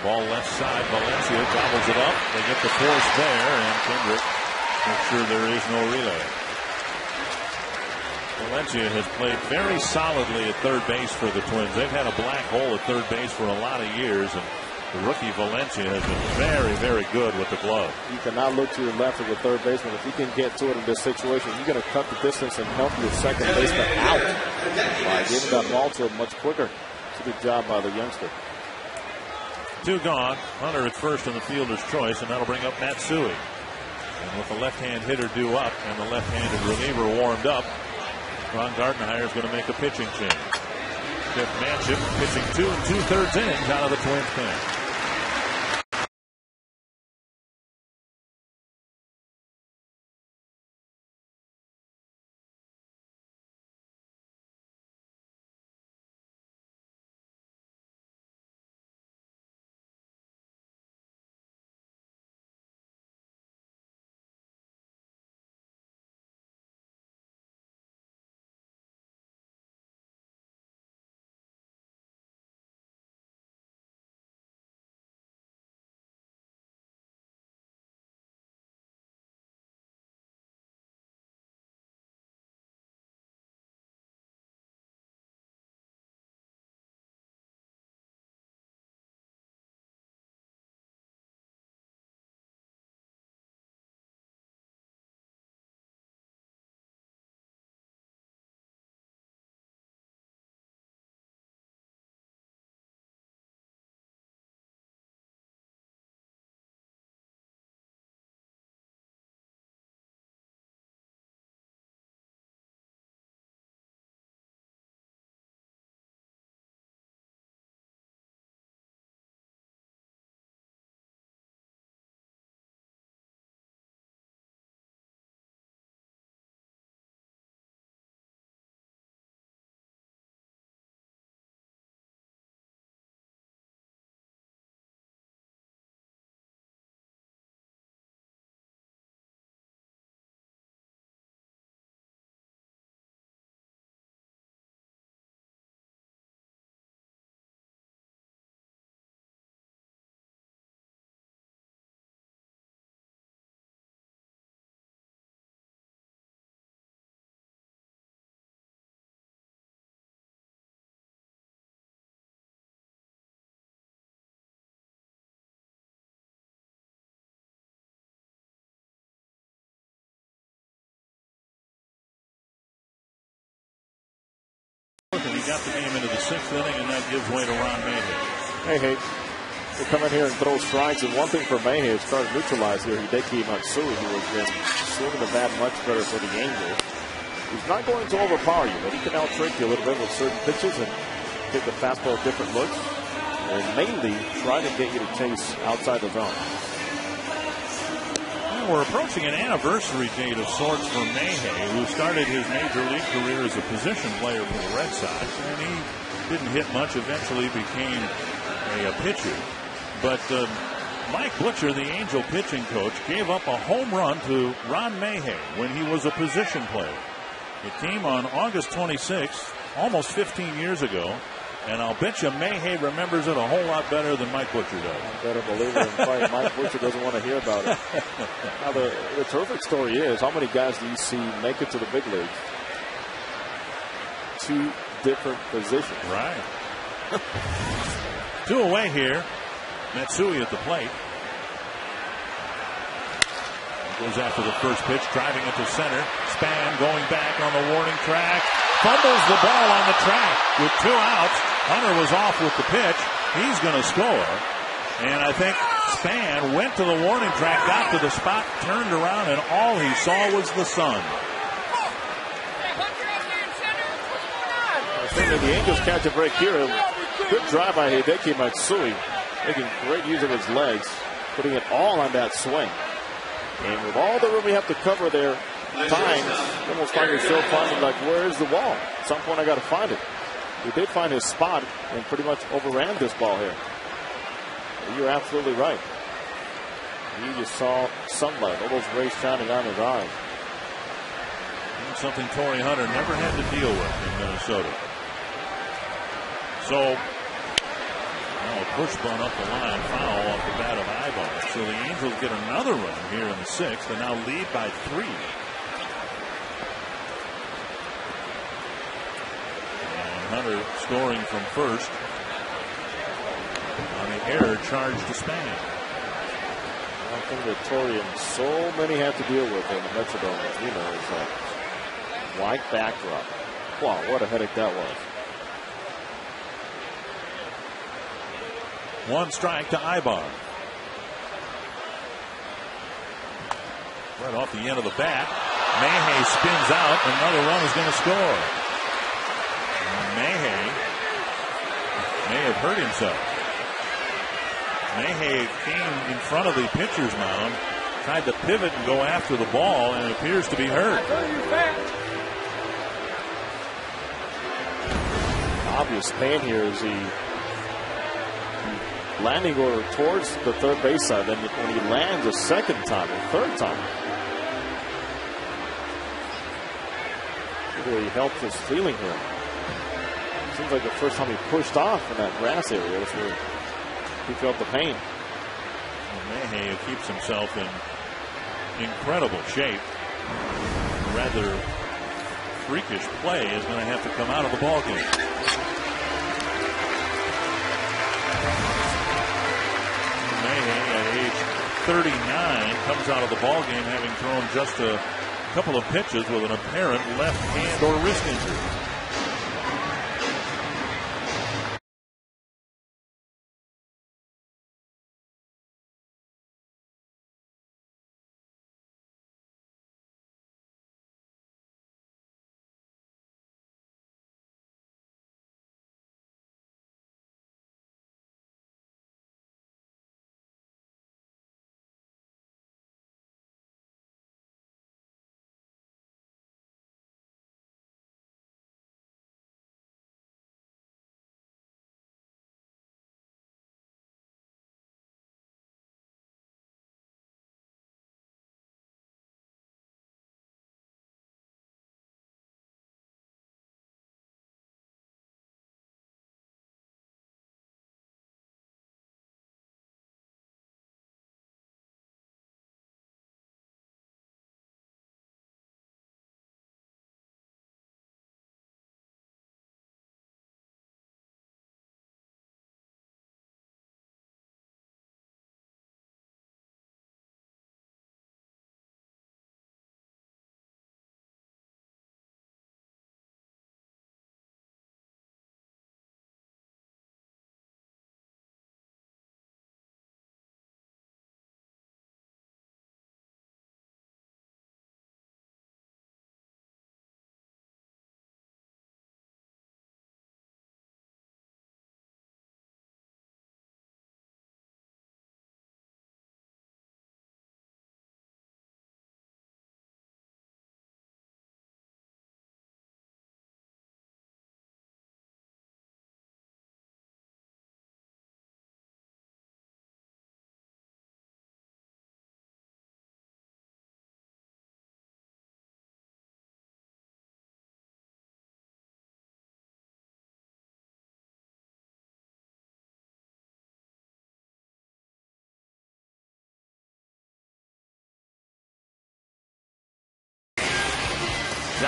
Ball left side. Valencia gobbles it up. They get the force there, and Kendrick makes sure there is no relay. Valencia has played very solidly at third base for the Twins. They've had a black hole at third base for a lot of years, and the rookie Valencia has been very, very good with the glove. You cannot look to your left of the third baseman. If you can get to it in this situation, you're going to cut the distance and help your second baseman out by getting that ball to him much quicker. It's a good job by the youngster. 2 gone. Hunter at first in the fielder's choice, and that'll bring up Matsui. And with the left-hand hitter due up and the left-handed reliever warmed up, Ron Gardenhire is going to make a pitching change. Jeff Manship pitching 2 2/3 innings out of the Twins pen. fourth, and he got the game into the 6th inning, and that gives way to Ron Mayhew. Mayhew will come in here and throw strikes, and one thing for Mayhew is trying to neutralize here Hideki Matsui, who has been swinging the bat much better for the Angels. He's not going to overpower you, but he can out-trick you a little bit with certain pitches and take the fastball different looks, and mainly try to get you to chase outside the zone. We're approaching an anniversary date of sorts for Mayhew, who started his major league career as a position player for the Red Sox, and he didn't hit much, eventually became a pitcher. But Mike Butcher, the Angel pitching coach, gave up a home run to Ron Mayhew when he was a position player. It came on August 26th, almost 15 years ago. And I'll bet you Mayhew remembers it a whole lot better than Mike Butcher does. I better believe it. In fact, Mike Butcher doesn't want to hear about it. Now, the terrific story is, how many guys do you see make it to the big leagues? 2 different positions. Right. 2 away here. Matsui at the plate. Goes after the first pitch, driving it to center. Span going back on the warning track. Fumbles the ball on the track with 2 outs. Hunter was off with the pitch. He's going to score. And I think Span went to the warning track, got to the spot, turned around, and all he saw was the sun. I think that the Angels catch a break here. Good drive by Hideki Matsui, making great use of his legs, putting it all on that swing. And with all the room we have to cover there, times, you almost find yourself finding, like, where's the wall? At some point I got to find it. He did find his spot and pretty much overran this ball here. You're absolutely right. He just saw sunlight, all those rays shining on his eyes. Something Torrey Hunter never had to deal with in Minnesota. So, a push bunt up the line, foul off the bat of Ibar. So the Angels get another run here in the 6th and now lead by 3. Hunter scoring from first on the error charge to Span. One thing that Torrey and so many have to deal with in the Metrodome, as we know, is that wide backdrop. Wow, what a headache that was. 1 strike to Ibar. Right off the end of the bat. Mayhew spins out. Another run is going to score. Mayhew may have hurt himself. Mayhew came in front of the pitcher's mound, tried to pivot and go after the ball, and appears to be hurt. Obvious pain here as he landing over towards the third base side. Then when he lands a second time, a third time, it really helped his feeling here. Seems like the first time he pushed off in that grass area, that's where he felt the pain. Mayhew keeps himself in incredible shape. Rather freakish play is going to have to come out of the ball game. Mayhew at age 39 comes out of the ball game having thrown just a couple of pitches with an apparent left hand or wrist injury.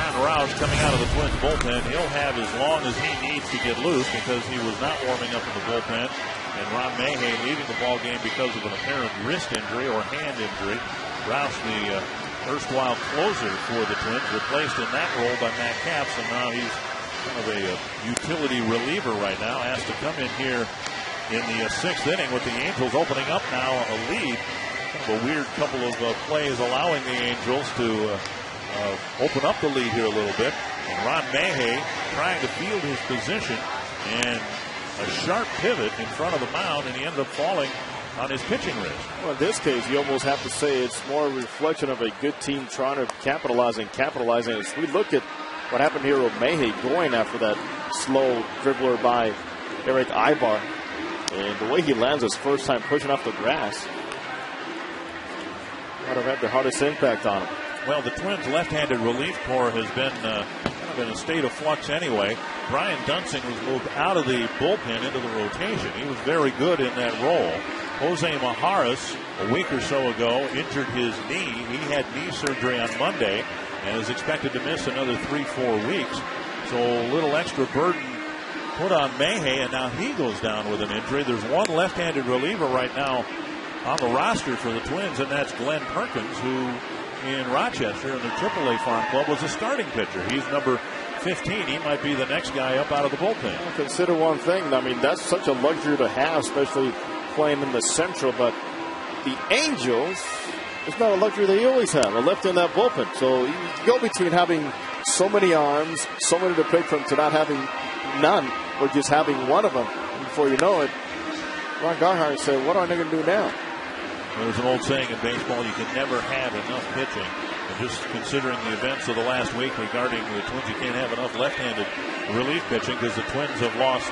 John Roush coming out of the Twins bullpen. He'll have as long as he needs to get loose because he was not warming up in the bullpen. And Ron Mayhay leaving the ball game because of an apparent wrist injury or hand injury. Roush, the erstwhile closer for the Twins, replaced in that role by Matt Capps, and now he's kind of a utility reliever right now, asked to come in here in the sixth inning with the Angels opening up now a lead. Kind of a weird couple of plays allowing the Angels to open up the lead here a little bit. And Ron Mayhay trying to field his position, and a sharp pivot in front of the mound, and he ended up falling on his pitching wrist. Well, in this case, you almost have to say it's more a reflection of a good team trying to capitalizing. As we look at what happened here with Mayhay going after that slow dribbler by Eric Ibar, and the way he lands his first time pushing off the grass might have had the hardest impact on him. Well, the Twins' left-handed relief corps has been kind of in a state of flux anyway. Brian Dunsing was moved out of the bullpen into the rotation. He was very good in that role. Jose Majares, a week or so ago, injured his knee. He had knee surgery on Monday and is expected to miss another 3-4 weeks. So a little extra burden put on Mayhay, and now he goes down with an injury. There's one left-handed reliever right now on the roster for the Twins, and that's Glenn Perkins, who in Rochester in their AAA farm club was a starting pitcher. He's number 15. He might be the next guy up out of the bullpen. Well, consider one thing. I mean, that's such a luxury to have, especially playing in the Central. But the Angels, it's not a luxury they always have, a left in that bullpen. So you go between having so many arms, so many to pick from, to not having none, or just having one of them. And before you know it, Ron Garhart said, what are they going to do now? There's an old saying in baseball, you can never have enough pitching. And just considering the events of the last week regarding the Twins, you can't have enough left-handed relief pitching because the Twins have lost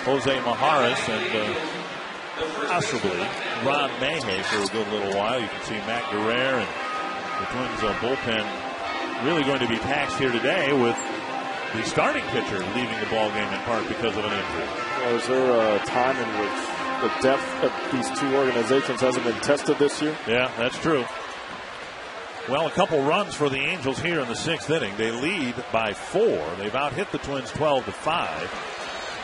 Jose Majares and possibly Ron Mayhay for a good little while. You can see Matt Guerrero and the Twins bullpen really going to be taxed here today with the starting pitcher leaving the ball game in part because of an injury. Well, is there a time in which the depth of these two organizations hasn't been tested this year? Yeah, that's true. Well, a couple runs for the Angels here in the sixth inning. They lead by 4. They've out-hit the Twins 12-5.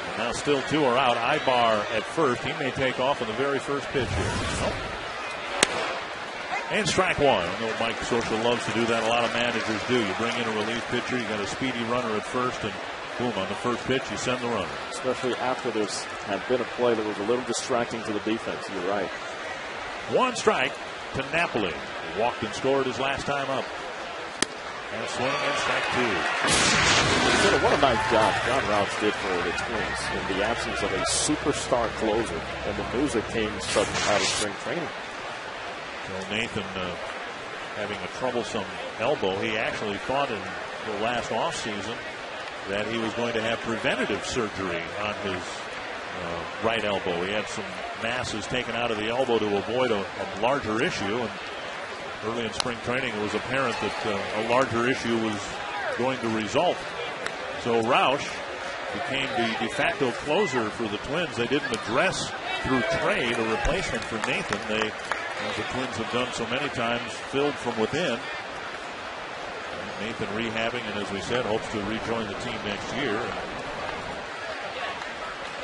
And now still 2 are out. Ibar at first. He may take off on the very first pitch here. Nope. And strike one. I know Mike Scioscia loves to do that. A lot of managers do. You bring in a relief pitcher. You got a speedy runner at first, and boom, on the first pitch, you send the runner. Especially after there's had been a play that was a little distracting to the defense. You're right. 1 strike to Napoli. He walked and scored his last time up. And swing and strike 2. What a nice job John Roush did for the Twins in the absence of a superstar closer and the news that came sudden out of spring training. So Nathan having a troublesome elbow. He actually thought in the last offseason that he was going to have preventative surgery on his right elbow. He had some masses taken out of the elbow to avoid a larger issue, and early in spring training it was apparent that a larger issue was going to result. So Roush became the de facto closer for the Twins. They didn't address through trade a replacement for Nathan. They, as the Twins have done so many times, filled from within. Nathan rehabbing, and as we said, hopes to rejoin the team next year.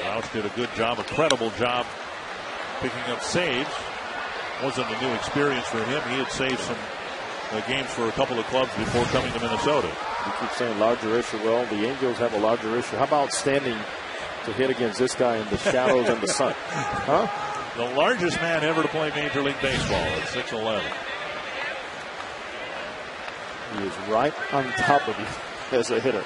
Roush did a good job, a credible job picking up saves. Wasn't a new experience for him. He had saved some games for a couple of clubs before coming to Minnesota. You keep saying larger issue. Well, the Angels have a larger issue. How about standing to hit against this guy in the shadows and the sun? Huh? The largest man ever to play Major League Baseball at 6'11". He is right on top of you as a hitter.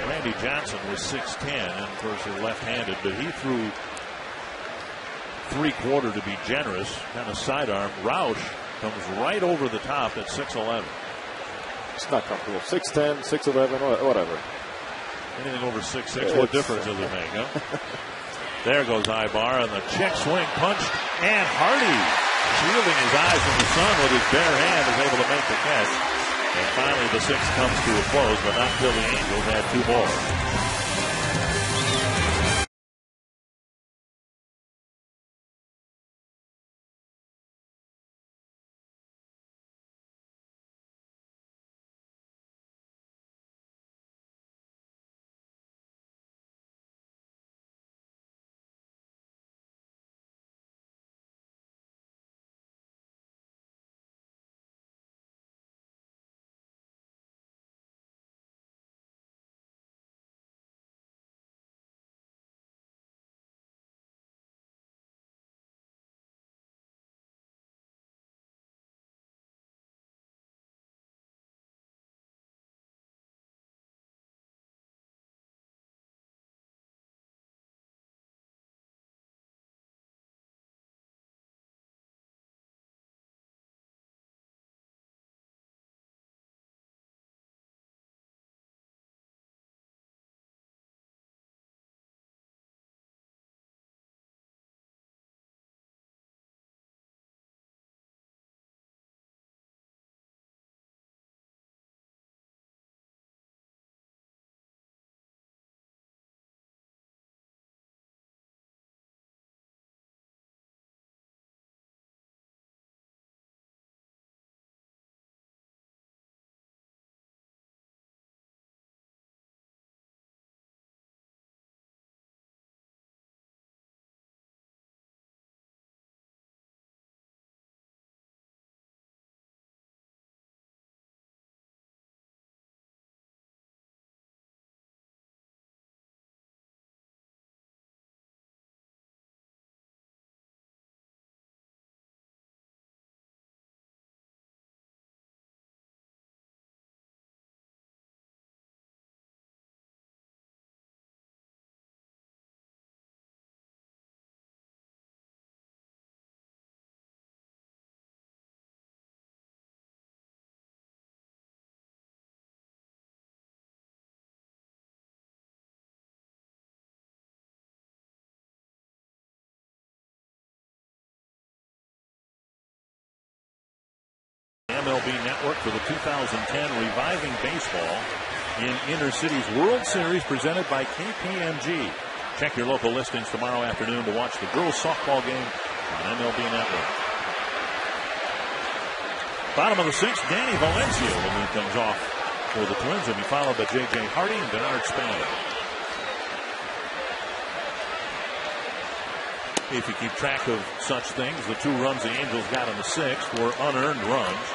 Randy Johnson was 6'10", and of course he's left-handed, but he threw 3/4 to be generous, kind of sidearm. Roush comes right over the top at 6'11". It's not comfortable. 6'10", 6'11", whatever. Anything over 6'6", what difference does it make, huh? There goes Ibar, and the check swing punched, and Hardy, shielding his eyes from the sun with his bare hand, is able to make the catch. And finally the sixth comes to a close, but not until the Angels had 2 more. MLB Network for the 2010 Reviving Baseball in Inner Cities World Series presented by KPMG. Check your local listings tomorrow afternoon to watch the girls softball game on MLB Network. Bottom of the 6th, Danny Valencia when he comes off for the Twins. He'll be followed by J.J. Hardy and Bernard Span. If you keep track of such things, the 2 runs the Angels got in the 6th were unearned runs.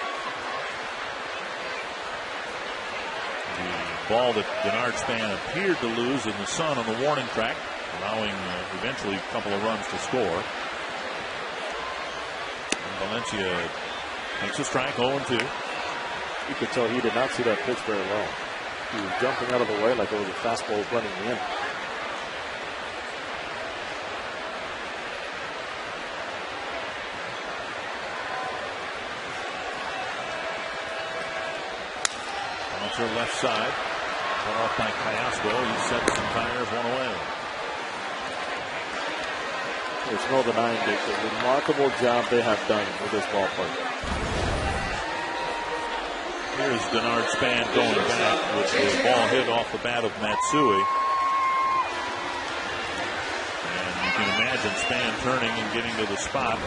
The ball that Bernard Span appeared to lose in the sun on the warning track, allowing eventually a couple of runs to score. And Valencia takes a strike, 0-2. You could tell he did not see that pitch very well. He was jumping out of the way like it was a fastball running in. Bouncer left side. Cut off by Callasco. He sets some tires, one away. There's no denying the remarkable job they have done with this ballpark. Here's Bernard Span going back with the ball hit off the bat of Matsui. And you can imagine Span turning and getting to the spot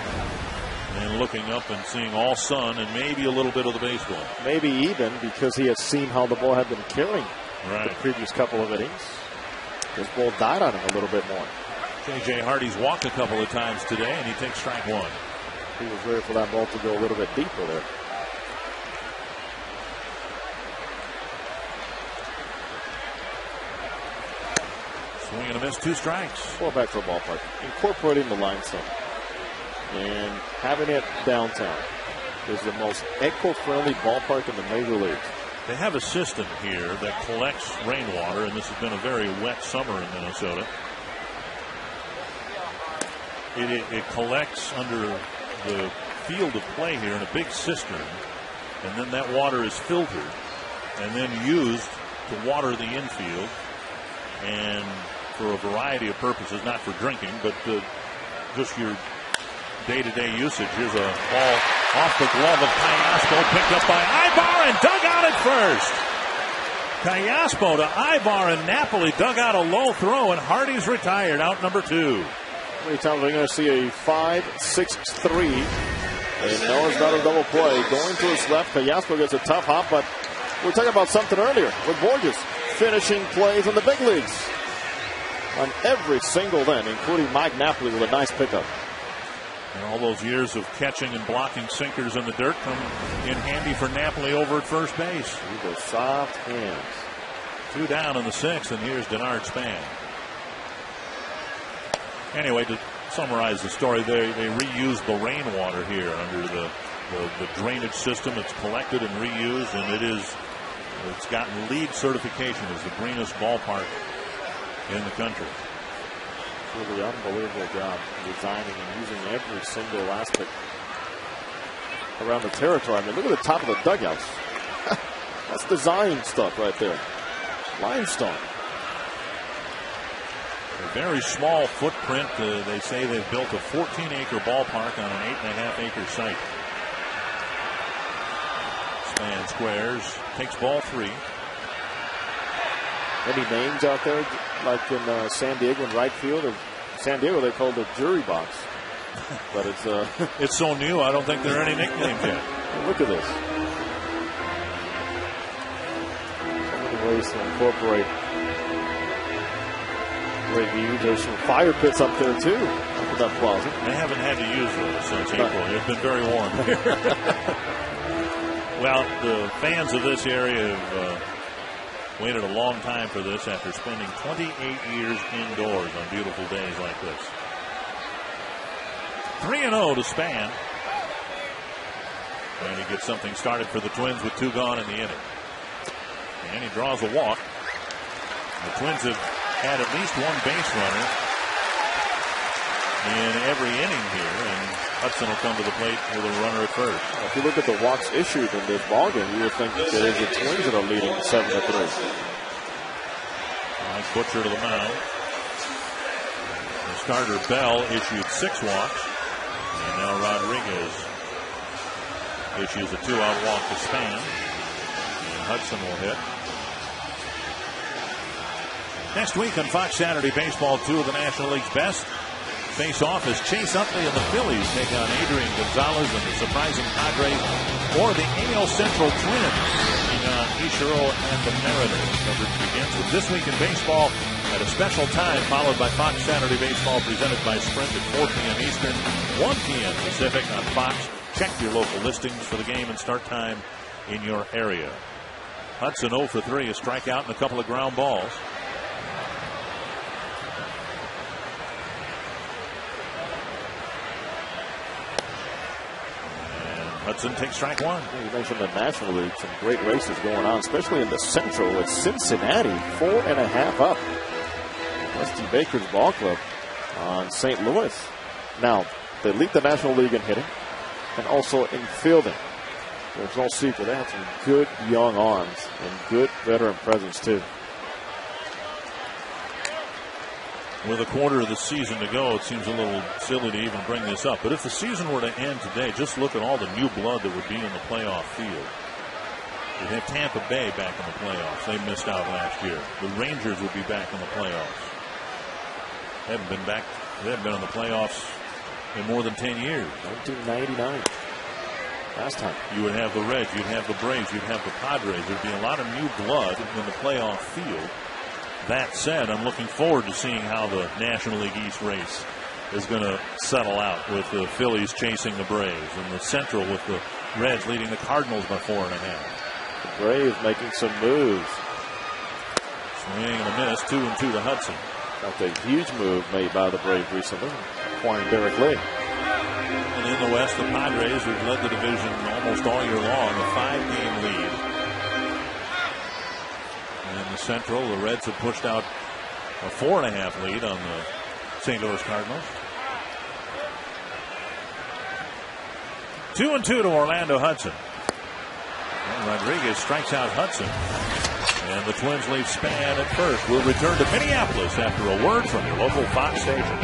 and looking up and seeing all sun and maybe a little bit of the baseball. Maybe even because he had seen how the ball had been carrying the previous couple of innings. This ball died on him a little bit more. J.J. Hardy's walked a couple of times today, and he takes strike 1. He was ready for that ball to go a little bit deeper there. Swing and a miss, 2 strikes. Ball back to the ballpark. Incorporating the limestone and having it downtown is the most eco-friendly ballpark in the major leagues. They have a system here that collects rainwater, and this has been a very wet summer in Minnesota. It collects under the field of play here in a big cistern, and then that water is filtered and then used to water the infield and for a variety of purposes, not for drinking, but just your day-to-day usage. Here's a ball off the glove of Callasco, picked up by Ibar and dug out at first. Callasco to Ibar, and Napoli dug out a low throw, and Hardy's retired, out number 2. How many times are we going to see a 5-6-3? And no, it's not a double play. Going to his left, Callasco gets a tough hop, but we were talking about something earlier with Borges finishing plays in the big leagues on every single end, including Mike Napoli with a nice pickup. And all those years of catching and blocking sinkers in the dirt come in handy for Napoli over at first base. Those soft hands. 2 down in the 6th, and here's Bernard Span. Anyway, to summarize the story, they reused the rainwater here under the drainage system. It's collected and reused, and it's gotten LEED certification as the greenest ballpark in the country. Really unbelievable job designing and using every single aspect around the territory. I mean, look at the top of the dugouts. That's design stuff right there. Limestone. A very small footprint. They say they've built a 14-acre ballpark on an 8.5-acre site. Span squares, takes ball 3. Any names out there like in San Diego in right field? Or San Diego they call it the jury box, but it's so new. I don't think there are any nicknames yet. Look at this. So many ways to incorporate great view. There's some fire pits up there too. Up in that plaza. They haven't had to use those since April. It's been very warm here. Well, the fans of this area have waited a long time for this after spending 28 years indoors on beautiful days like this. 3-0 to Span. And he gets something started for the Twins with 2 gone in the inning. And he draws a walk. The Twins have had at least 1 base runner in every inning here, and Hudson will come to the plate with a runner at first. If you look at the walks issued in this ballgame, you would think that it is the Twins that are leading 7-3. Nice Butcher to the mound. The starter Bell issued 6 walks, and now Rodriguez Issues a 2-out walk to Span. And Hudson will hit. Next week on Fox Saturday Baseball, 2 of the National League's best face off as Chase Utley and the Phillies take on Adrian Gonzalez and the surprising Padres, or the AL Central Twins taking on Ichiro and the Mariners. Coverage begins with This Week in Baseball at a special time, followed by Fox Saturday Baseball presented by Sprint at 4 p.m. Eastern, 1 p.m. Pacific on Fox. Check your local listings for the game and start time in your area. Hudson 0 for 3, a strikeout and a couple of ground balls. Hudson takes strike 1. You mentioned the National League, some great races going on, especially in the Central with Cincinnati 4.5 up. Dusty Baker's ball club on St. Louis. Now, they lead the National League in hitting and also in fielding. There's no secret. They have some good young arms and good veteran presence, too. With a quarter of the season to go, it seems a little silly to even bring this up. But if the season were to end today, just look at all the new blood that would be in the playoff field. You'd have Tampa Bay back in the playoffs. They missed out last year. The Rangers would be back in the playoffs. They haven't been in the playoffs in more than 10 years. 1999. Last time. You would have the Reds, you'd have the Braves, you'd have the Padres. There'd be a lot of new blood in the playoff field. That said, I'm looking forward to seeing how the National League East race is going to settle out, with the Phillies chasing the Braves and the Central with the Reds leading the Cardinals by 4.5. The Braves making some moves. Swing and a miss, 2-2 to Hudson. That's a huge move made by the Braves recently, acquiring Derek Lee. And in the West, the Padres, who've led the division almost all year long, a 5-game lead. In the Central, the Reds have pushed out a 4.5 lead on the St. Louis Cardinals. 2-2 to Orlando Hudson. And Rodriguez strikes out Hudson. And the Twins leave Span at first. We'll return to Minneapolis after a word from your local Fox station.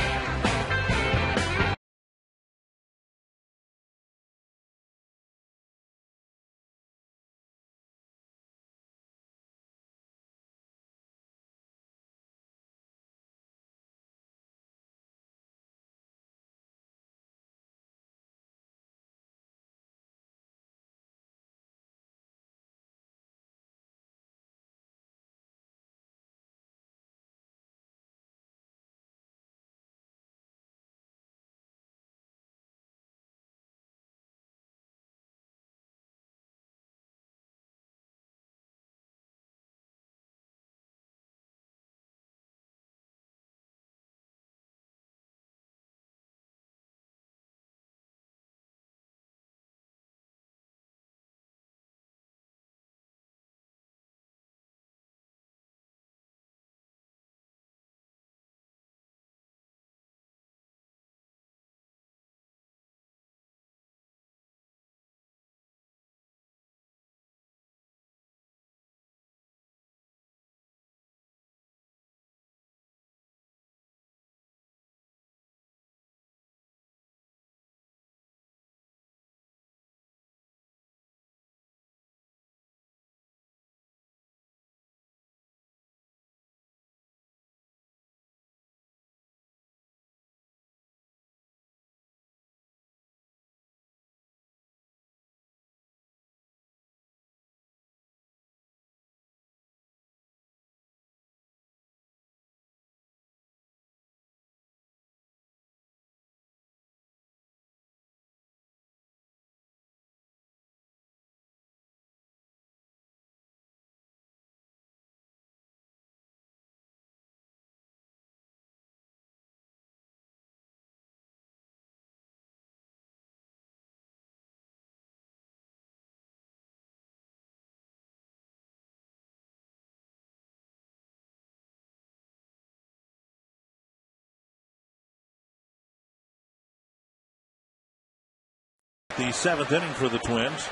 The 7th inning for the Twins.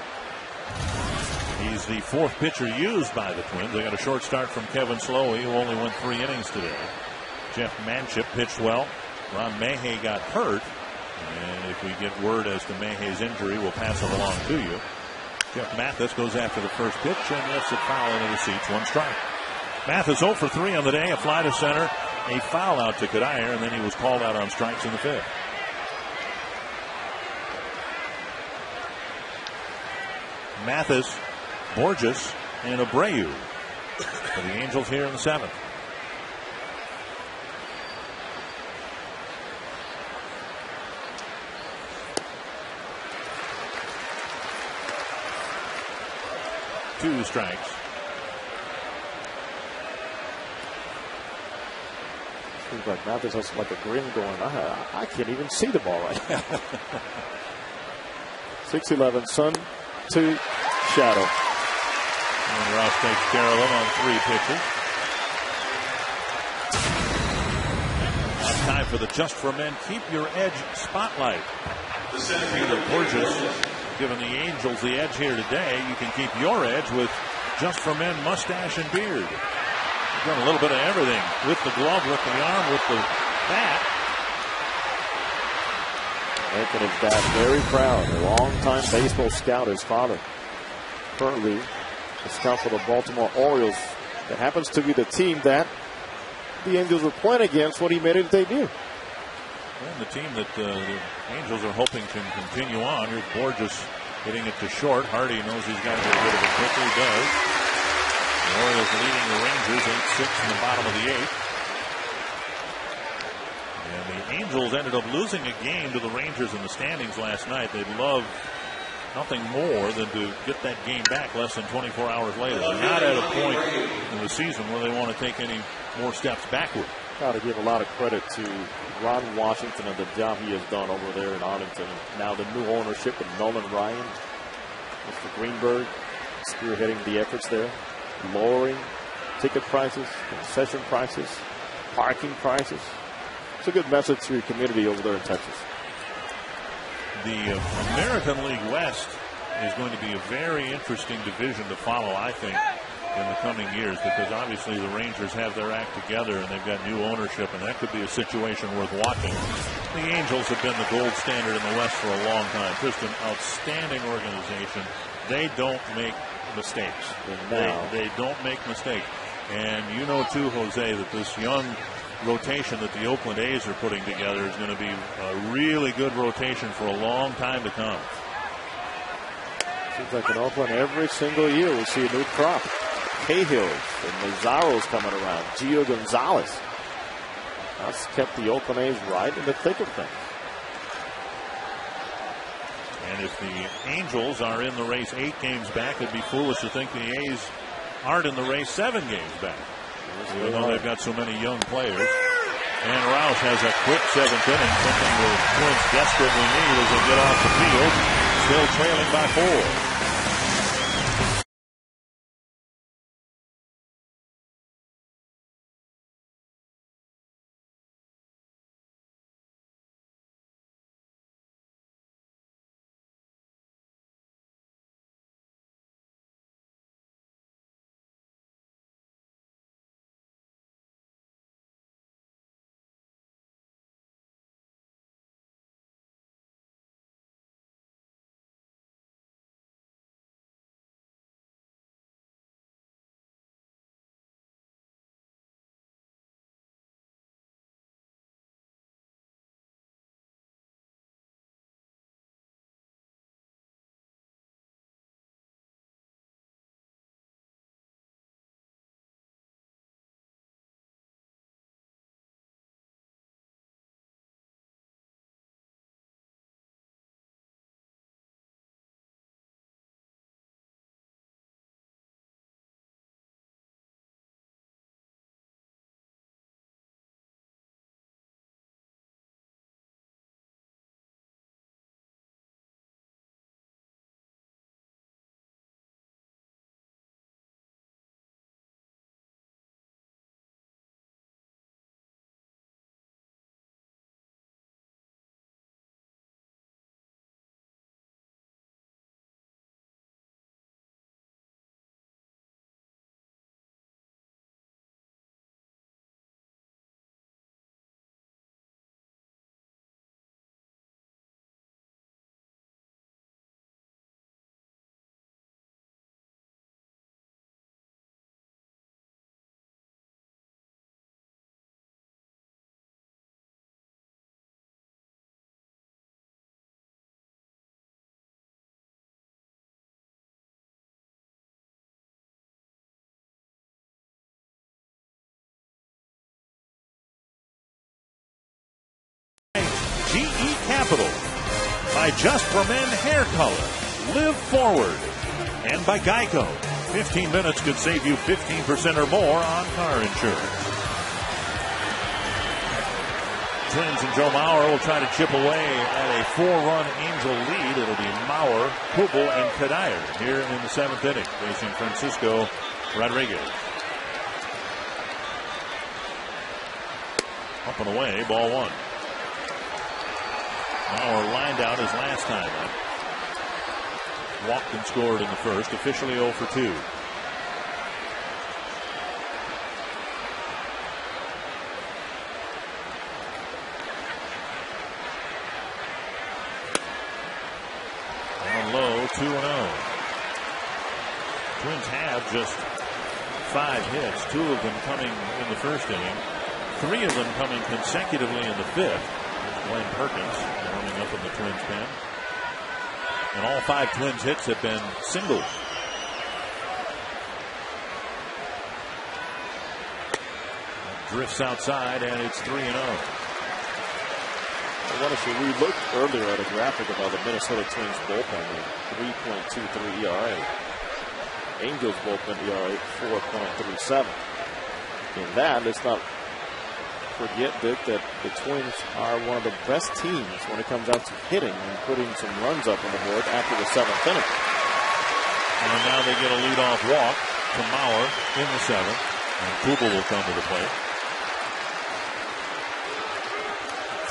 He's the 4th pitcher used by the Twins. They got a short start from Kevin Slowey, who only went 3 innings today. Jeff Manship pitched well. Ron Mahey got hurt. And if we get word as to Mayhey's injury, we'll pass it along to you. Jeff Mathis goes after the first pitch and lets it foul into the seats. 1 strike. Mathis 0 for 3 on the day. A fly to center, a foul out to Kadair, and then he was called out on strikes in the 5th. Mathis, Borges, and Abreu for the Angels here in the 7th. Two strikes. Seems like Mathis has like a grin going. I can't even see the ball right now. 6-11, sun to shadow. And Rouse takes care of him on 3 pitches. Now time for the Just for Men Keep Your Edge spotlight. Peter Borges giving the Angels the edge here today. You can keep your edge with Just for Men mustache and beard. He's done a little bit of everything with the glove, with the arm, with the bat. Making his dad very proud. A longtime baseball scout, his father. Currently a scout for the Baltimore Orioles. That happens to be the team that the Angels were playing against when he made his debut. And the team that the Angels are hoping can continue on. Here's Borges hitting it to short. Hardy knows he's got to get rid of it quickly. He does. The Orioles leading the Rangers 8-6 in the bottom of the 8th. And the Angels ended up losing a game to the Rangers in the standings last night. They'd love nothing more than to get that game back less than 24 hours later. They're not at a point in the season where they want to take any more steps backward. Got to give a lot of credit to Ron Washington and the job he has done over there in Arlington. Now the new ownership with Nolan Ryan, Mr. Greenberg, spearheading the efforts there, lowering ticket prices, concession prices, parking prices. It's a good message to your community over there in Texas. The American League West is going to be a very interesting division to follow, I think, in the coming years, because obviously the Rangers have their act together and they've got new ownership, and that could be a situation worth watching. The Angels have been the gold standard in the West for a long time. Just an outstanding organization. They don't make mistakes. They don't make mistakes. And you know too, Jose, that this young rotation that the Oakland A's are putting together is going to be a really good rotation for a long time to come. Seems like in Oakland every single year we see a new crop. Cahills and Mazzaro's coming around. Gio Gonzalez. That's kept the Oakland A's right in the thick of things. And if the Angels are in the race 8 games back, it'd be foolish to think the A's aren't in the race 7 games back. Even though they've got so many young players. And Roush has a quick 7th inning, something the Twins desperately need as they get off the field. Still trailing by 4. Capital, by Just for Men Hair Color, Live Forward, and by Geico. 15 minutes could save you 15% or more on car insurance. Twins and Joe Mauer will try to chip away at a 4-run Angel lead. It'll be Mauer, Kubel, and Kadire here in the 7th inning, facing Francisco Rodriguez. Up and away, ball 1. Mauer lined out his last time up. Walked and scored in the first, officially 0 for 2. Down low, 2-0. Twins have just 5 hits, 2 of them coming in the first inning, 3 of them coming consecutively in the 5th. Glenn Perkins warming up in the Twins pen. And all 5 Twins hits have been singles. Drifts outside, and it's 3-0. We looked earlier at a graphic about the Minnesota Twins bullpen with 3.23 ERA. Angels bullpen ERA 4.37. In that, let's not forget, Dick, that the Twins are one of the best teams when it comes out to hitting and putting some runs up on the board after the 7th inning. And now they get a leadoff walk to Mauer in the 7th, and Kubel will come to the plate.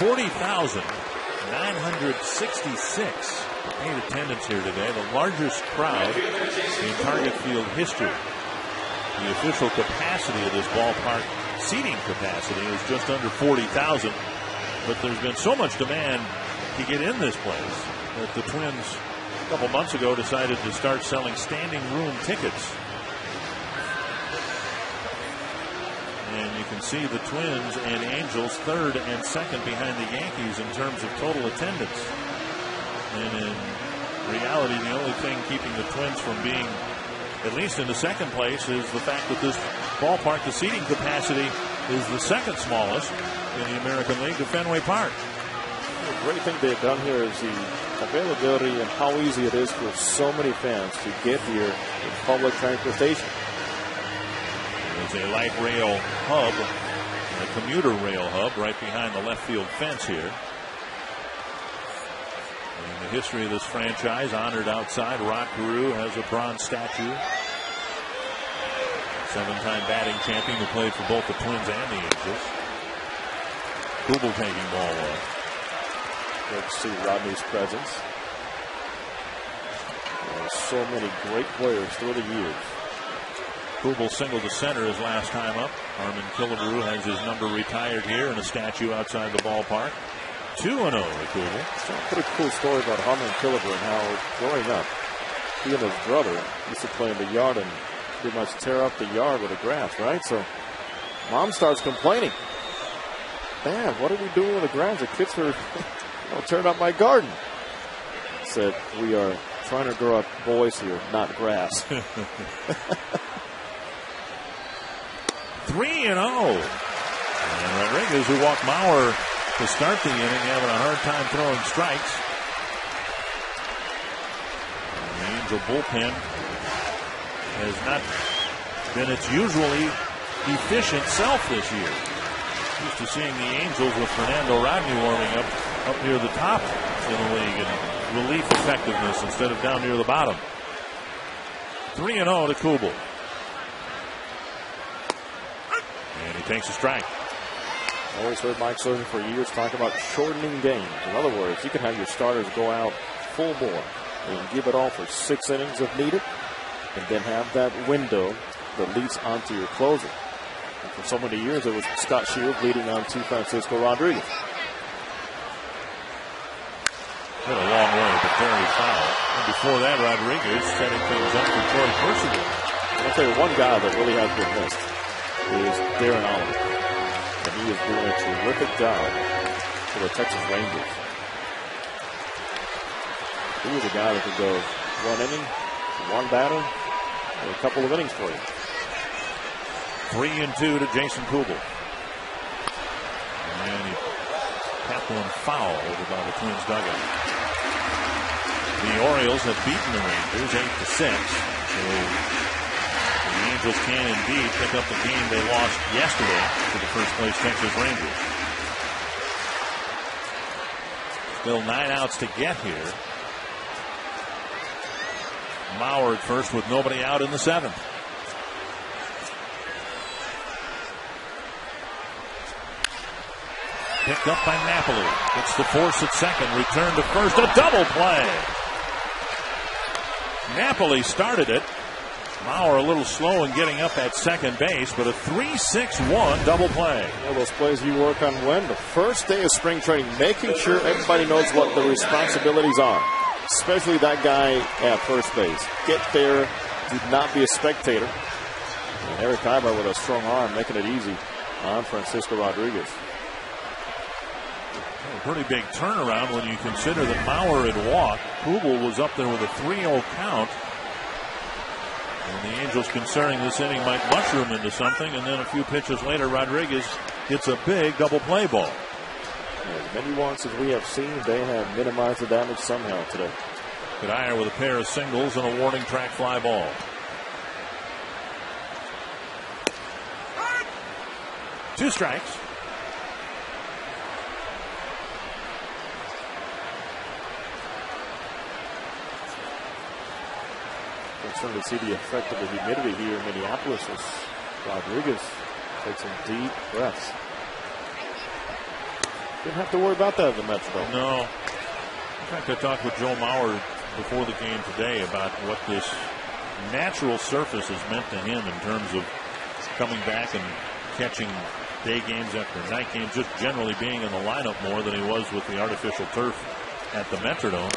40,966 paid attendance here today, the largest crowd in Target Field history. The official capacity of this ballpark, seating capacity, is just under 40,000. But there's been so much demand to get in this place that the Twins, a couple months ago, decided to start selling standing room tickets. And you can see the Twins and Angels 3rd and 2nd behind the Yankees in terms of total attendance. And in reality, the only thing keeping the Twins from being at least in the 2nd place is the fact that this ballpark, the seating capacity, is the 2nd smallest in the American League to Fenway Park. The great thing they've done here is the availability and how easy it is for so many fans to get here in public transportation. There's a light rail hub, a commuter rail hub right behind the left field fence here. In the history of this franchise, honored outside, Rock Carew has a bronze statue. 7-time batting champion who played for both the Twins and the Angels. Kubel taking ball 1. Good to see Rodney's presence. There's so many great players through the years. Kubel singled to center his last time up. Harmon Killebrew has his number retired here in a statue outside the ballpark. 2-0 to Kubel. It's a pretty cool story about Harmon Killebrew and how growing up, he and his brother used to play in the yard and pretty much tear up the yard with the grass, right? So mom starts complaining. Dad, what are we doing with the grass? The kids are tearing up my garden. Said, we are trying to grow up boys here, not grass. 3-0. And Rodriguez, who walked Mauer to start the inning, having a hard time throwing strikes. And the Angel bullpen has not been its usually efficient self this year. Used to seeing the Angels with Fernando Rodney warming up near the top in the league and relief effectiveness instead of down near the bottom. 3-0 to Kubel. And he takes a strike. I always heard Mike Scherzer for years talk about shortening games. In other words, you can have your starters go out full bore and give it all for 6 innings if needed, and then have that window that leads onto your closer. And for so many years, it was Scott Shields leading on to Francisco Rodriguez. Hit a long way, but very foul. And before that, Rodriguez setting things up for Troy Percival. I'll tell you, one guy that really has been missed is Darren Oliver. And he is doing a terrific job for the Texas Rangers. He was a guy that could go 1 inning, 1 batter, and a couple of innings for you. 3-2 to Jason Kubel. And he tapped one foul over by the Twins dugout. The Orioles have beaten the Rangers 8-6. So the Angels can indeed pick up the game they lost yesterday to the first place Texas Rangers. Still 9 outs to get here. Mauer at first with nobody out in the 7th. Picked up by Napoli. Gets the force at second. Return to first. A double play. Napoli started it. Mauer a little slow in getting up at second base, but a 3-6-1 double play. One of those plays you work on when? The first day of spring training, making sure everybody knows what the responsibilities are, especially that guy at first base. Get there, do not be a spectator. And Eric Ibar with a strong arm, making it easy on Francisco Rodriguez. A pretty big turnaround when you consider that Mauer had walked. Kubel was up there with a 3-0 count. And the Angels concerning this inning might mushroom into something, and then a few pitches later, Rodriguez gets a big double play ball. As many once as we have seen, they have minimized the damage somehow today. Cuddyer with a pair of singles and a warning track fly ball. Two strikes. Concerned to see the effect of the humidity here in Minneapolis as Rodriguez takes some deep breaths. Didn't have to worry about that at the Metrodome. No. In fact, I talked with Joe Mauer before the game today about what this natural surface has meant to him in terms of coming back and catching day games after night games, just generally being in the lineup more than he was with the artificial turf at the Metrodome.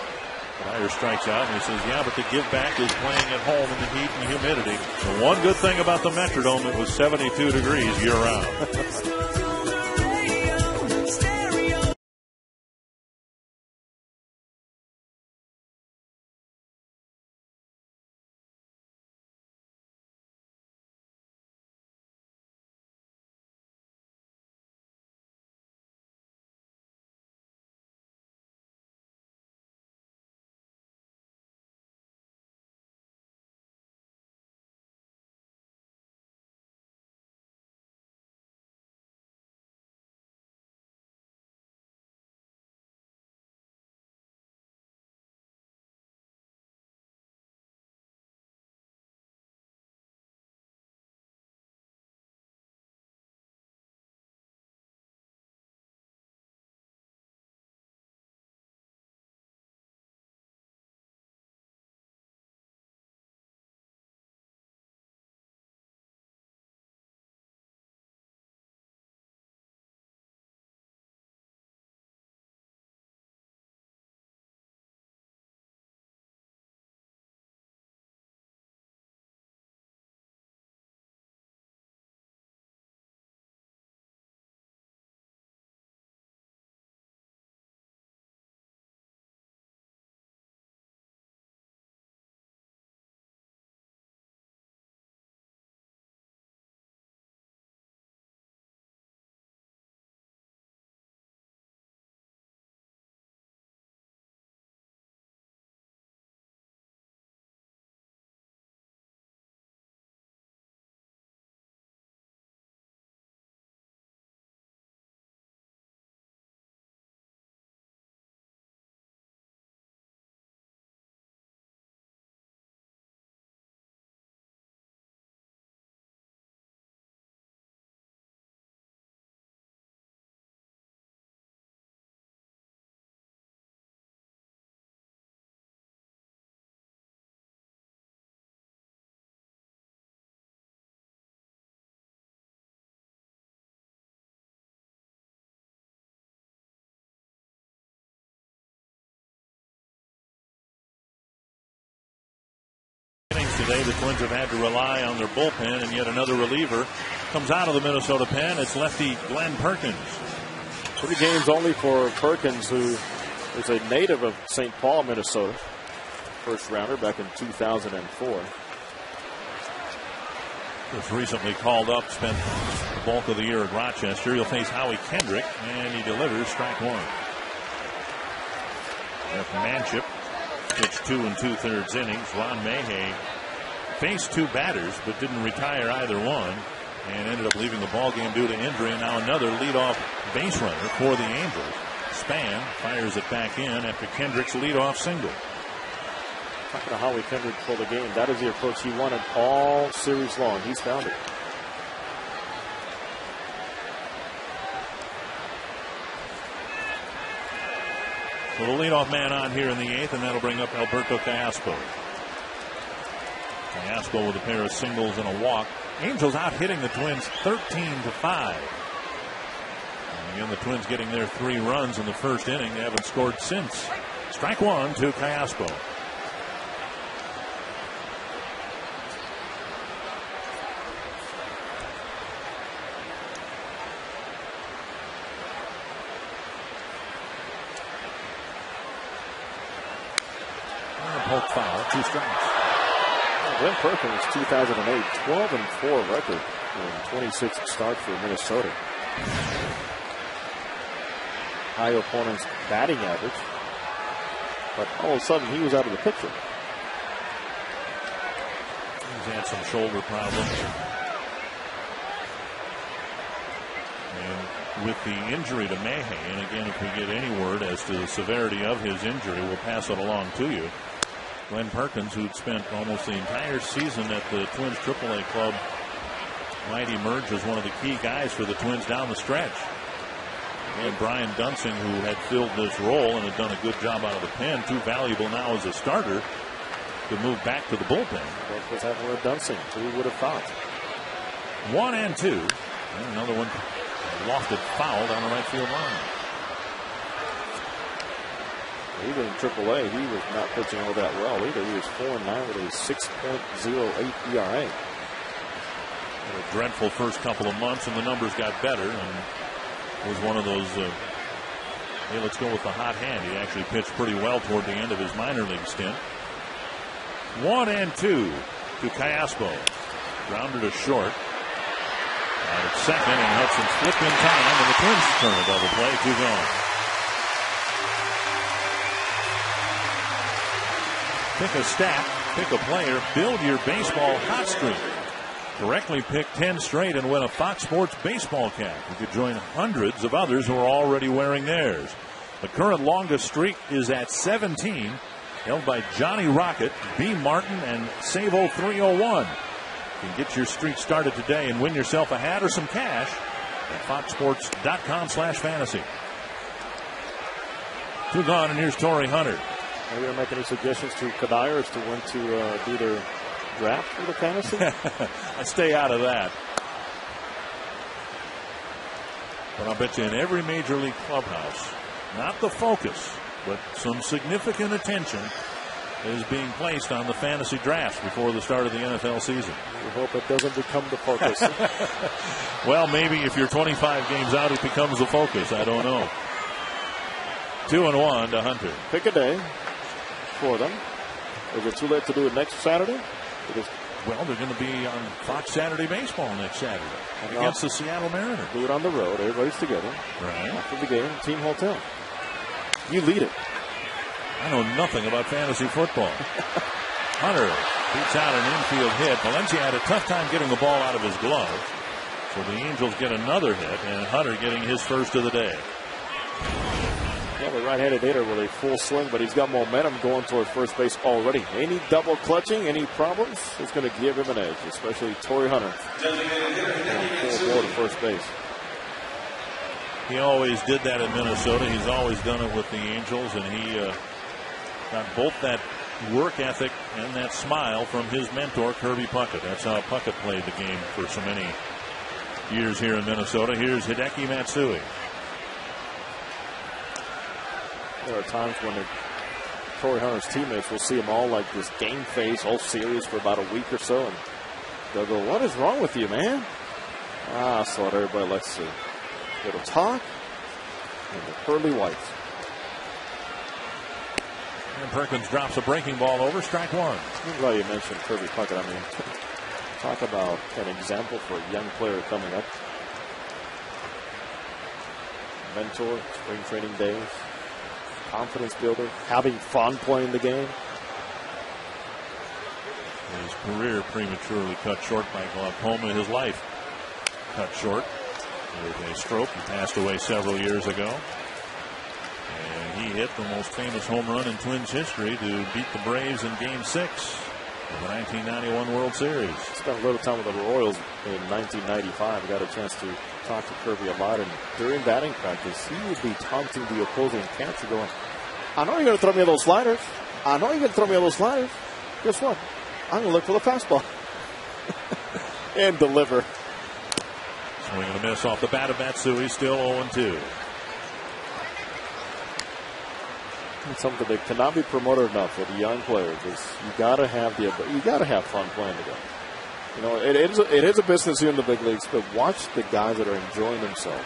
Cuddyer strikes out and he says, yeah, but the give back is playing at home in the heat and humidity. The one good thing about the Metrodome, it was 72 degrees year round. Today, the Twins have had to rely on their bullpen, and yet another reliever comes out of the Minnesota pen. It's lefty Glenn Perkins. 3 games only for Perkins, who is a native of St. Paul, Minnesota. First rounder back in 2004. Was recently called up, spent the bulk of the year at Rochester. He'll face Howie Kendrick, and he delivers strike one. Jeff Manship pitched 2 2/3 innings. Ron Mahay faced 2 batters, but didn't retire either one, and ended up leaving the ball game due to injury. And now another leadoff base runner for the Angels. Span fires it back in after Kendrick's leadoff single. Talking to Howie Kendrick for the game. That is the approach he wanted all series long. He's found it. So the leadoff man on here in the 8th, and that'll bring up Alberto Callaspo. Callaspo with a pair of singles and a walk. Angels out hitting the Twins 13-5. And again, the Twins getting their 3 runs in the first inning. They haven't scored since. Strike one to Callaspo. Poke foul, 2 strikes. Glenn Perkins, 2008, 12-4 record in 26 starts for Minnesota. High opponent's batting average, but all of a sudden he was out of the picture. He's had some shoulder problems. And with the injury to Mahay, and again, if we get any word as to the severity of his injury, we'll pass it along to you. Glenn Perkins, who'd spent almost the entire season at the Twins AAA club, might emerge as one of the key guys for the Twins down the stretch. And Brian Dunsing, who had filled this role and had done a good job out of the pen, too valuable now as a starter, to move back to the bullpen. That was happening with Dunsing. Who would have thought? 1 and 2. And another one lofted foul down the right field line. Even in AAA, he was not pitching all that well either. He was 4-9 with a 6.08 ERA. A dreadful first couple of months, and the numbers got better. And it was one of those, hey, let's go with the hot hand. He actually pitched pretty well toward the end of his minor league stint. 1 and 2 to Callaspo. Grounded to short. Out at second, and Hudson flipped in time, and the Twins turn a double play. 2 gone. Pick a stat, pick a player, build your baseball hot streak. Correctly pick 10 straight and win a Fox Sports baseball cap. You could join hundreds of others who are already wearing theirs. The current longest streak is at 17, held by Johnny Rocket, B. Martin, and Savo 301. You can get your streak started today and win yourself a hat or some cash at foxsports.com/fantasy. 2 gone, and here's Torrey Hunter. Are you going to make any suggestions to Kadire as to when to do their draft for the fantasy? I stay out of that. But I'll bet you in every major league clubhouse, not the focus, but some significant attention is being placed on the fantasy drafts before the start of the NFL season. We hope it doesn't become the focus. Well, maybe if you're 25 games out, it becomes the focus. I don't know. 2-1 to Hunter. Pick a day for them. Is it too late to do it next Saturday? Well, they're going to be on Fox Saturday Baseball next Saturday against the Seattle Mariners. Do it on the road. Everybody's together. Right. After the game, team hotel. You lead it. I know nothing about fantasy football. Hunter beats out an infield hit. Valencia had a tough time getting the ball out of his glove. So the Angels get another hit, and Hunter getting his first of the day. Yeah, the right-handed hitter with a full swing, but he's got momentum going toward first base already. Any double clutching, any problems, it's going to give him an edge, especially Torrey Hunter. Full ball to first base. He always did that in Minnesota. He's always done it with the Angels, and he got both that work ethic and that smile from his mentor, Kirby Puckett. That's how Puckett played the game for so many years here in Minnesota. Here's Hideki Matsui. There are times when Torrey Hunter's teammates will see him all like this game face, all serious for about a week or so, and they'll go, "What is wrong with you, man?" That's what everybody likes to little talk and the pearly whites. And Perkins drops a breaking ball over, strike one. I'm glad you mentioned Kirby Puckett. I mean, Talk about an example for a young player coming up. Mentor, spring training days, confidence builder, having fun playing the game. His career prematurely cut short by glaucoma. His life cut short with a stroke. He passed away several years ago. And he hit the most famous home run in Twins history to beat the Braves in Game 6 of the 1991 World Series. Spent a little time with the Royals in 1995. Got a chance to talk to Kirby a lot. And during batting practice, he would be taunting the opposing catcher going, I know you're going to throw me those sliders. I know you're going to throw me those sliders. Guess what? I'm going to look for the fastball. And deliver. Swing and a miss off the bat of Matsui, still 0-2. It's something that cannot be promoted enough for the young players. You got to have fun playing the game. You know, it is a business here in the big leagues, but watch the guys that are enjoying themselves,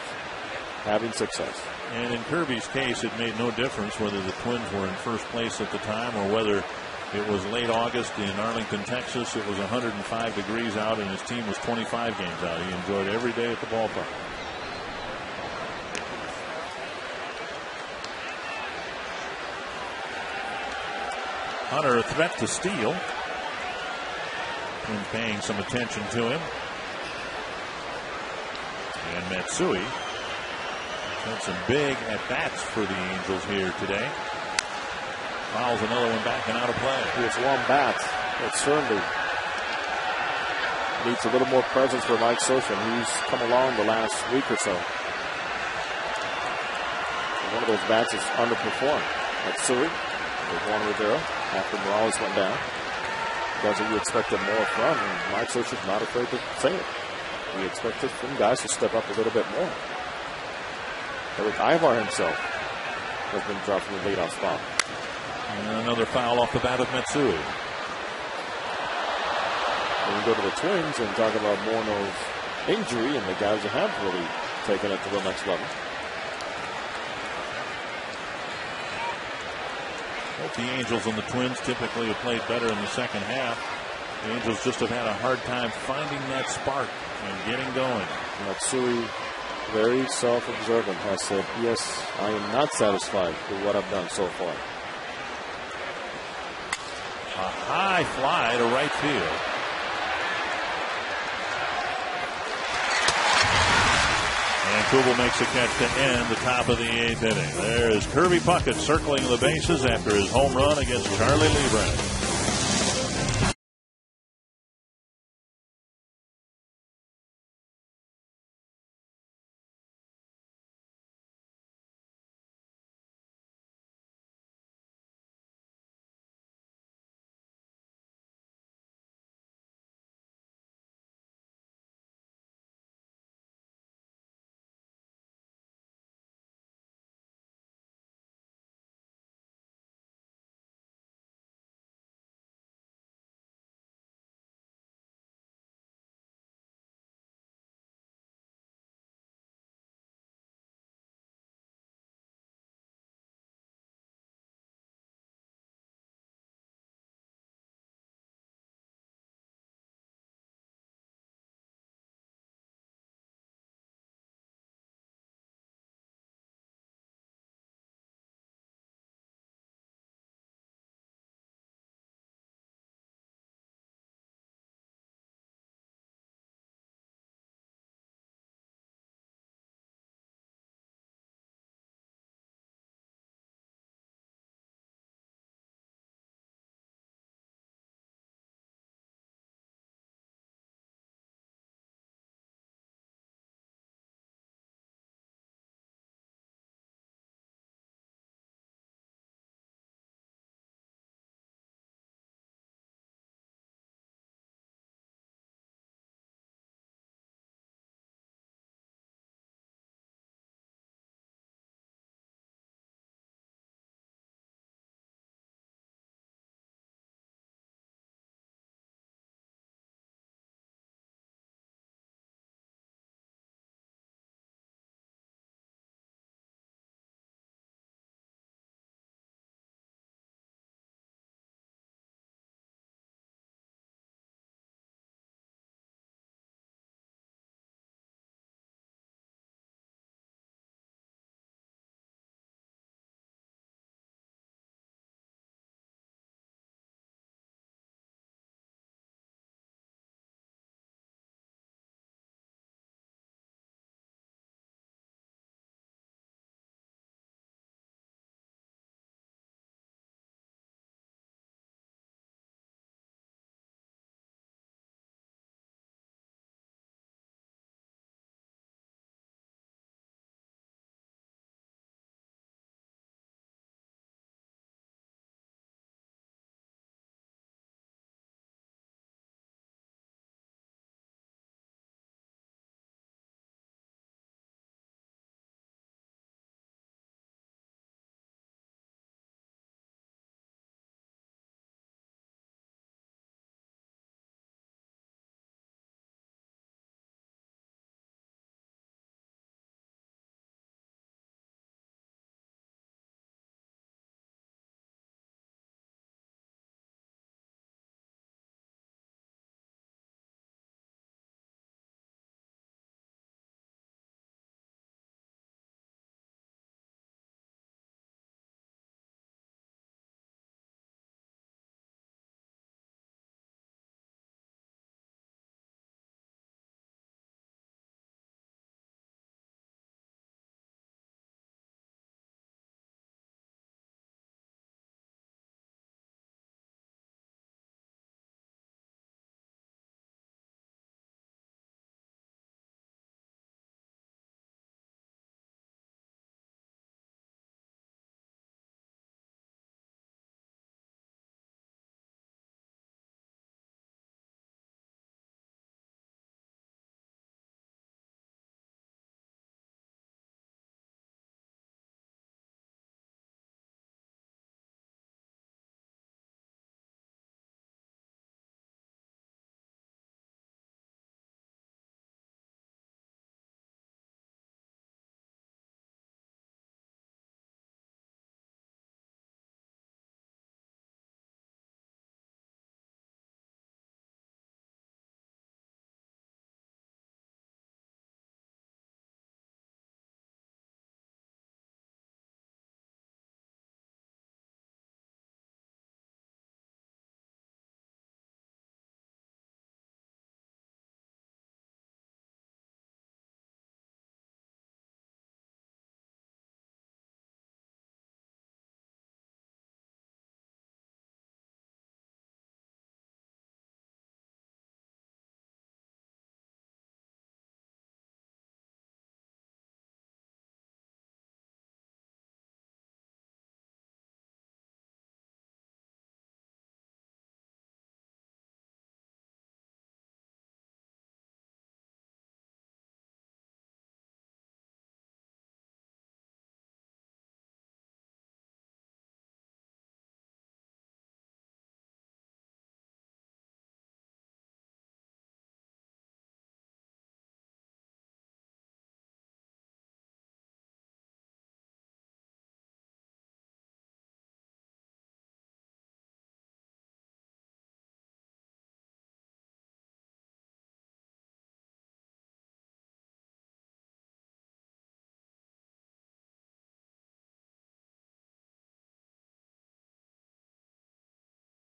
having success. And in Kirby's case, it made no difference whether the Twins were in first place at the time or whether it was late August in Arlington, Texas. It was 105 degrees out, and his team was 25 games out. He enjoyed every day at the ballpark. Hunter, a threat to steal. And paying some attention to him. And Matsui had some big at-bats for the Angels here today. Fouls another one back and out of play. It's one bat. It certainly needs a little more presence for Mike Scioscia. He's come along the last week or so. And one of those bats is underperformed. Matsui with Juan Rivera after Morales went down. Guys that you expected more from, and Mike Scioscia's not afraid to say it. We expected from guys to step up a little bit more. Eric Ivar himself has been dropped from the leadoff spot. And another foul off the bat of Matsui. When we go to the Twins and talk about Morneau's injury and the guys that have really taken it to the next level. Both the Angels and the Twins typically have played better in the second half. The Angels just have had a hard time finding that spark and getting going. Matsui, very self-observant, has said, yes, I am not satisfied with what I've done so far. A high fly to right field. And Kubel makes a catch to end the top of the 8th inning. There is Kirby Puckett circling the bases after his home run against Charlie Liebrand.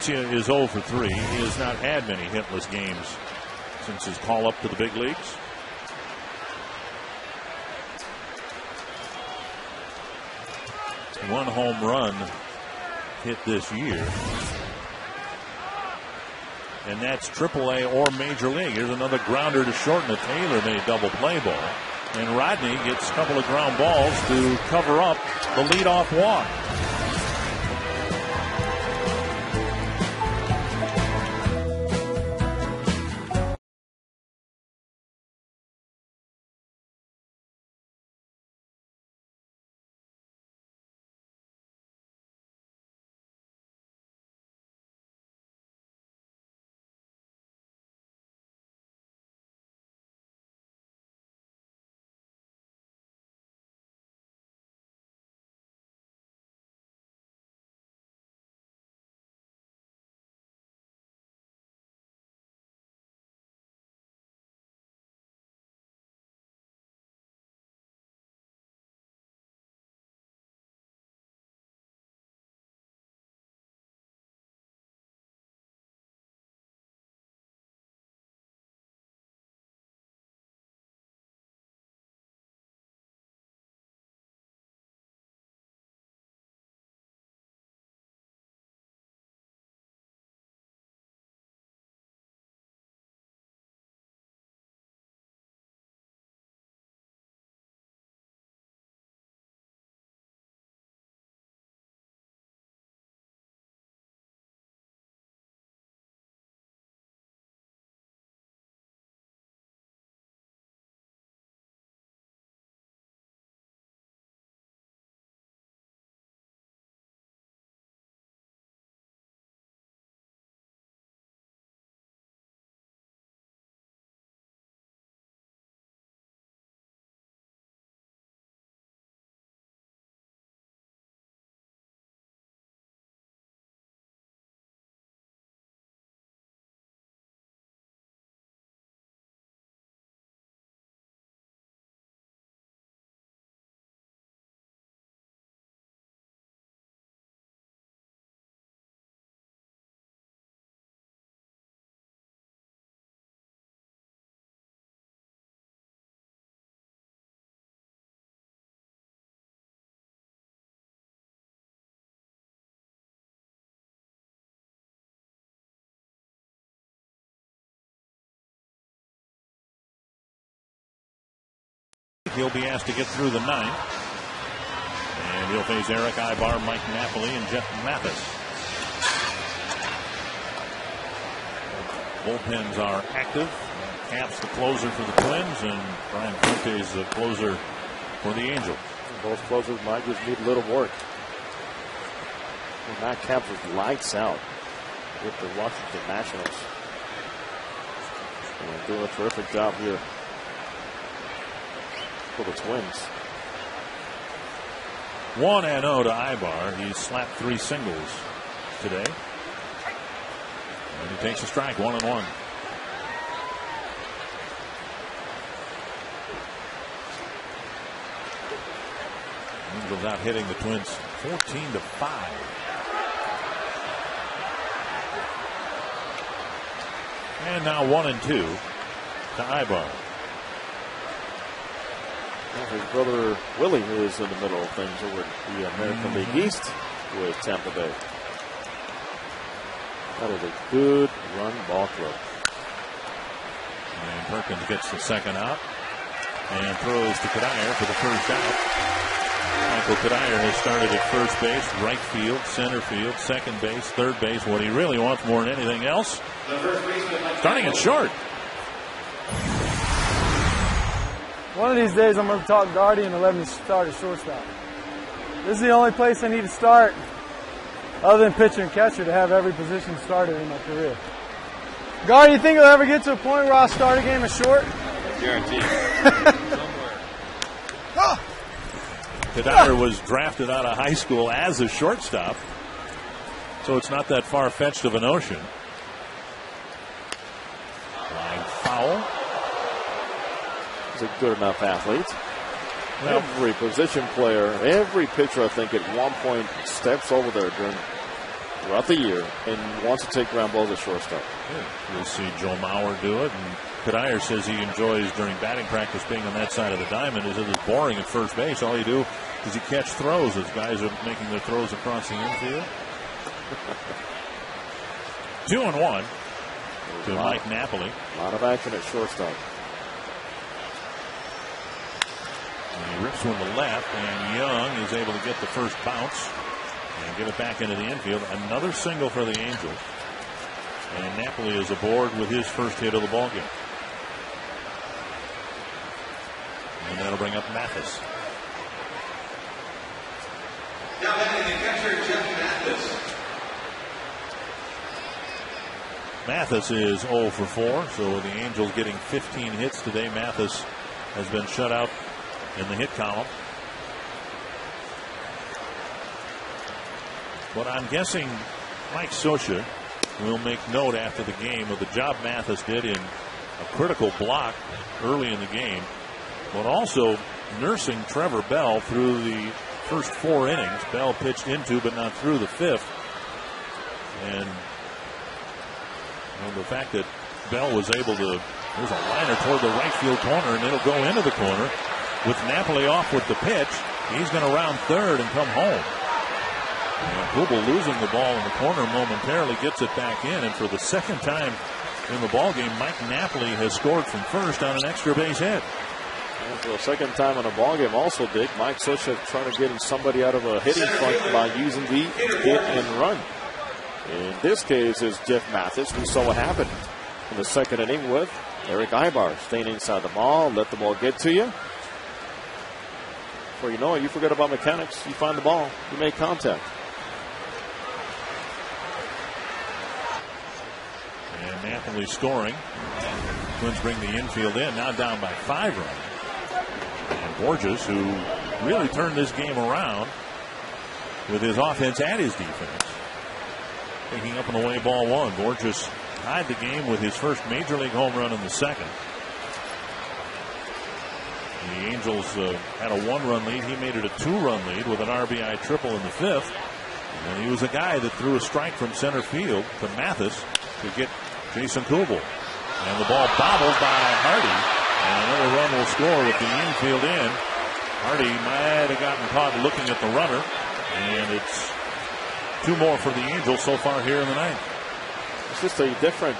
Is 0 for 3. He has not had many hitless games since his call up to the big leagues. One home run hit this year. And that's AAA or Major League. Here's another grounder to shorten a Taylor-made double play ball. And Rodney gets a couple of ground balls to cover up the leadoff walk. He'll be asked to get through the ninth. And he'll face Eric Ibar, Mike Napoli, and Jeff Mathis. Bullpens are active. Cap's the closer for the Twins, and Brian Fuentes the closer for the Angels. Both closers might just need a little work. Well, Matt Capps was lights out with the Washington Nationals. And doing a terrific job here for the Twins. 1-0 to Ibar. He slapped 3 singles today. And he takes a strike, 1-1. Angels out hitting the Twins 14-5. And now 1-2 to Ibar. Well, his brother Willie is in the middle of things over the American League East with Tampa Bay. That is a good run ball club. And Perkins gets the second out and throws to Cuddyer for the first out. Michael Cuddyer has started at first base, right field, center field, second base, third base. What he really wants more than anything else, starting at short. One of these days I'm going to talk Guardian and let him start at shortstop. This is the only place I need to start, other than pitcher and catcher, to have every position started in my career. Guardian, you think he'll ever get to a point where I'll start a game at short? Guaranteed. Cuddyer was drafted out of high school as a shortstop, so it's not that far-fetched of a notion. Line foul. He's a good enough athlete. Every position player, every pitcher, I think, at one point steps over there during throughout the year and wants to take ground balls at shortstop. Yeah. You'll see Joe Mauer do it. And Kadair says he enjoys during batting practice being on that side of the diamond. He says it's boring at first base. All you do is you catch throws as guys are making their throws across the infield. 2-1 to Mike Napoli. A lot of action at shortstop. And he rips one to left, and Young is able to get the first bounce and get it back into the infield. Another single for the Angels. And Napoli is aboard with his first hit of the ballgame. And that'll bring up Mathis. Now batting the catcher, Jeff Mathis. Mathis is 0 for 4, so with the Angels getting 15 hits today, Mathis has been shut out in the hit column. But I'm guessing Mike Scioscia will make note after the game of the job Mathis did in a critical block early in the game, but also nursing Trevor Bell through the first 4 innings. Bell pitched into but not through the 5th. And the fact that Bell was able to, there's a liner toward the right field corner, and it'll go into the corner. With Napoli off with the pitch, he's going to round third and come home. And Kubel losing the ball in the corner momentarily gets it back in, and for the second time in the ballgame, Mike Napoli has scored from first on an extra base hit. And for the second time in a ballgame also, Dick, Mike Scioscia trying to get somebody out of a hitting funk by using the hit and run. In this case is Jeff Mathis. We saw what happened in the second inning with Eric Ibar staying inside the ball, let the ball get to you. Before you know it, you forget about mechanics. You find the ball, you make contact. And Napoli scoring. Twins bring the infield in, now down by 5 runs. And Borges, who really turned this game around with his offense and his defense, picking up an away ball 1. Borges tied the game with his first major league home run in the second. The Angels had a 1-run lead. He made it a 2-run lead with an RBI triple in the 5th. And he was a guy that threw a strike from center field to Mathis to get Jason Kubel. And the ball bobbled by Hardy. And another run will score with the infield in. Hardy might have gotten caught looking at the runner. And it's 2 more for the Angels so far here in the ninth. It's just a different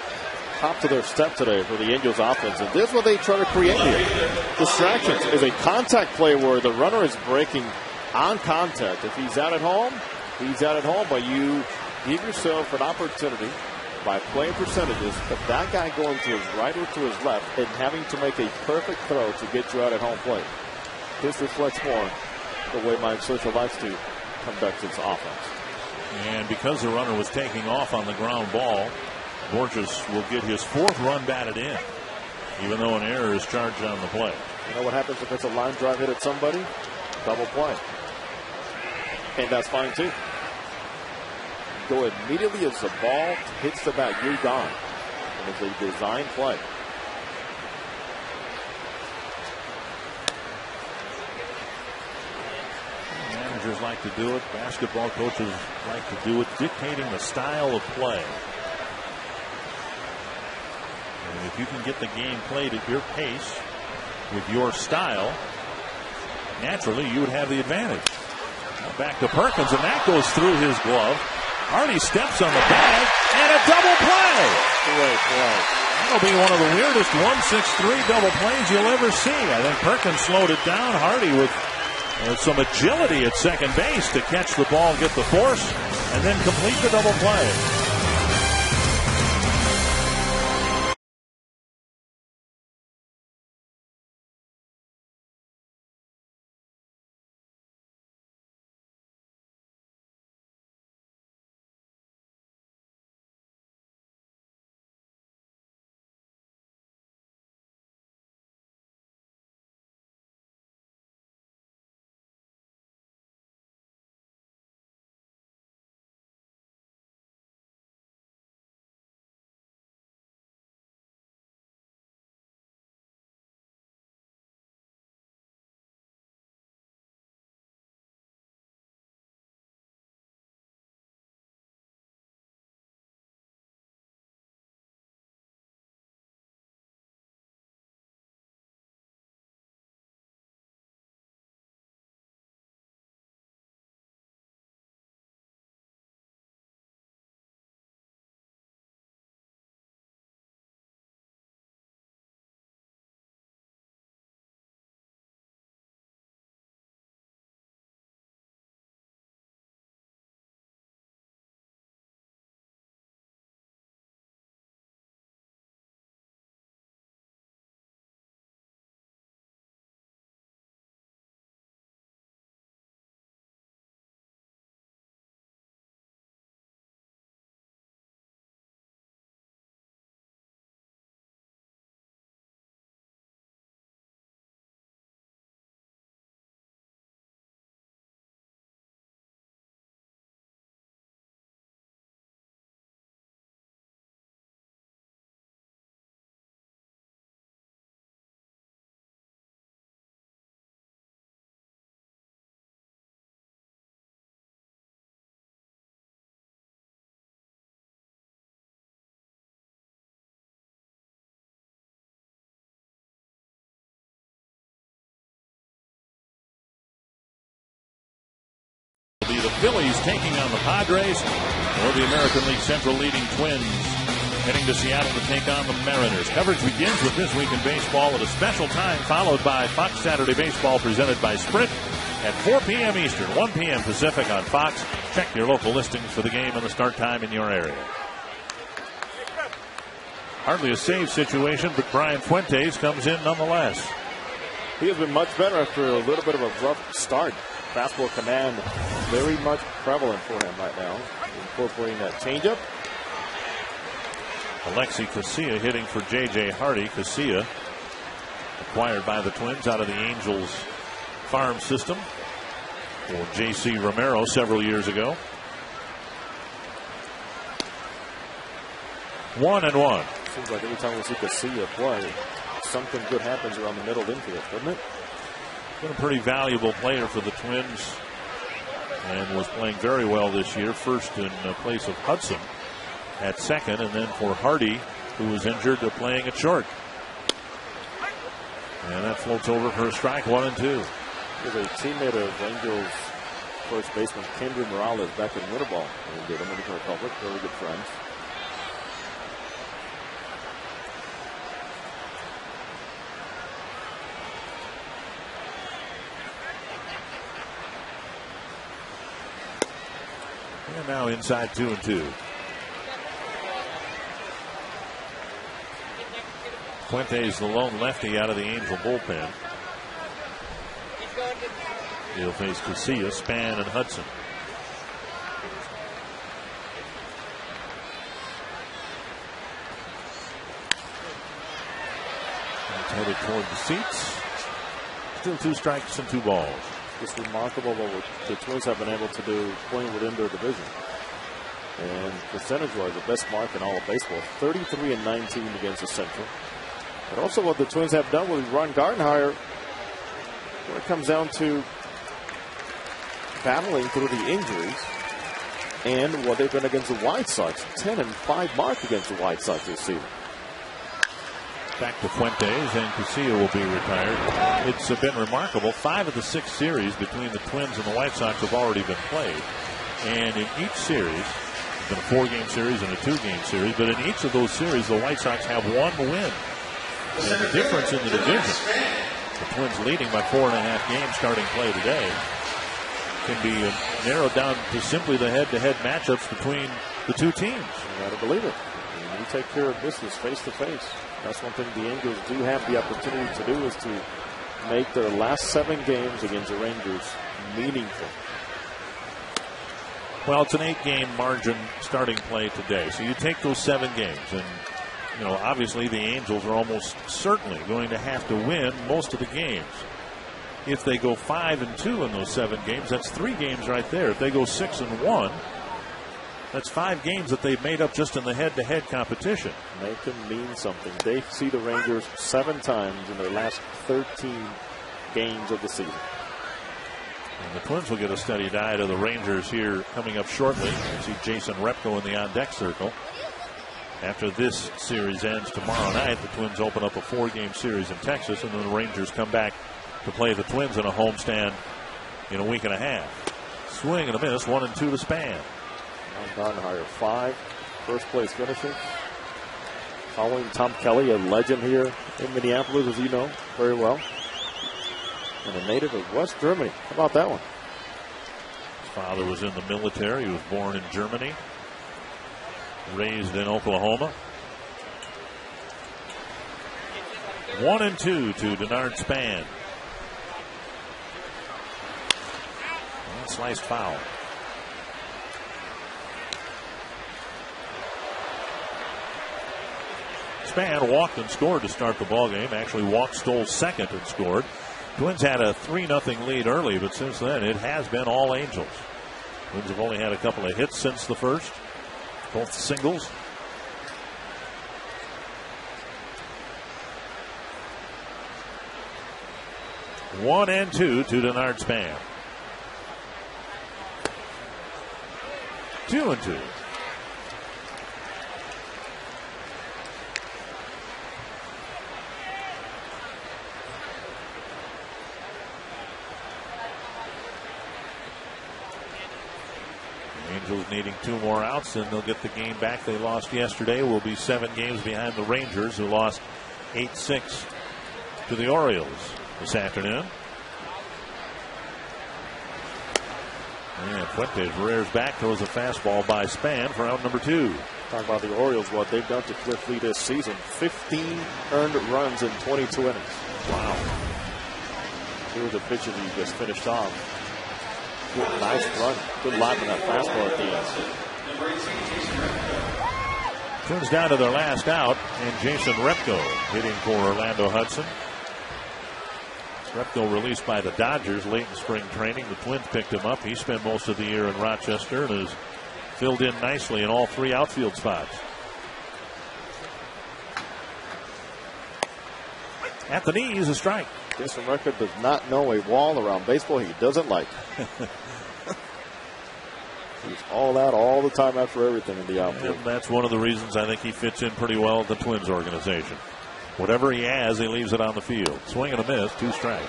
top to their step today for the Angels offense. And this is what they try to create here. Distractions is a contact play where the runner is breaking on contact. If he's out at home, he's out at home. But you give yourself an opportunity by playing percentages of that guy going to his right or to his left and having to make a perfect throw to get you out at home plate. This reflects more the way Mike Scioscia likes to conduct his offense. And because the runner was taking off on the ground ball, Borges will get his 4th run batted in, even though an error is charged on the play. You know what happens if it's a line drive hit at somebody? Double play. And that's fine too. Go immediately as the ball hits the bat, you're gone. And it's a design play. Managers like to do it. Basketball coaches like to do it, dictating the style of play. And if you can get the game played at your pace with your style, naturally you would have the advantage. Now back to Perkins, and that goes through his glove. Hardy steps on the bag, and a double play. Great play. That'll be one of the weirdest 1-6-3 double plays you'll ever see. I think Perkins slowed it down. Hardy with some agility at second base to catch the ball, get the force, and then complete the double play. the Phillies taking on the Padres, or the American League Central leading Twins heading to Seattle to take on the Mariners. Coverage begins with This Week in Baseball at a special time, followed by Fox Saturday Baseball presented by Sprint at 4 p.m. Eastern, 1 p.m. Pacific on Fox. Check your local listings for the game and the start time in your area. Hardly a save situation, but Brian Fuentes comes in nonetheless. He has been much better after a little bit of a rough start. Fastball command very much prevalent for him right now. Incorporating that changeup. Alexi Casilla hitting for J.J. Hardy. Casilla acquired by the Twins out of the Angels farm system for J.C. Romero several years ago. 1-1. Seems like every time we see Casilla play, something good happens around the middle infield, doesn't it? Been a pretty valuable player for the Twins and was playing very well this year. First in place of Hudson at second, and then for Hardy, who was injured, playing at short. And that floats over for a strike, 1-2. He's a teammate of Angels first baseman Kendry Morales back in Winterball in the Dominican Republic. Very good friends. And now inside 2-2. Fuentes, the lone lefty out of the Angel bullpen. He'll face Casilla, Span, and Hudson. He's headed toward the seats. Still 2 strikes and 2 balls. It's remarkable what the Twins have been able to do playing within their division. And percentage-wise, the best mark in all of baseball, 33-19 against the Central. But also what the Twins have done with Ron Gardenhire, when it comes down to battling through the injuries and what they've done against the White Sox. 10-5 mark against the White Sox this season. Back to Fuentes, and Casilla will be retired. It's been remarkable. 5 of the 6 series between the Twins and the White Sox have already been played. And in each series, it's been a 4-game series and a 2-game series, but in each of those series, the White Sox have 1 win. And the difference in the division, the Twins leading by 4.5 games starting play today, can be narrowed down to simply the head-to-head matchups between the 2 teams. You got to believe it. When you take care of business face-to-face, that's one thing the Angels do have the opportunity to do, is to make their last 7 games against the Rangers meaningful. Well, it's an 8-game margin starting play today. So you take those 7 games, and you know, obviously the Angels are almost certainly going to have to win most of the games. If they go 5-2 in those 7 games, that's 3 games right there. If they go 6-1, that's 5 games that they've made up just in the head-to-head competition. They can mean something. They see the Rangers 7 times in their last 13 games of the season. And the Twins will get a steady diet of the Rangers here coming up shortly. You see Jason Repko in the on-deck circle. After this series ends tomorrow night, the Twins open up a 4-game series in Texas, and then the Rangers come back to play the Twins in a homestand in a week and a half. Swing and a miss, 1-2 to Span. Gardenhire 5 first place finishes. Following Tom Kelly, a legend here in Minneapolis, as you know very well. And a native of West Germany. How about that one? His father was in the military. He was born in Germany, raised in Oklahoma. 1-2 to Denard Span. And sliced foul. Span walked and scored to start the ballgame. Actually walked, stole second, and scored. Twins had a 3-0 lead early, but since then it has been all Angels. Twins have only had a couple of hits since the first, both singles. One and 2 to Denard Span. 2-2. needing 2 more outs, and they'll get the game back they lost yesterday. Will be 7 games behind the Rangers, who lost 8-6 to the Orioles this afternoon. And Fuentes rears back, throws a fastball by Span for out number 2. Talk about the Orioles, what they've done to Cliff Lee this season. 15 earned runs in 22 innings. Wow. Here's a pitcher that you just finished off. Good, nice run. Good line on that fastball at the end. Twins down to their last out, and Jason Repko hitting for Orlando Hudson. Repko released by the Dodgers late in spring training. The Twins picked him up. He spent most of the year in Rochester and has filled in nicely in all 3 outfield spots. At the knees, a strike. Jason Repko does not know a wall around baseball he doesn't like. He's all out all the time after everything in the outfield. And that's one of the reasons I think he fits in pretty well with the Twins organization. Whatever he has, he leaves it on the field. Swing and a miss, 2 strikes.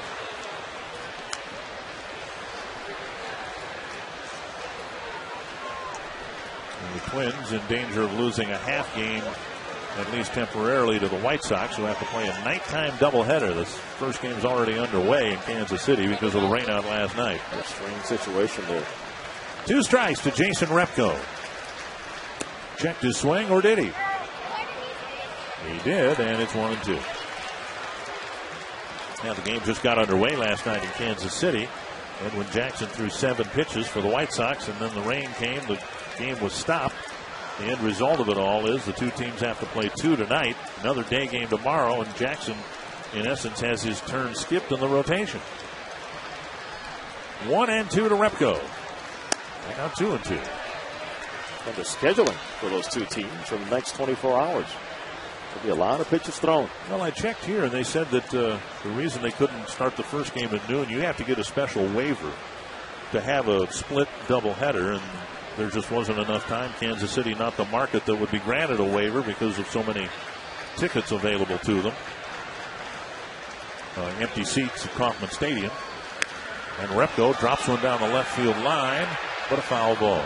And the Twins in danger of losing a half game, at least temporarily, to the White Sox, who have to play a nighttime doubleheader. This first game is already underway in Kansas City because of the rainout last night. A strange situation there. 2 strikes to Jason Repko. Checked his swing, or did he? He did, and it's 1-2. Now the game just got underway last night in Kansas City. Edwin Jackson threw 7 pitches for the White Sox, and then the rain came. The game was stopped. The end result of it all is the 2 teams have to play 2 tonight. Another day game tomorrow, and Jackson, in essence, has his turn skipped in the rotation. 1-2 to Repko. Now 2-2. And the scheduling for those 2 teams for the next 24 hours. There'll be a lot of pitches thrown. Well, I checked here, and they said that the reason they couldn't start the first game at noon, you have to get a special waiver to have a split doubleheader, and there just wasn't enough time. Kansas City, not the market that would be granted a waiver because of so many tickets available to them. Empty seats at Kauffman Stadium. And Repko drops one down the left field line, but a foul ball.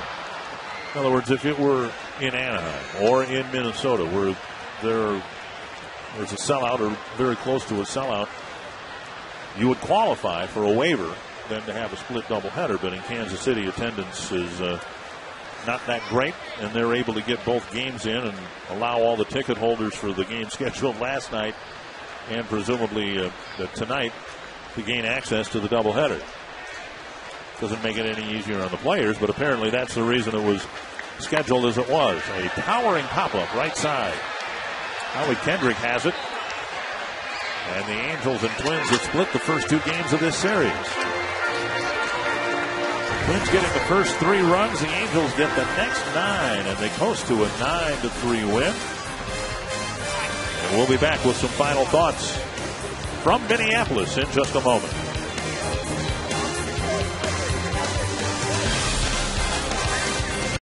In other words, if it were in Anaheim or in Minnesota, where there's a sellout or very close to a sellout, you would qualify for a waiver than to have a split doubleheader. But in Kansas City, attendance is not that great, and they're able to get both games in and allow all the ticket holders for the game scheduled last night and presumably tonight to gain access to the doubleheader. Doesn't make it any easier on the players, but apparently that's the reason it was scheduled as it was. A towering pop-up right side. Howie Kendrick has it. And the Angels and Twins have split the first 2 games of this series. The Twins getting the first 3 runs. The Angels get the next 9, and they coast to a 9-3 win. And we'll be back with some final thoughts from Minneapolis in just a moment.